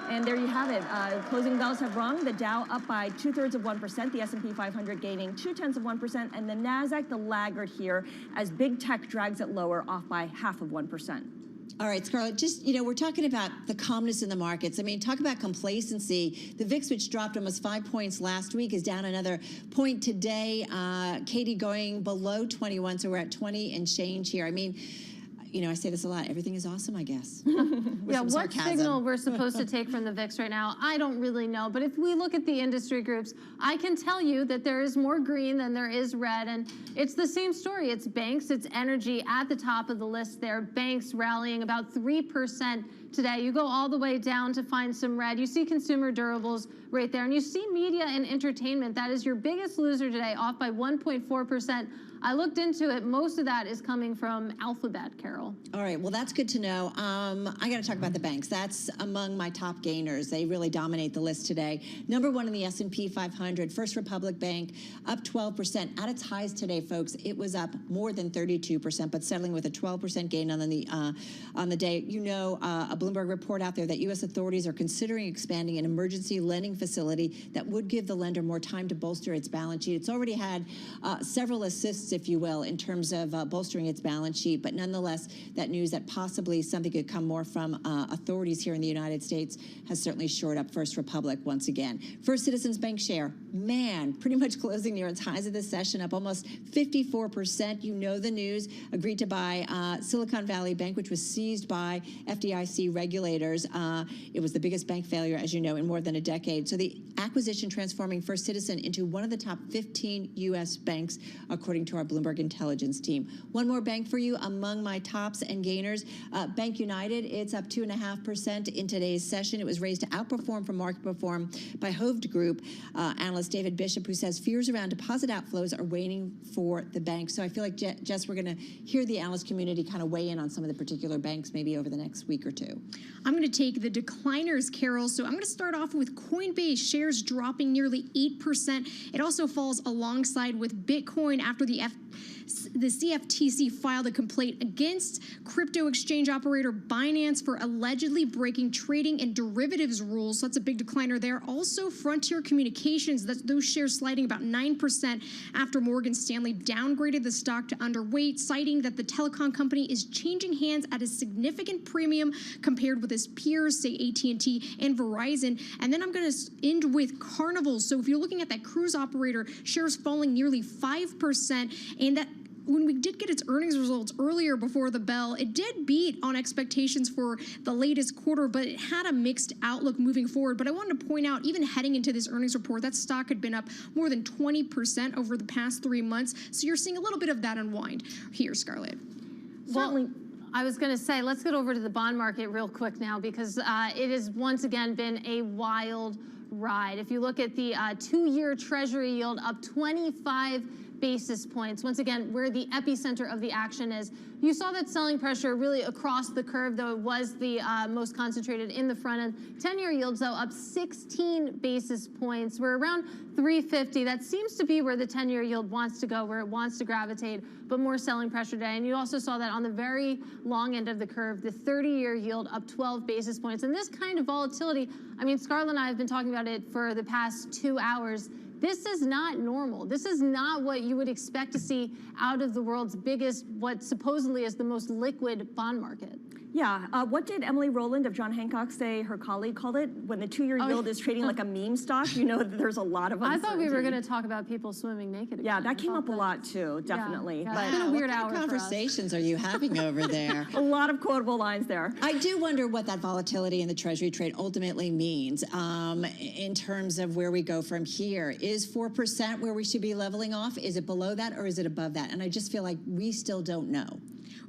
And there you have it. Closing bells have rung. The Dow up by 0.2%, the S&P 500 gaining 0.2%, and the Nasdaq, the laggard here, as big tech drags it lower, off by 0.5%. All right, Scarlett, just, we're talking about the calmness in the markets. I mean, talk about complacency. The VIX, which dropped almost 5 points last week, is down another point today. Katie going below 21, so we're at 20 and change here. I mean, I say this a lot. Everything is awesome, I guess. Yeah, what signal we're supposed to take from the VIX right now, I don't really know. But if we look at the industry groups, I can tell you that there is more green than there is red. And it's the same story. It's banks, it's energy at the top of the list there. Banks rallying about 3% today. You go all the way down to find some red. You see consumer durables right there. And you see media and entertainment. That is your biggest loser today, off by 1.4%. I looked into it. Most of that is coming from Alphabet, Carol. All right. Well, that's good to know. I got to talk about the banks. That's among my top gainers. They really dominate the list today. Number one in the S&P 500, First Republic Bank, up 12%. At its highs today, folks, it was up more than 32%, but settling with a 12% gain on the day. A Bloomberg report out there that U.S. authorities are considering expanding an emergency lending facility that would give the lender more time to bolster its balance sheet. It's already had several assists, if you will, in terms of bolstering its balance sheet. But nonetheless, that news that possibly something could come more from authorities here in the United States has certainly shored up First Republic once again. First Citizens Bank share, pretty much closing near its highs of this session, up almost 54%. You know the news. Agreed to buy Silicon Valley Bank, which was seized by FDIC regulators. It was the biggest bank failure, as you know, in more than a decade. So the acquisition transforming First Citizen into one of the top 15 U.S. banks, according to our Bloomberg intelligence team. One more bank for you among my tops and gainers. Bank United, it's up 2.5% in today's session. It was raised to outperform from market perform by Hovde Group analyst David Bishop, who says fears around deposit outflows are waning for the bank. So I feel like, Jess, we're going to hear the analyst community kind of weigh in on some of the particular banks maybe over the next week or two. I'm going to take the decliners, Carol. So I'm going to start off with Coinbase shares dropping nearly 8%. It also falls alongside with Bitcoin after the CFTC filed a complaint against crypto exchange operator Binance for allegedly breaking trading and derivatives rules. So that's a big decliner there. Also, Frontier Communications, those shares sliding about 9% after Morgan Stanley downgraded the stock to underweight, citing that the telecom company is changing hands at a significant premium compared with its peers, say AT&T and Verizon. And then I'm going to end with Carnival. So if you're looking at that cruise operator, shares falling nearly 5%, and that when we did get its earnings results earlier before the bell, it did beat on expectations for the latest quarter, but it had a mixed outlook moving forward. But I wanted to point out, even heading into this earnings report, that stock had been up more than 20% over the past 3 months. So you're seeing a little bit of that unwind here, Scarlett. Certainly. I was going to say, let's get over to the bond market real quick now, because it has once again been a wild ride. If you look at the 2-year Treasury yield, up 25 basis points. Once again, where the epicenter of the action is. You saw that selling pressure really across the curve, though it was the most concentrated in the front end. 10-year yields, though, up 16 basis points. We're around 350. That seems to be where the 10-year yield wants to go, where it wants to gravitate, but more selling pressure today. And you also saw that on the very long end of the curve, the 30-year yield up 12 basis points. And this kind of volatility, I mean, Scarlett and I have been talking about it for the past 2 hours. This is not normal. This is not what you would expect to see out of the world's biggest, what supposedly is the most liquid bond market. Yeah, what did Emily Rowland of John Hancock say her colleague called it? When the 2-year yield is trading like a meme stock, you know that there's a lot of uncertainty. I thought we were going to talk about people swimming naked again. Yeah, that came up a lot too, definitely. Yeah, But it's been a weird what kind hour of conversations are you having over there? A lot of quotable lines there. I do wonder what that volatility in the Treasury trade ultimately means in terms of where we go from here. Is 4% where we should be leveling off? Is it below that or is it above that? And I just feel like we still don't know.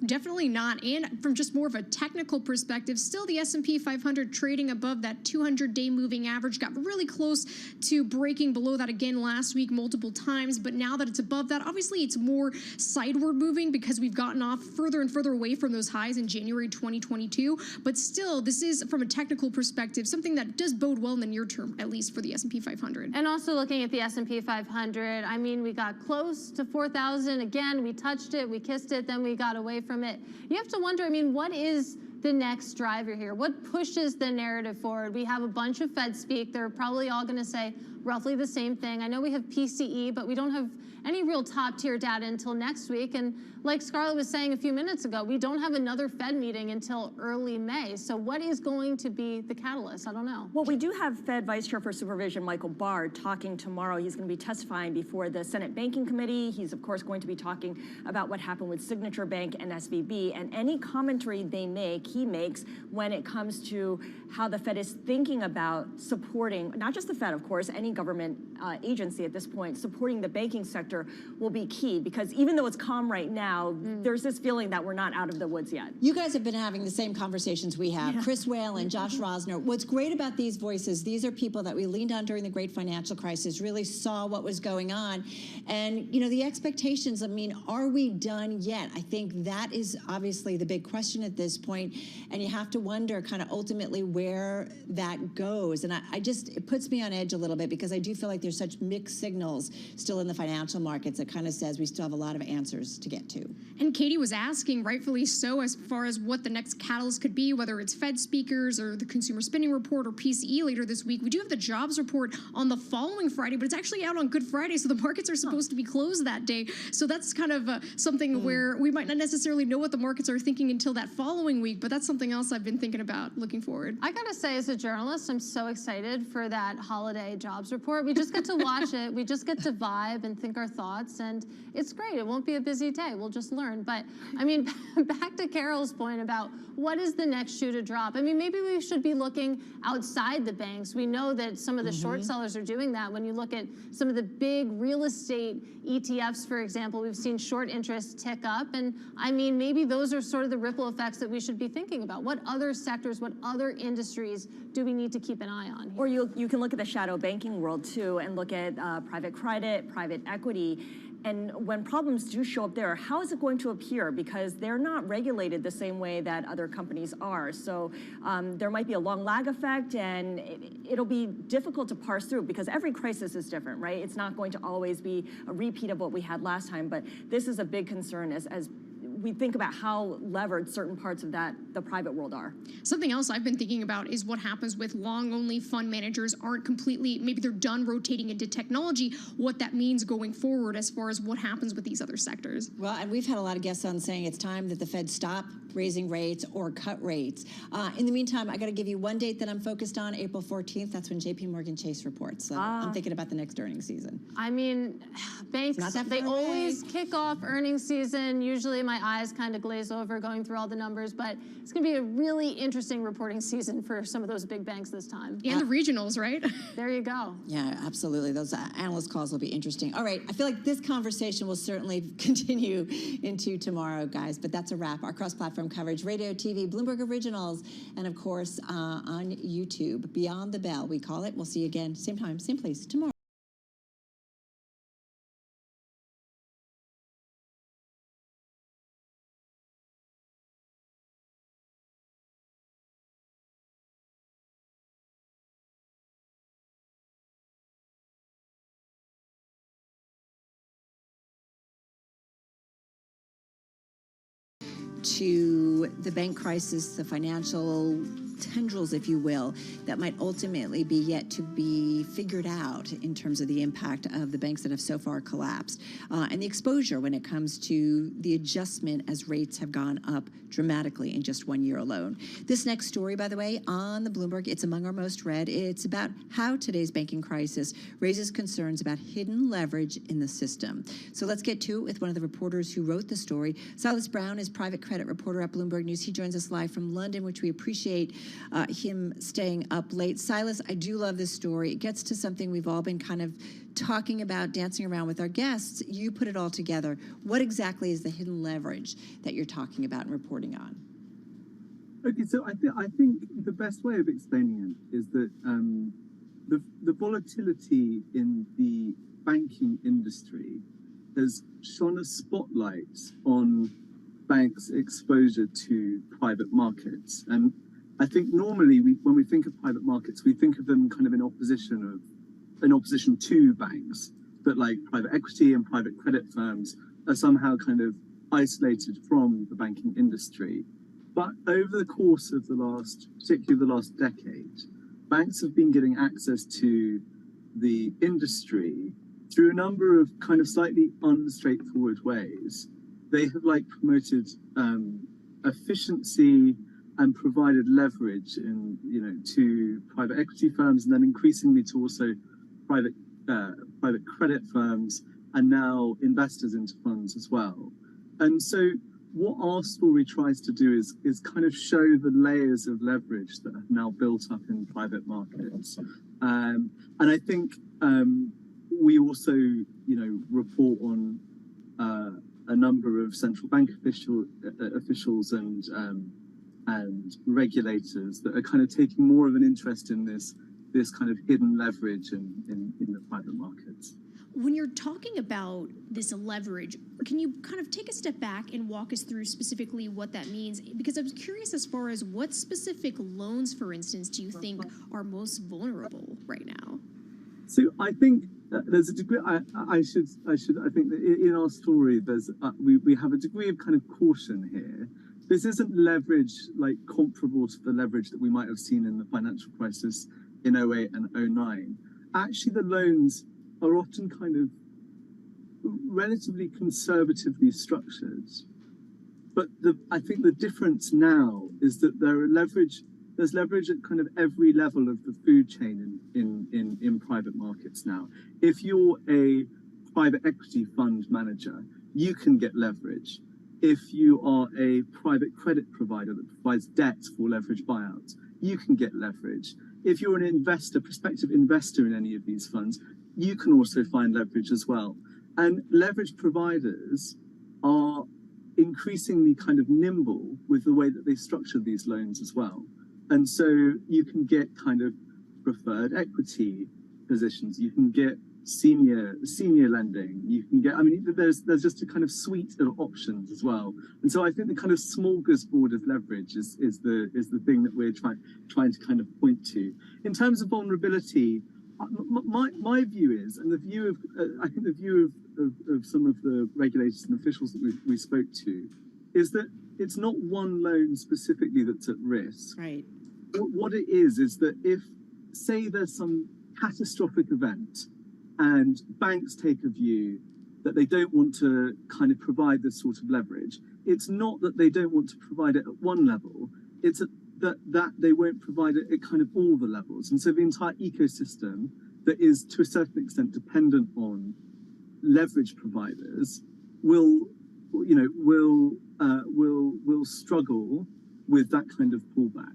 Definitely not. And from just more of a technical perspective, still the S&P 500 trading above that 200-day moving average. Got really close to breaking below that again last week multiple times. But now that it's above that, obviously it's more sideward moving because we've gotten off further and further away from those highs in January 2022. But still, this is, from a technical perspective, something that does bode well in the near term, at least for the S&P 500. And also looking at the S&P 500, I mean, we got close to 4,000. Again, we touched it, we kissed it, then we got away from it. You have to wonder, I mean, what is the next driver here? What pushes the narrative forward? We have a bunch of Fed speak. They're probably all going to say roughly the same thing. I know we have PCE, but we don't have any real top-tier data until next week. And like Scarlett was saying a few minutes ago, we don't have another Fed meeting until early May. So what is going to be the catalyst? I don't know. Well, we do have Fed Vice Chair for Supervision Michael Barr talking tomorrow. He's going to be testifying before the Senate Banking Committee. He's, of course, going to be talking about what happened with Signature Bank and SVB. And any commentary they make, he makes when it comes to how the Fed is thinking about supporting, not just the Fed, of course, any government agency at this point, supporting the banking sector will be key. Because even though it's calm right now, there's this feeling that we're not out of the woods yet. You guys have been having the same conversations we have. Yeah. Chris Whalen, Josh Rosner. What's great about these voices, these are people that we leaned on during the great financial crisis, really saw what was going on. And, you know, the expectations, I mean, are we done yet? I think that is obviously the big question at this point. And you have to wonder kind of ultimately where that goes. And I just, it puts me on edge a little bit because I do feel like there's such mixed signals still in the financial markets that kind of says we still have a lot of answers to get to. And Katie was asking, rightfully so, as far as what the next catalyst could be, whether it's Fed speakers or the consumer spending report or PCE later this week. We do have the jobs report on the following Friday, but it's actually out on Good Friday, so the markets are supposed to be closed that day. So that's kind of something where we might not necessarily know what the markets are thinking until that following week, but that's something else I've been thinking about looking forward. I gotta say, as a journalist, I'm so excited for that holiday jobs report. We just get to watch it. We just get to vibe and think our thoughts, and it's great. It won't be a busy day. We'll just learn. But I mean, back to Carol's point about what is the next shoe to drop. I mean, maybe we should be looking outside the banks. We know that some of the short sellers are doing that. When you look at some of the big real estate ETFs, for example, we've seen short interest tick up. And I mean, maybe those are sort of the ripple effects that we should be thinking about. What other sectors, what other industries do we need to keep an eye on here? Or you can look at the shadow banking world too and look at private credit, private equity. And when problems do show up there, how is it going to appear? Because they're not regulated the same way that other companies are. So there might be a long lag effect, and it'll be difficult to parse through because every crisis is different, right? It's not going to always be a repeat of what we had last time, but this is a big concern as we think about how levered certain parts of the private world are. Something else I've been thinking about is what happens with long-only fund managers aren't completely, maybe they're done rotating into technology, what that means going forward as far as what happens with these other sectors. Well, and we've had a lot of guests on saying it's time that the Fed stop raising rates or cut rates. In the meantime, I got to give you one date that I'm focused on, April 14th. That's when JP Morgan Chase reports. So I'm thinking about the next earnings season. I mean, banks, they always kick off earnings season. Usually my eyes kind of glaze over going through all the numbers, but it's going to be a really interesting reporting season for some of those big banks this time. And the regionals, right? There you go. Yeah, absolutely. Those analyst calls will be interesting. All right, I feel like this conversation will certainly continue into tomorrow, guys, but that's a wrap. Our cross-platform coverage, radio, TV, Bloomberg Originals, and of course on YouTube, Beyond the Bell, we call it. We'll see you again, same time, same place tomorrow. To the bank crisis, the financial tendrils, if you will, that might ultimately be yet to be figured out in terms of the impact of the banks that have so far collapsed, and the exposure when it comes to the adjustment as rates have gone up dramatically in just 1 year alone. This next story, by the way, on the Bloomberg, it's among our most read. It's about how today's banking crisis raises concerns about hidden leverage in the system. So let's get to it with one of the reporters who wrote the story. Silas Brown is private credit reporter at Bloomberg News. He joins us live from London, which we appreciate him staying up late. Silas, I do love this story. It gets to something we've all been kind of talking about, dancing around with our guests. You put it all together. What exactly is the hidden leverage that you're talking about and reporting on? Okay, so I think the best way of explaining it is that the volatility in the banking industry has shone a spotlight on banks' exposure to private markets. And I think normally when we think of private markets, we think of them kind of in opposition to banks, but like private equity and private credit firms are somehow kind of isolated from the banking industry. But over the course of particularly the last decade, banks have been getting access to the industry through a number of kind of slightly unstraightforward ways. They have promoted efficiency and provided leverage to private equity firms, and then increasingly to also private credit firms, and now investors into funds as well. And so what our story tries to do is kind of show the layers of leverage that have now built up in private markets. And I think we also, report on a number of central bank officials and regulators that are kind of taking more of an interest in this kind of hidden leverage in the private markets. When you're talking about this leverage, can you kind of take a step back and walk us through specifically what that means? Because I was curious as far as what specific loans, for instance, do you think are most vulnerable right now? So I think there's a degree. I think that in our story, we have a degree of kind of caution here. This isn't leverage comparable to the leverage that we might have seen in the financial crisis in 08 and 09. Actually, the loans are often kind of relatively conservatively structured. But I think the difference now is that there's leverage at kind of every level of the food chain in private markets now. If you're a private equity fund manager, you can get leverage. If you are a private credit provider that provides debt for leverage buyouts, you can get leverage. If you're an investor, prospective investor in any of these funds, you can also find leverage as well. And leverage providers are increasingly kind of nimble with the way that they structure these loans as well. And so you can get kind of preferred equity positions, you can get senior lending, you can get, there's just a kind of suite of options as well. And so I think the kind of smorgasbord of leverage is the thing that we're trying to kind of point to. In terms of vulnerability, my view is, and the view of I think the view of some of the regulators and officials that we spoke to, is that it's not one loan specifically that's at risk. Right. What it is that if, say, there's some catastrophic event and banks take a view that they don't want to kind of provide this sort of leverage, it's not that they don't want to provide it at one level, it's that they won't provide it at kind of all the levels. And so the entire ecosystem that is to a certain extent dependent on leverage providers will will struggle with that kind of pullback.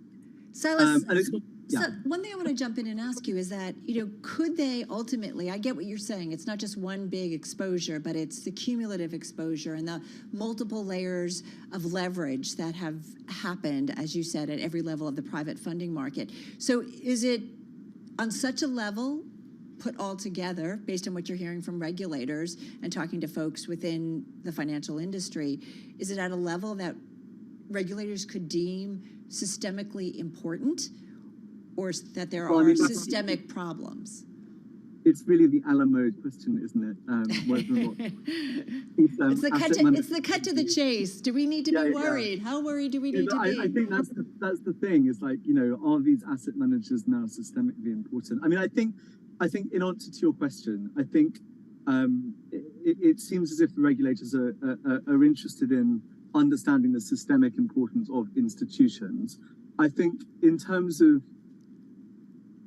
Silas, And it's, so one thing I want to jump in and ask you is that, could they ultimately, I get what you're saying, it's not just one big exposure, but it's the cumulative exposure and the multiple layers of leverage that have happened, as you said, at every level of the private funding market. So is it on such a level put all together, based on what you're hearing from regulators and talking to folks within the financial industry, is it at a level that regulators could deem systemically important, or that there are systemic problems? It's really the a la mode question, isn't it? Whether or not it's the cut to the chase. Do we need to be worried? How worried do we need to be? I think that's the thing. Is like, are these asset managers now systemically important? I mean, I think in answer to your question, I think it seems as if the regulators are interested in understanding the systemic importance of institutions. I think in terms of,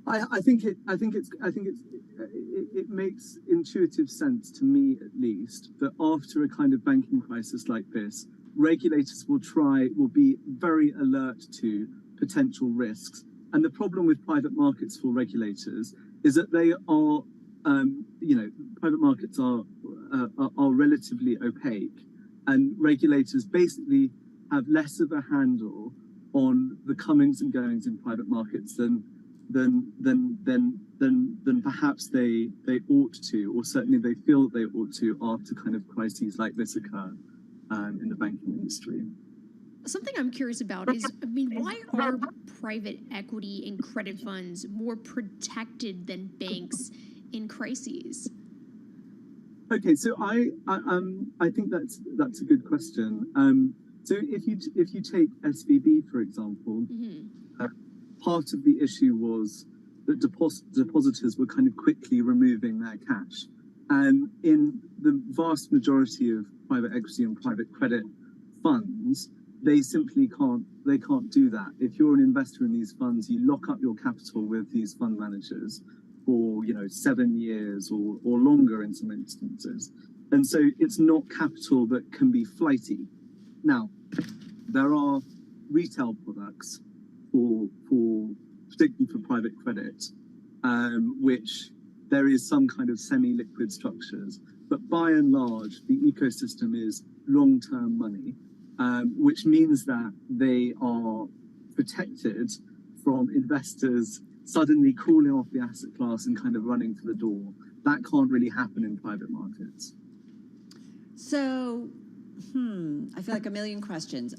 I think it makes intuitive sense to me, at least, that after a kind of banking crisis like this, regulators will be very alert to potential risks. And the problem with private markets for regulators is that they are, private markets are relatively opaque, and regulators basically have less of a handle on the comings and goings in private markets than perhaps they ought to, or certainly they feel that they ought to, after kind of crises like this occur in the banking industry. Something I'm curious about is, why are private equity and credit funds more protected than banks in crises? Okay, so I think that's a good question. So if you take SVB, for example, part of the issue was that depositors were kind of quickly removing their cash, and in the vast majority of private equity and private credit funds, they simply can't do that. If you're an investor in these funds, you lock up your capital with these fund managers for 7 years or longer in some instances, and so it's not capital that can be flighty. Now, there are retail products particularly for private credit, which there is some kind of semi-liquid structures, but by and large, the ecosystem is long-term money, which means that they are protected from investors suddenly cooling off the asset class and kind of running for the door. That can't really happen in private markets. So, I feel like a million questions.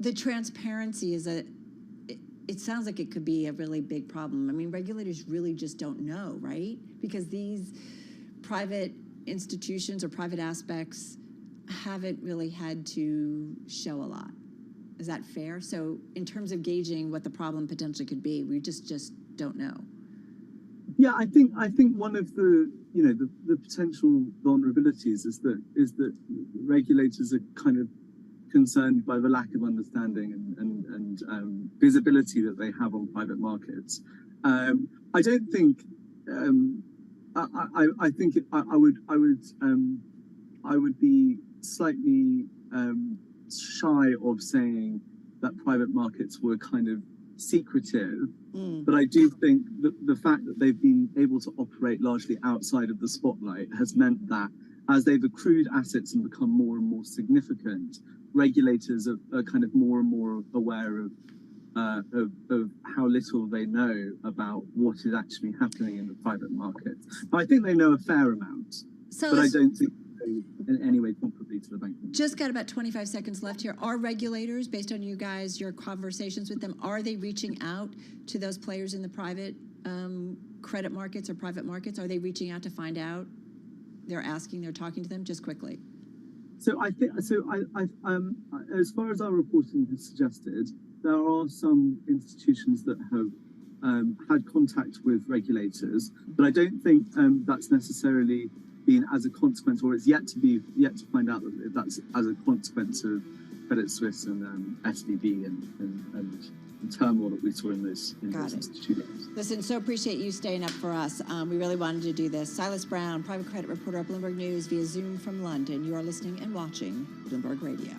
The transparency it sounds like it could be a really big problem. I mean, regulators really just don't know, right? Because these private institutions or private aspects haven't really had to show a lot. Is that fair? So in terms of gauging what the problem potentially could be, we just don't know. Yeah, I think one of the the potential vulnerabilities is that regulators are kind of concerned by the lack of understanding and visibility that they have on private markets. I don't think I think I would be slightly shy of saying that private markets were kind of secretive, but I do think that the fact that they've been able to operate largely outside of the spotlight has meant that as they've accrued assets and become more and more significant, regulators are kind of more and more aware of how little they know about what is actually happening in the private market. I think they know a fair amount, but I don't think in any way comparably to the banking. Just got about 25 seconds left here. Are regulators, based on you guys, your conversations with them, are they reaching out to those players in the private credit markets or private markets? Are they reaching out to find out? They're asking, they're talking to them? Just quickly. So I think, as far as our reporting has suggested, there are some institutions that have had contact with regulators, but I don't think that's necessarily been as a consequence, or it's yet to find out if that's as a consequence of Credit Suisse and SVB and turmoil that we saw in those Got it. institutions. Listen, so appreciate you staying up for us. We really wanted to do this. Silas Brown, private credit reporter at Bloomberg News via Zoom from London. You are listening and watching Bloomberg Radio.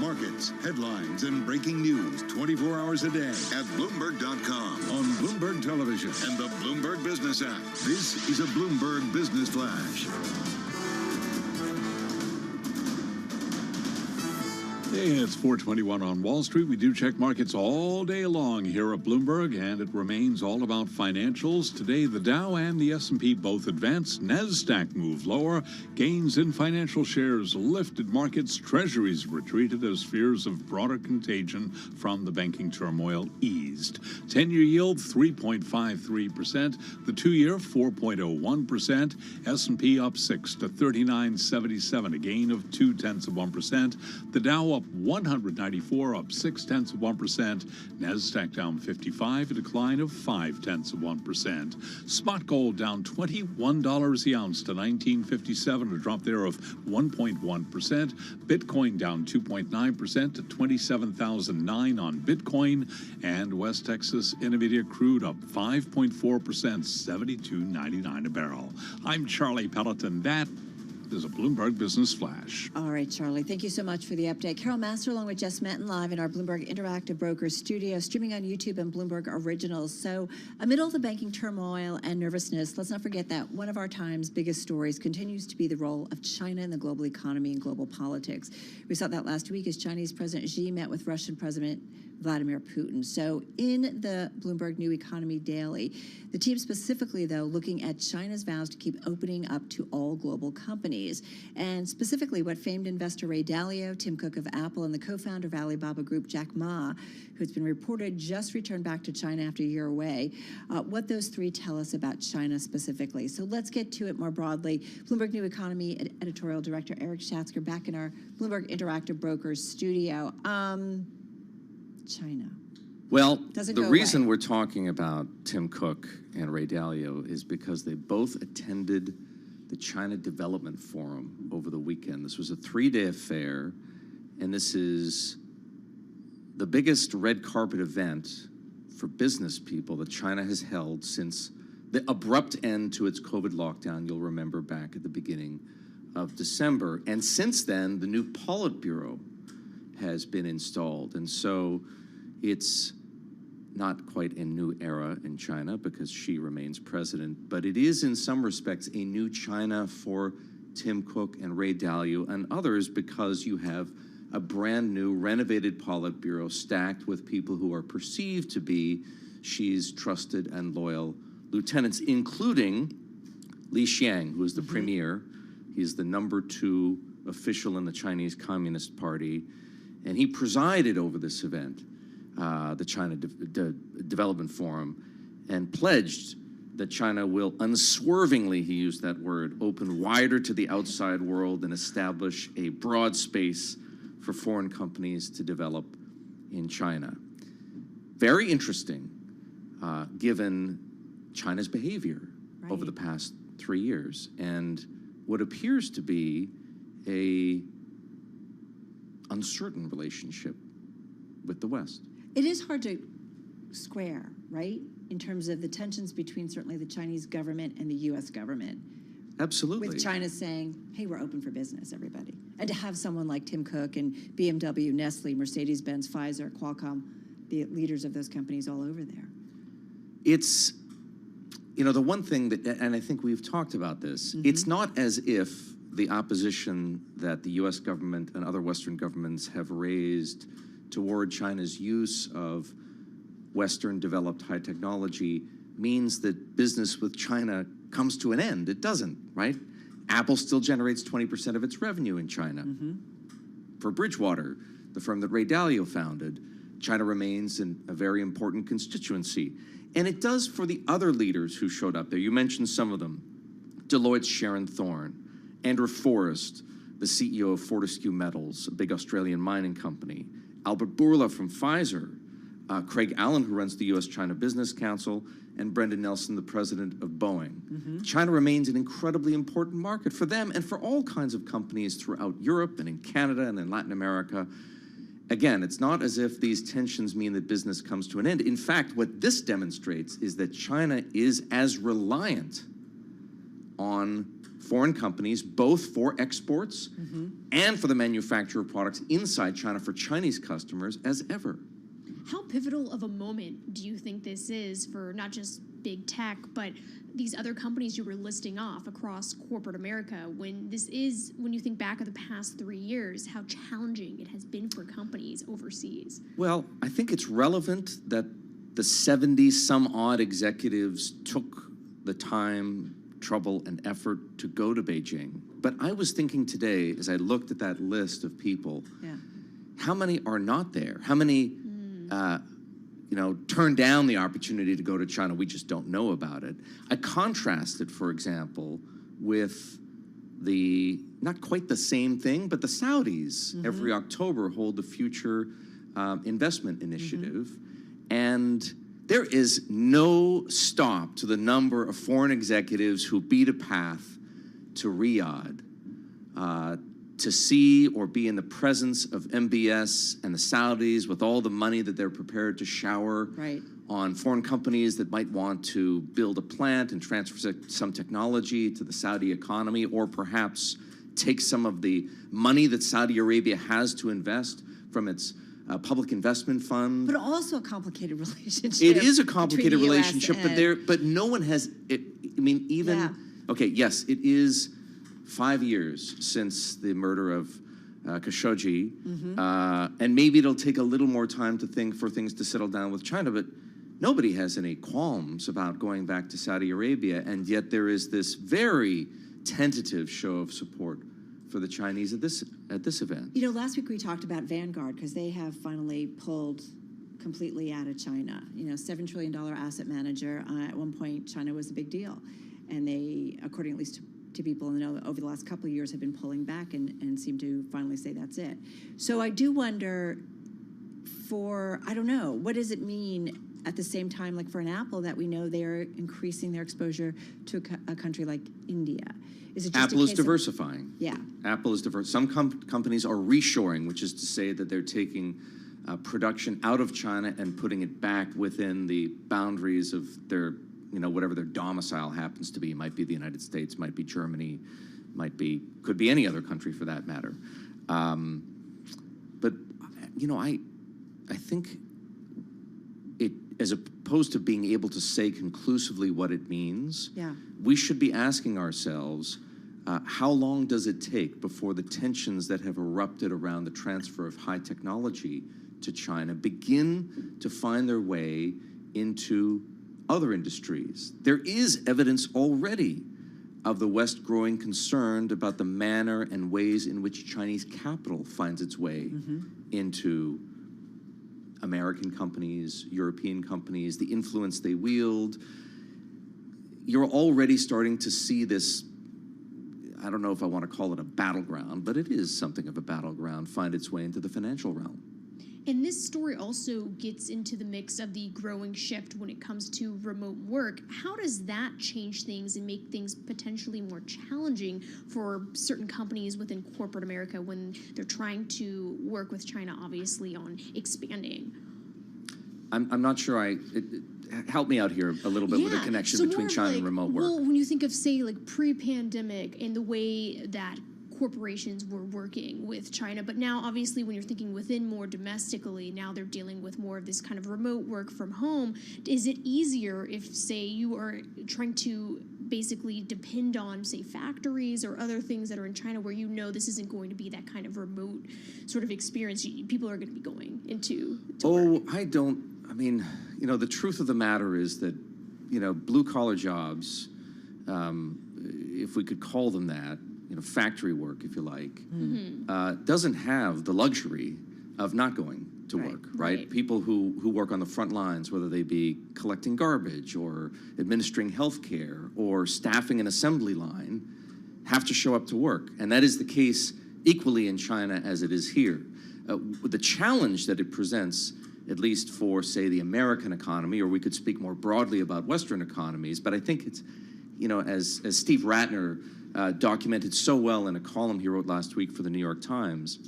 Markets, headlines, and breaking news 24 hours a day at Bloomberg.com, on Bloomberg Television, and the Bloomberg Business app. This is a Bloomberg Business Flash. Hey, it's 4:21 on Wall Street. We do check markets all day long here at Bloomberg, and it remains all about financials. Today, the Dow and the S&P both advanced. NASDAQ moved lower. Gains in financial shares lifted markets. Treasuries retreated as fears of broader contagion from the banking turmoil eased. 10-year yield, 3.53%. The 2-year, 4.01%. S&P up 6 to 39.77, a gain of 0.2%. The Dow up 194, up 0.6%. NASDAQ down 55, a decline of 0.5%. Spot gold down $21 the ounce to $19.57, a drop there of 1.1%. Bitcoin down 2.9% to $27,009 on Bitcoin. And West Texas Intermediate crude up 5.4%, $72.99 a barrel. I'm Charlie Pelleton. That is a Bloomberg Business Flash. All right, Charlie, thank you so much for the update. Carol Master along with Jess Menton live in our Bloomberg Interactive Brokers studio, streaming on YouTube and Bloomberg Originals. So amid all the banking turmoil and nervousness, let's not forget that one of our time's biggest stories continues to be the role of China in the global economy and global politics. We saw that last week as Chinese President Xi met with Russian President Vladimir Putin. So in the Bloomberg New Economy Daily, the team specifically, though, looking at China's vows to keep opening up to all global companies, and specifically what famed investor Ray Dalio, Tim Cook of Apple, and the co-founder of Alibaba Group, Jack Ma, who's been reported just returned back to China after a year away, what those three tell us about China specifically. So let's get to it more broadly. Bloomberg New Economy editorial director Eric Schatzker back in our Bloomberg Interactive Brokers studio. China. Well, Doesn't the go reason away. we're talking about Tim Cook and Ray Dalio is because they both attended the China Development Forum over the weekend. This was a 3-day affair, and this is the biggest red carpet event for business people that China has held since the abrupt end to its COVID lockdown, you'll remember, back at the beginning of December. And since then, the new Politburo has been installed. And so it's not quite a new era in China because Xi remains president, but it is in some respects a new China for Tim Cook and Ray Dalio and others because you have a brand new renovated Politburo stacked with people who are perceived to be Xi's trusted and loyal lieutenants, including Li Xiang, who is the premier. He's the #2 official in the Chinese Communist Party. And he presided over this event, the China Development Forum, and pledged that China will unswervingly, he used that word, open wider to the outside world and establish a broad space for foreign companies to develop in China. Very interesting, given China's behavior over the past 3 years and what appears to be a uncertain relationship with the West. It is hard to square, right, in terms of the tensions between certainly the Chinese government and the U.S. government. Absolutely. With China saying, hey, we're open for business, everybody. And to have someone like Tim Cook and BMW, Nestle, Mercedes-Benz, Pfizer, Qualcomm, the leaders of those companies all over there. It's, you know, the one thing that, and I think we've talked about this, it's not as if the opposition that the U.S. government and other Western governments have raised toward China's use of Western developed high technology means that business with China comes to an end. It doesn't, right? Apple still generates 20% of its revenue in China. For Bridgewater, the firm that Ray Dalio founded, China remains a very important constituency. And it does for the other leaders who showed up there. You mentioned some of them. Deloitte's Sharon Thorne, Andrew Forrest, the CEO of Fortescue Metals, a big Australian mining company, Albert Bourla from Pfizer, Craig Allen, who runs the U.S.-China Business Council, and Brendan Nelson, the president of Boeing. China remains an incredibly important market for them and for all kinds of companies throughout Europe and in Canada and in Latin America. Again, it's not as if these tensions mean that business comes to an end. In fact, what this demonstrates is that China is as reliant on foreign companies, both for exports and for the manufacture of products inside China for Chinese customers as ever. How pivotal of a moment do you think this is for not just big tech, but these other companies you were listing off across corporate America, when you think back of the past 3 years, how challenging it has been for companies overseas? Well, I think it's relevant that the 70-some-odd executives took the time, trouble, and effort to go to Beijing. But I was thinking today, as I looked at that list of people, how many are not there? How many turned down the opportunity to go to China? We just don't know about it. I contrasted, for example, with not quite the same thing, but the Saudis every October hold the Future Investment Initiative. And there is no stop to the number of foreign executives who beat a path to Riyadh to see or be in the presence of MBS and the Saudis with all the money that they're prepared to shower on foreign companies that might want to build a plant and transfer some technology to the Saudi economy, or perhaps take some of the money that Saudi Arabia has to invest from its public investment fund. But also a complicated relationship. It is a complicated between the US relationship, and- but no one has. I mean, even Yeah. okay, yes, it is 5 years since the murder of Khashoggi, and maybe it'll take a little more time for things to settle down with China, but nobody has any qualms about going back to Saudi Arabia, and yet there is this very tentative show of support for the Chinese at this event. You know, last week we talked about Vanguard because they have finally pulled completely out of China. You know, $7 trillion asset manager. At one point, China was a big deal. And they, according at least to people in the know, over the last couple of years have been pulling back and seem to finally say that's it. So I do wonder I don't know, what does it mean at the same time, like for an Apple, that we know they're increasing their exposure to a country like India? Is it just Apple is diversifying. Yeah. Apple is diverse. Some companies are reshoring, which is to say that they're taking production out of China and putting it back within the boundaries of their, whatever their domicile happens to be. It might be the United States, might be Germany, could be any other country for that matter. But I think it, as opposed to being able to say conclusively what it means, we should be asking ourselves, how long does it take before the tensions that have erupted around the transfer of high technology to China begin to find their way into other industries? There is evidence already of the West growing concerned about the manner and ways in which Chinese capital finds its way into American companies, European companies, the influence they wield. You're already starting to see this, I don't know if I want to call it a battleground, but it is something of a battleground, find its way into the financial realm. And this story also gets into the mix of the growing shift when it comes to remote work. How does that change things and make things potentially more challenging for certain companies within corporate America when they're trying to work with China, obviously, on expanding? I'm not sure help me out here a little bit with the connection between China and remote work. Well, when you think of, say, like pre-pandemic and the way that corporations were working with China, but now obviously when you're thinking within more domestically, now they're dealing with more of this kind of remote work from home. Is it easier if, say, you are trying to basically depend on, say, factories or other things that are in China where this isn't going to be that kind of remote sort of experience people are going to be going into? The truth of the matter is that, blue-collar jobs, if we could call them that, factory work, if you like, doesn't have the luxury of not going to work, right? People who work on the front lines, whether they be collecting garbage or administering healthcare or staffing an assembly line, have to show up to work. And that is the case equally in China as it is here. The challenge that it presents, at least for, say, the American economy, or we could speak more broadly about Western economies, but I think it's, as Steve Ratner documented so well in a column he wrote last week for the New York Times,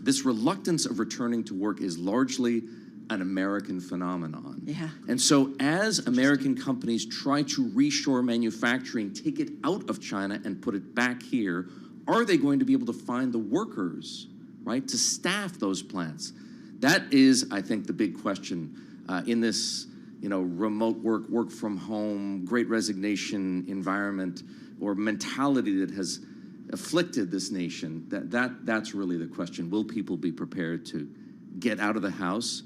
this reluctance of returning to work is largely an American phenomenon. Yeah. And so as American companies try to reshore manufacturing, take it out of China and put it back here, are they going to be able to find the workers, right, to staff those plants? That is, I think, the big question in this, remote work from home, great resignation environment or mentality that has afflicted this nation. That's really the question. Will people be prepared to get out of the house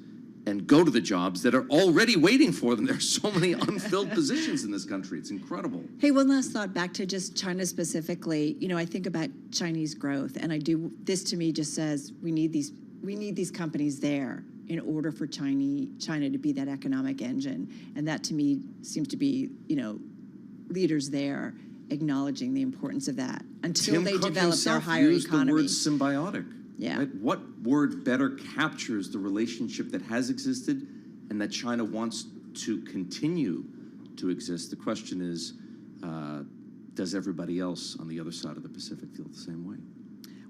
and go to the jobs that are already waiting for them? There are so many unfilled positions in this country. It's incredible. Hey, one last thought back to just China specifically. I think about Chinese growth, and this to me just says we need these companies there in order for China to be that economic engine. And that to me seems to be, leaders there acknowledging the importance of that until they develop their higher economy. The word symbiotic. Yeah. Right? What word better captures the relationship that has existed and that China wants to continue to exist? The question is, does everybody else on the other side of the Pacific feel the same way?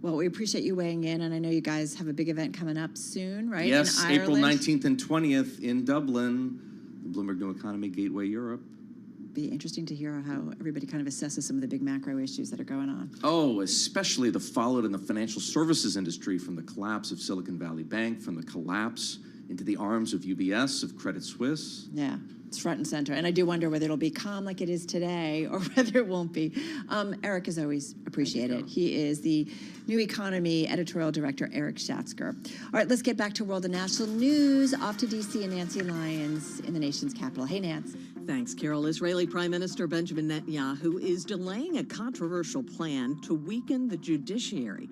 Well, we appreciate you weighing in, and I know you guys have a big event coming up soon, right? Yes, in April Ireland. 19th and 20th in Dublin, the Bloomberg New Economy Gateway Europe. be interesting to hear how everybody kind of assesses some of the big macro issues that are going on. Oh, especially the fallout in the financial services industry from the collapse of Silicon Valley Bank, from the collapse into the arms of UBS, of Credit Suisse. Yeah, it's front and center. And I do wonder whether it'll be calm like it is today or whether it won't be. Eric, as always, appreciate it. He is the New Economy Editorial Director, Eric Schatzker. All right, let's get back to world and national news. Off to D.C. and Nancy Lyons in the nation's capital. Hey, Nance. Thanks, Carol. Israeli Prime Minister Benjamin Netanyahu is delaying a controversial plan to weaken the judiciary.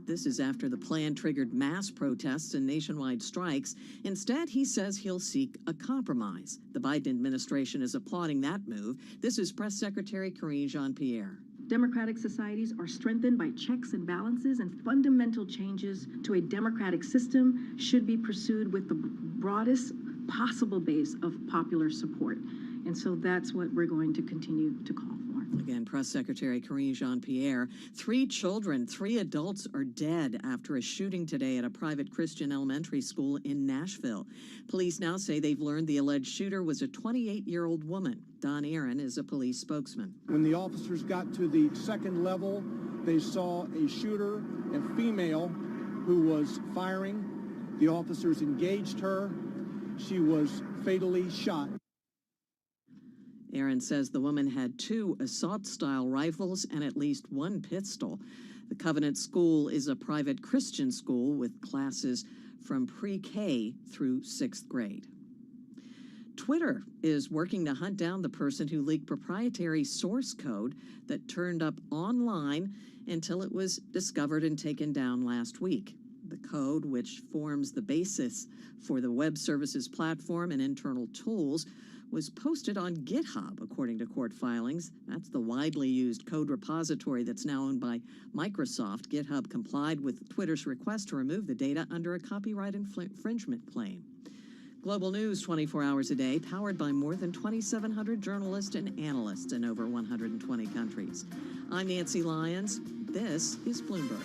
This is after the plan triggered mass protests and nationwide strikes. Instead, he says he'll seek a compromise. The Biden administration is applauding that move. This is Press Secretary Karine Jean-Pierre. Democratic societies are strengthened by checks and balances, and fundamental changes to a democratic system should be pursued with the broadest possible base of popular support. And so that's what we're going to continue to call for. Again, Press Secretary Karine Jean-Pierre. 3 children, 3 adults are dead after a shooting today at a private Christian elementary school in Nashville. Police now say they've learned the alleged shooter was a 28-year-old woman. Don Aaron is a police spokesman. When the officers got to the second level, they saw a shooter, a female, who was firing. The officers engaged her. She was fatally shot. Aaron says the woman had 2 assault-style rifles and at least 1 pistol. The Covenant School is a private Christian school with classes from pre-K through 6th grade. Twitter is working to hunt down the person who leaked proprietary source code that turned up online until it was discovered and taken down last week. The code, which forms the basis for the web services platform and internal tools, was posted on GitHub, according to court filings. That's the widely used code repository that's now owned by Microsoft. GitHub complied with Twitter's request to remove the data under a copyright infringement claim. Global news 24 hours a day, powered by more than 2,700 journalists and analysts in over 120 countries. I'm Nancy Lyons. This is Bloomberg.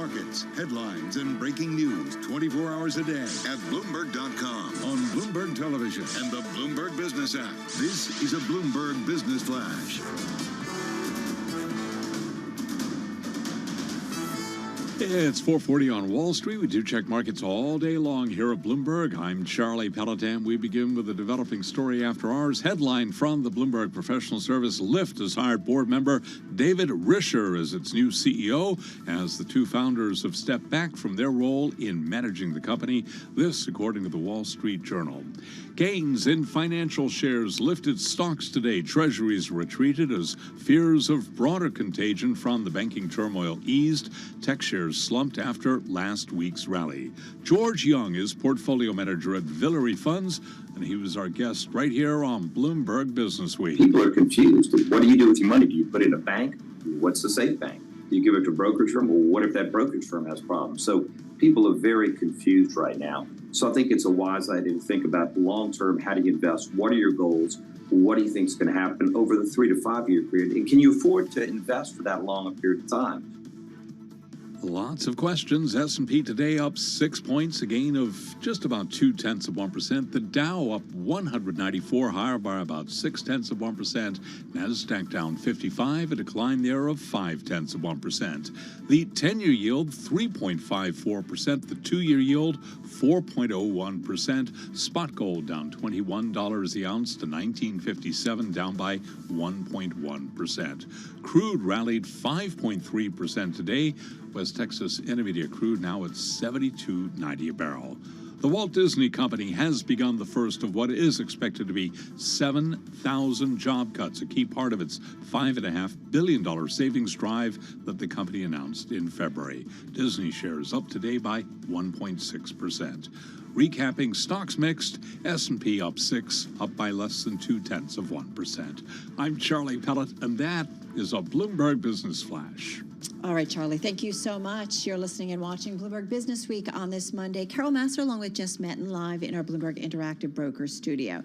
markets, headlines, and breaking news 24 hours a day at Bloomberg.com, on Bloomberg Television, and the Bloomberg Business app. This is a Bloomberg Business Flash. It's 4:40 on Wall Street. We do check markets all day long here at Bloomberg. I'm Charlie Pelletan. We begin with a developing story after ours. Headline from the Bloomberg Professional Service: Lyft has hired board member David Risher as its new CEO, as the two founders have stepped back from their role in managing the company. This, according to the Wall Street Journal. Gains in financial shares lifted stocks today. Treasuries retreated as fears of broader contagion from the banking turmoil eased. Tech shares slumped after last week's rally. George Young is portfolio manager at Villary Funds, and he was our guest right here on Bloomberg Business Week. People are confused. What do you do with your money? Do you put it in a bank? What's the safe bank? Do you give it to a brokerage firm? Well, what if that brokerage firm has problems? So people are very confused right now. So I think it's a wise idea to think about long term. How do you invest? What are your goals? What do you think is going to happen over the 3 to 5 year period? And can you afford to invest for that long a period of time? Lots of questions. S&P today up 6 points, a gain of just about 0.2%. The Dow up 194, higher by about 0.6%. Nasdaq down 55, a decline there of 0.5%. The 10-year yield 3.54%. The 2-year yield 4.01%. Spot gold down $21 the ounce to $19.57, down by 1.1%. Crude rallied 5.3% today. West Texas Intermediate crude now at $72.90 a barrel. The Walt Disney Company has begun the first of what is expected to be 7,000 job cuts, a key part of its $5.5 billion savings drive that the company announced in February. Disney shares up today by 1.6%. Recapping stocks mixed, S&P up 6, up by less than 0.2%. I'm Charlie Pellet, and that is a Bloomberg Business Flash. All right, Charlie, thank you so much. You're listening and watching Bloomberg Business Week on this Monday. Carol Massar along with Jess Metton live in our Bloomberg Interactive Broker studio.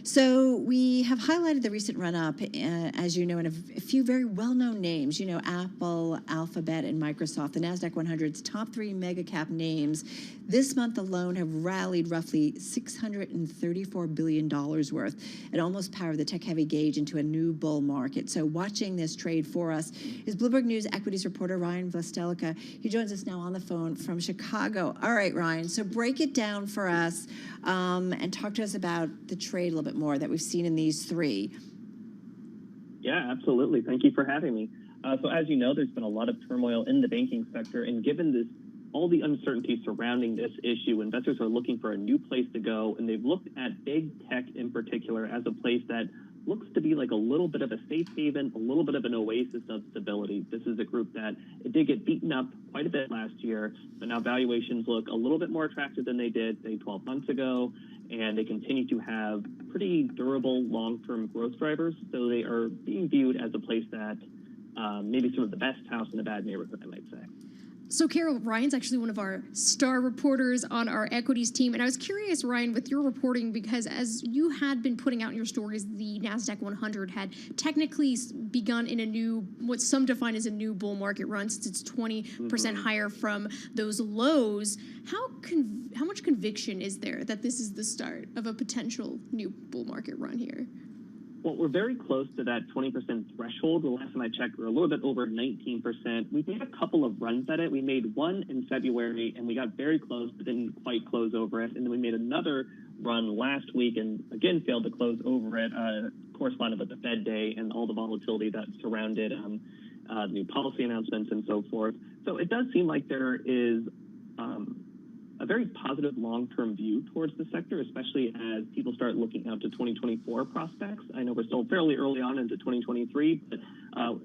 So we have highlighted the recent run-up, as you know, in a few very well-known names. You know, Apple, Alphabet, and Microsoft, the NASDAQ 100's top 3 mega-cap names, this month alone have rallied roughly $634 billion worth and almost powered the tech-heavy gauge into a new bull market. So watching this trade for us is Bloomberg News equities reporter Ryan Vlastelica. He joins us now on the phone from Chicago. All right, Ryan, so break it down for us and talk to us about the trade a little bit more that we've seen in these three. Yeah, absolutely. Thank you for having me. So as you know, there's been a lot of turmoil in the banking sector, and given this, all the uncertainty surrounding this issue, investors are looking for a new place to go, and they've looked at big tech in particular as a place that looks to be like a little bit of a safe haven, a little bit of an oasis of stability. This is a group that it did get beaten up quite a bit last year, but now valuations look a little bit more attractive than they did, say, 12 months ago, and they continue to have pretty durable long-term growth drivers. So they are being viewed as a place that maybe sort of the best house in a bad neighborhood, I might say. So, Carol, Ryan's actually one of our star reporters on our equities team. And I was curious, Ryan, with your reporting, because as you had been putting out in your stories, the NASDAQ 100 had technically begun in a new, what some define as a new bull market run, since it's 20% higher from those lows. How much conviction is there that this is the start of a potential new bull market run here? Well, we're very close to that 20% threshold. The last time I checked, we're a little bit over 19%. We've made a couple of runs at it. We made one in February, and we got very close, but didn't quite close over it. And then we made another run last week and, again, failed to close over it, corresponded with the Fed day and all the volatility that surrounded new policy announcements and so forth. So it does seem like there is a very positive long-term view towards the sector, especially as people start looking out to 2024 prospects. I know we're still fairly early on into 2023, but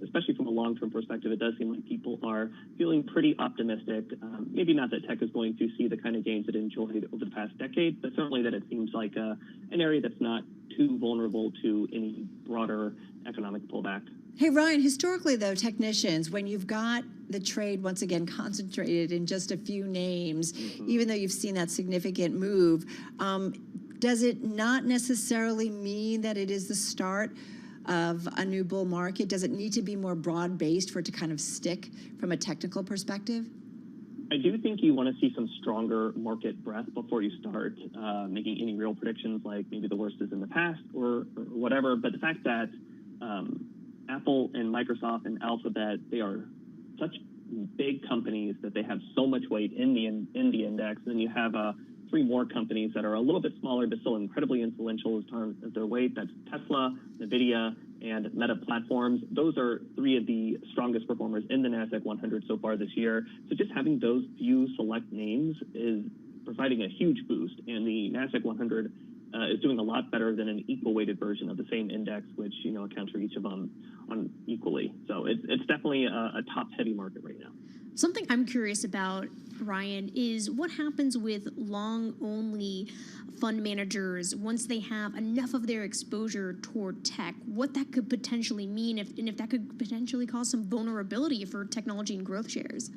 especially from a long-term perspective, it does seem like people are feeling pretty optimistic. Maybe not that tech is going to see the kind of gains it enjoyed over the past decade, but certainly that it seems like an area that's not too vulnerable to any broader economic pullback. Hey, Ryan, historically, though, technicians, when you've got the trade once again concentrated in just a few names, even though you've seen that significant move, does it not necessarily mean that it is the start of a new bull market? Does it need to be more broad-based for it to kind of stick from a technical perspective? I do think you want to see some stronger market breadth before you start making any real predictions, like maybe the worst is in the past or whatever. But the fact that Apple and Microsoft and Alphabet, they are such big companies that they have so much weight in the index. And then you have 3 more companies that are a little bit smaller but still incredibly influential in terms of their weight. That's Tesla, NVIDIA, and Meta Platforms. Those are 3 of the strongest performers in the NASDAQ 100 so far this year. So just having those few select names is providing a huge boost. And the NASDAQ 100 is doing a lot better than an equal-weighted version of the same index, which accounts for each of them on equally. So it's definitely a top-heavy market right now. Something I'm curious about, Ryan, is what happens with long-only fund managers once they have enough of their exposure toward tech, what that could potentially mean, and if that could potentially cause some vulnerability for technology and growth shares.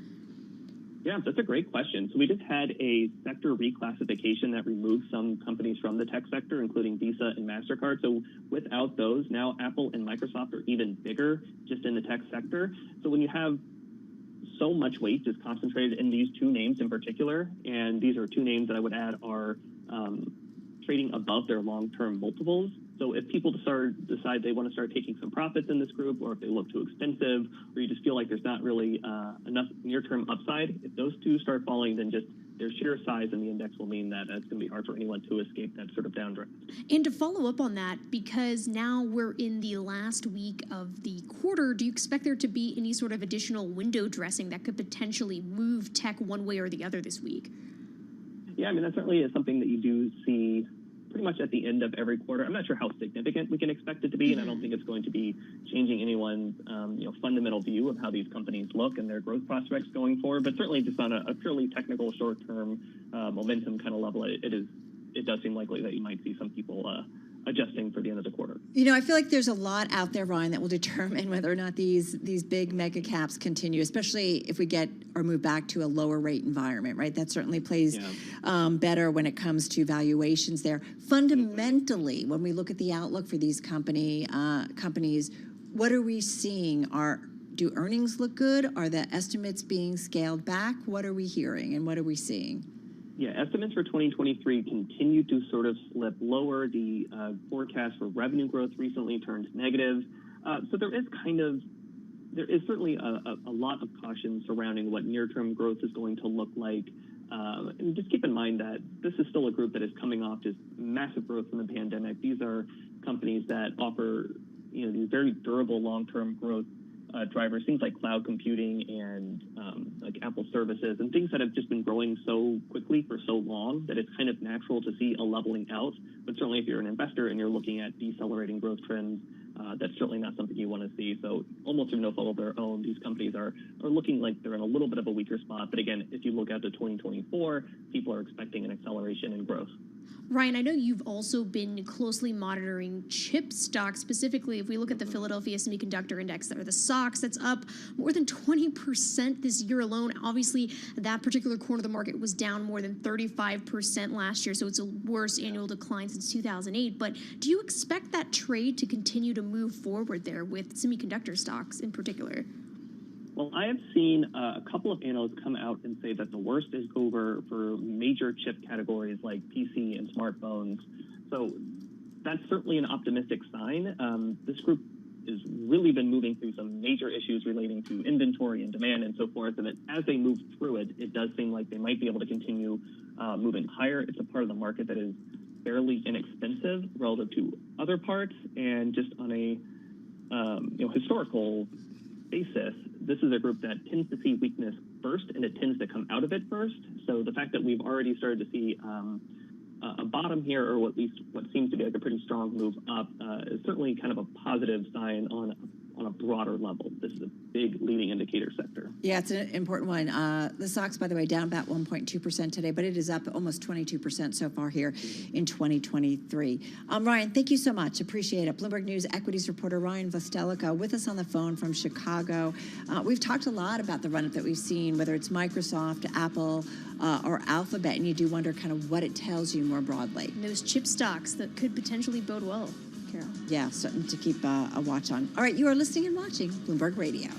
Yeah, that's a great question. So we just had a sector reclassification that removed some companies from the tech sector, including Visa and MasterCard. So without those, now Apple and Microsoft are even bigger just in the tech sector. So when you have so much weight just concentrated in these 2 names in particular, and these are 2 names that I would add are trading above their long-term multiples. So if people decide they want to start taking some profits in this group, or if they look too expensive, or you just feel like there's not really enough near-term upside, if those 2 start falling, then just their sheer size in the index will mean that it's going to be hard for anyone to escape that sort of downdraft. And to follow up on that, because now we're in the last week of the quarter, do you expect there to be any sort of additional window dressing that could potentially move tech one way or the other this week? Yeah, I mean, that certainly is something that you do see pretty much at the end of every quarter. I'm not sure how significant we can expect it to be, and I don't think it's going to be changing anyone's fundamental view of how these companies look and their growth prospects going forward. But certainly just on a purely technical short-term momentum kind of level, it does seem likely that you might see some people adjusting for the end of the quarter. I feel like there's a lot out there, Ryan, that will determine whether or not these big mega caps continue, especially if we get or move back to a lower rate environment, right? That certainly plays better when it comes to valuations there. Fundamentally, when we look at the outlook for these companies, what are we seeing? Do earnings look good? Are the estimates being scaled back? What are we hearing and what are we seeing? Yeah, estimates for 2023 continue to sort of slip lower. The forecast for revenue growth recently turned negative. So there is certainly a lot of caution surrounding what near-term growth is going to look like. And just keep in mind that this is still a group that is coming off just massive growth from the pandemic. These are companies that offer these very durable long-term growth drivers, things like cloud computing and like Apple services and things that have just been growing so quickly for so long that it's kind of natural to see a leveling out. But certainly if you're an investor and you're looking at decelerating growth trends, that's certainly not something you want to see. So almost through no fault of their own, these companies are looking like they're in a little bit of a weaker spot. But again, if you look out to 2024, people are expecting an acceleration in growth. Ryan, I know you've also been closely monitoring chip stocks. Specifically, if we look at the Philadelphia Semiconductor Index, or the SOX, that's up more than 20% this year alone. Obviously, that particular corner of the market was down more than 35% last year, so it's a worst annual decline since 2008. But do you expect that trade to continue to move forward there with semiconductor stocks in particular? Well, I have seen a couple of analysts come out and say that the worst is over for major chip categories like PC and smartphones. So that's certainly an optimistic sign. This group has really been moving through some major issues relating to inventory and demand and so forth. And as they move through it, it does seem like they might be able to continue moving higher. It's a part of the market that is fairly inexpensive relative to other parts. And just on a historical basis, this is a group that tends to see weakness first, and it tends to come out of it first. So the fact that we've already started to see a bottom here, or at least what seems to be like a pretty strong move up, is certainly kind of a positive sign on a broader level. This is a big leading indicator sector. Yeah, it's an important one. The SOX, by the way, down about 1.2% today, but it is up almost 22% so far here in 2023. Ryan, thank you so much. Appreciate it. Bloomberg News equities reporter Ryan Vostelica with us on the phone from Chicago. We've talked a lot about the run-up that we've seen, whether it's Microsoft, Apple, or Alphabet, and you do wonder kind of what it tells you more broadly. And those chip stocks that could potentially bode well, Carol. Yeah, something to keep a watch on. All right, you are listening and watching Bloomberg Radio.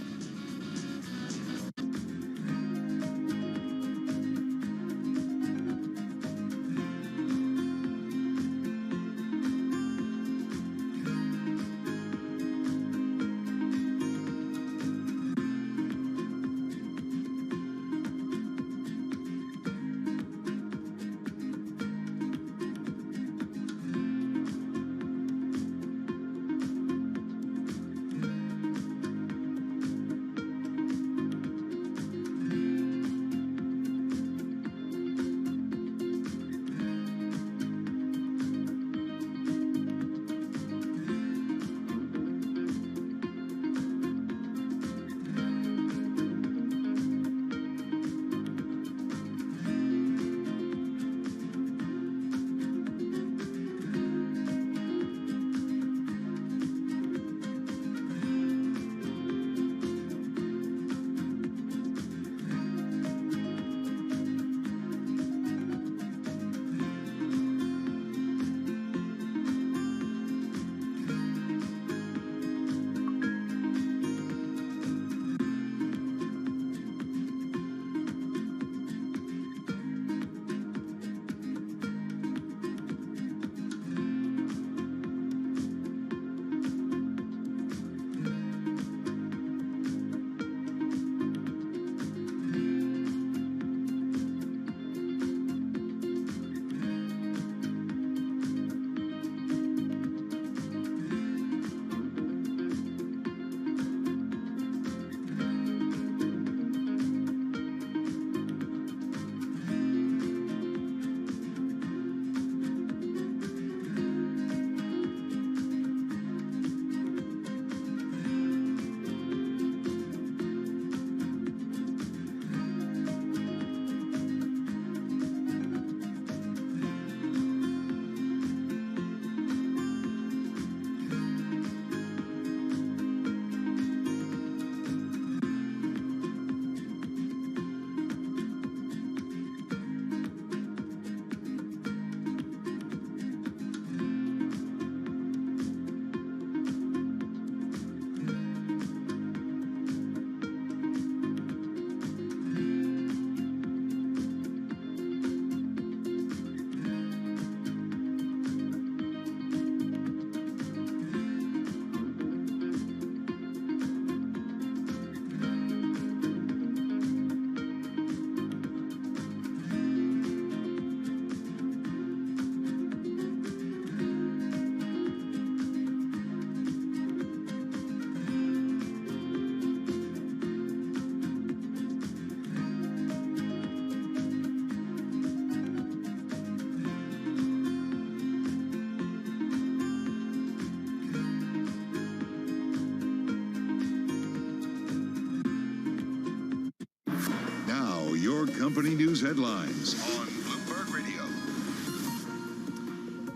company news headlines on Bloomberg Radio.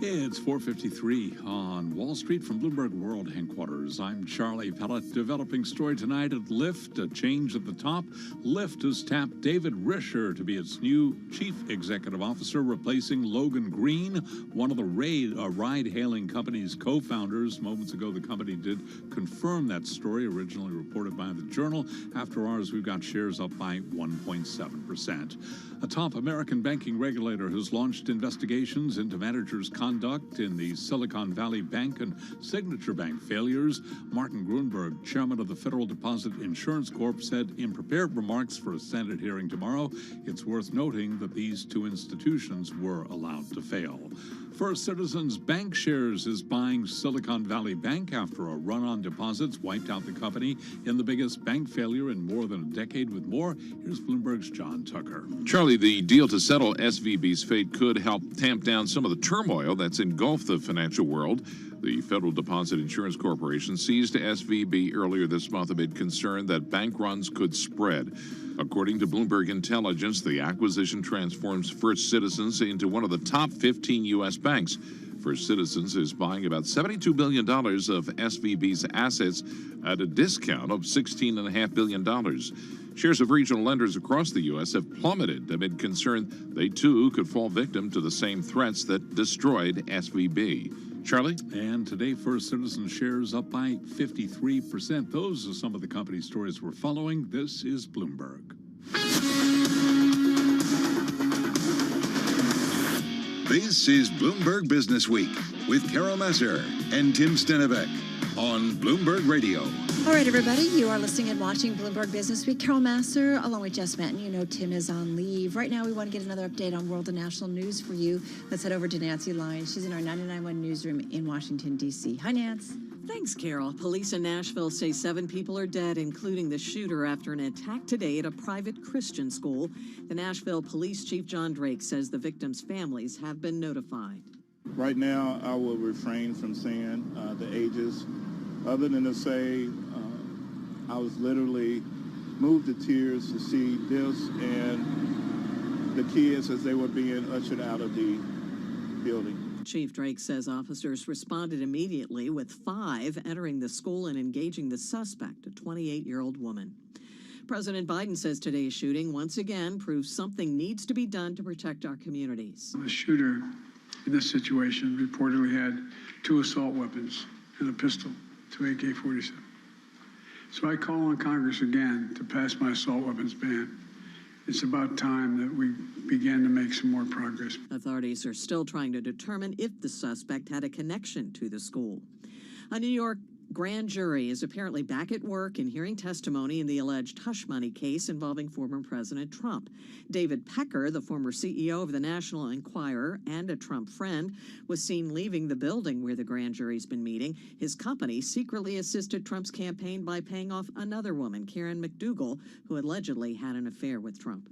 It's 4:53 on Wall Street from Bloomberg World Headquarters. I'm Charlie Pellet. Developing story tonight at Lyft, a change at the top. Lyft has tapped David Risher to be its new chief executive officer, replacing Logan Green, one of the ride-hailing company's co-founders. Moments ago, the company did confirm that story, originally reported by the Journal. After hours, we've got shares up by 1.7%. A top American banking regulator has launched investigations into managers' conduct in the Silicon Valley Bank and Signature Bank failures. Martin Grunberg, chairman of the Federal Deposit Insurance Corp, said in prepared remarks for a Senate hearing tomorrow, it's worth noting that these two institutions were allowed to fail. First Citizens Bank Shares is buying Silicon Valley Bank after a run on deposits wiped out the company in the biggest bank failure in more than a decade. With more, here's Bloomberg's John Tucker. Charlie, the deal to settle SVB's fate could help tamp down some of the turmoil that's engulfed the financial world. The Federal Deposit Insurance Corporation seized SVB earlier this month amid concern that bank runs could spread. According to Bloomberg Intelligence, the acquisition transforms First Citizens into one of the top 15 U.S. banks. First Citizens is buying about $72 billion of SVB's assets at a discount of $16.5 billion. Shares of regional lenders across the U.S. have plummeted amid concern they, too, could fall victim to the same threats that destroyed SVB. Charlie? And today, First Citizens shares up by 53%. Those are some of the company stories we're following. This is Bloomberg. This is Bloomberg Business Week with Carol Masser and Tim Stenevec on Bloomberg Radio. All right, everybody, you are listening and watching Bloomberg Business Week. Carol Masser, along with Jess Manton. You know Tim is on leave. Right now, we want to get another update on world and national news for you. Let's head over to Nancy Lyons. She's in our 99.1 newsroom in Washington, D.C. Hi, Nance. Thanks, Carol. Police in Nashville say 7 people are dead, including the shooter, after an attack today at a private Christian school. The Nashville Police Chief John Drake says the victims' families have been notified. Right now, I will refrain from saying the ages, other than to say I was literally moved to tears to see this and the kids as they were being ushered out of the building. Chief Drake says officers responded immediately, with 5 entering the school and engaging the suspect, a 28-year-old woman. President Biden says today's shooting once again proves something needs to be done to protect our communities. The shooter in this situation reportedly had 2 assault weapons and a pistol, 2 AK-47. So I call on Congress again to pass my assault weapons ban. It's about time that we began to make some more progress. Authorities are still trying to determine if the suspect had a connection to the school. A New York grand jury is apparently back at work in hearing testimony in the alleged hush money case involving former President Trump. David Pecker, the former CEO of the National Enquirer and a Trump friend, was seen leaving the building where the grand jury's been meeting. His company secretly assisted Trump's campaign by paying off another woman, Karen McDougal, who allegedly had an affair with Trump.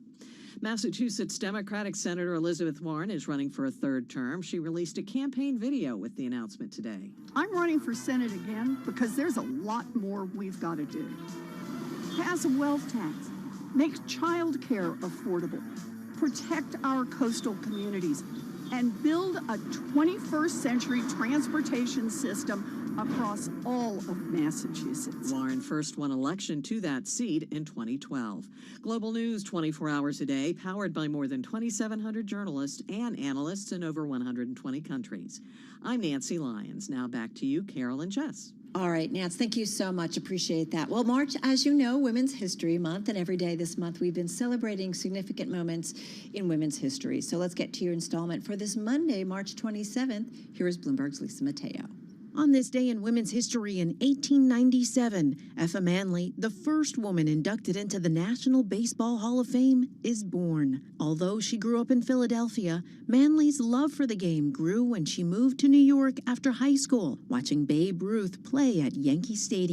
Massachusetts Democratic Senator Elizabeth Warren is running for a 3rd term. She released a campaign video with the announcement today. I'm running for Senate again because there's a lot more we've got to do. Pass a wealth tax, make child care affordable, protect our coastal communities, and build a 21st century transportation system across all of Massachusetts. Warren first won election to that seat in 2012. Global news 24 hours a day, powered by more than 2,700 journalists and analysts in over 120 countries. I'm Nancy Lyons. Now back to you, Carol and Jess. All right, Nance, thank you so much. Appreciate that. Well, March, as you know, Women's History Month, and every day this month we've been celebrating significant moments in women's history. So let's get to your installment for this Monday, March 27th. Here is Bloomberg's Lisa Mateo. On this day in women's history in 1897, Effa Manley, the first woman inducted into the National Baseball Hall of Fame, is born. Although she grew up in Philadelphia, Manley's love for the game grew when she moved to New York after high school, watching Babe Ruth play at Yankee Stadium.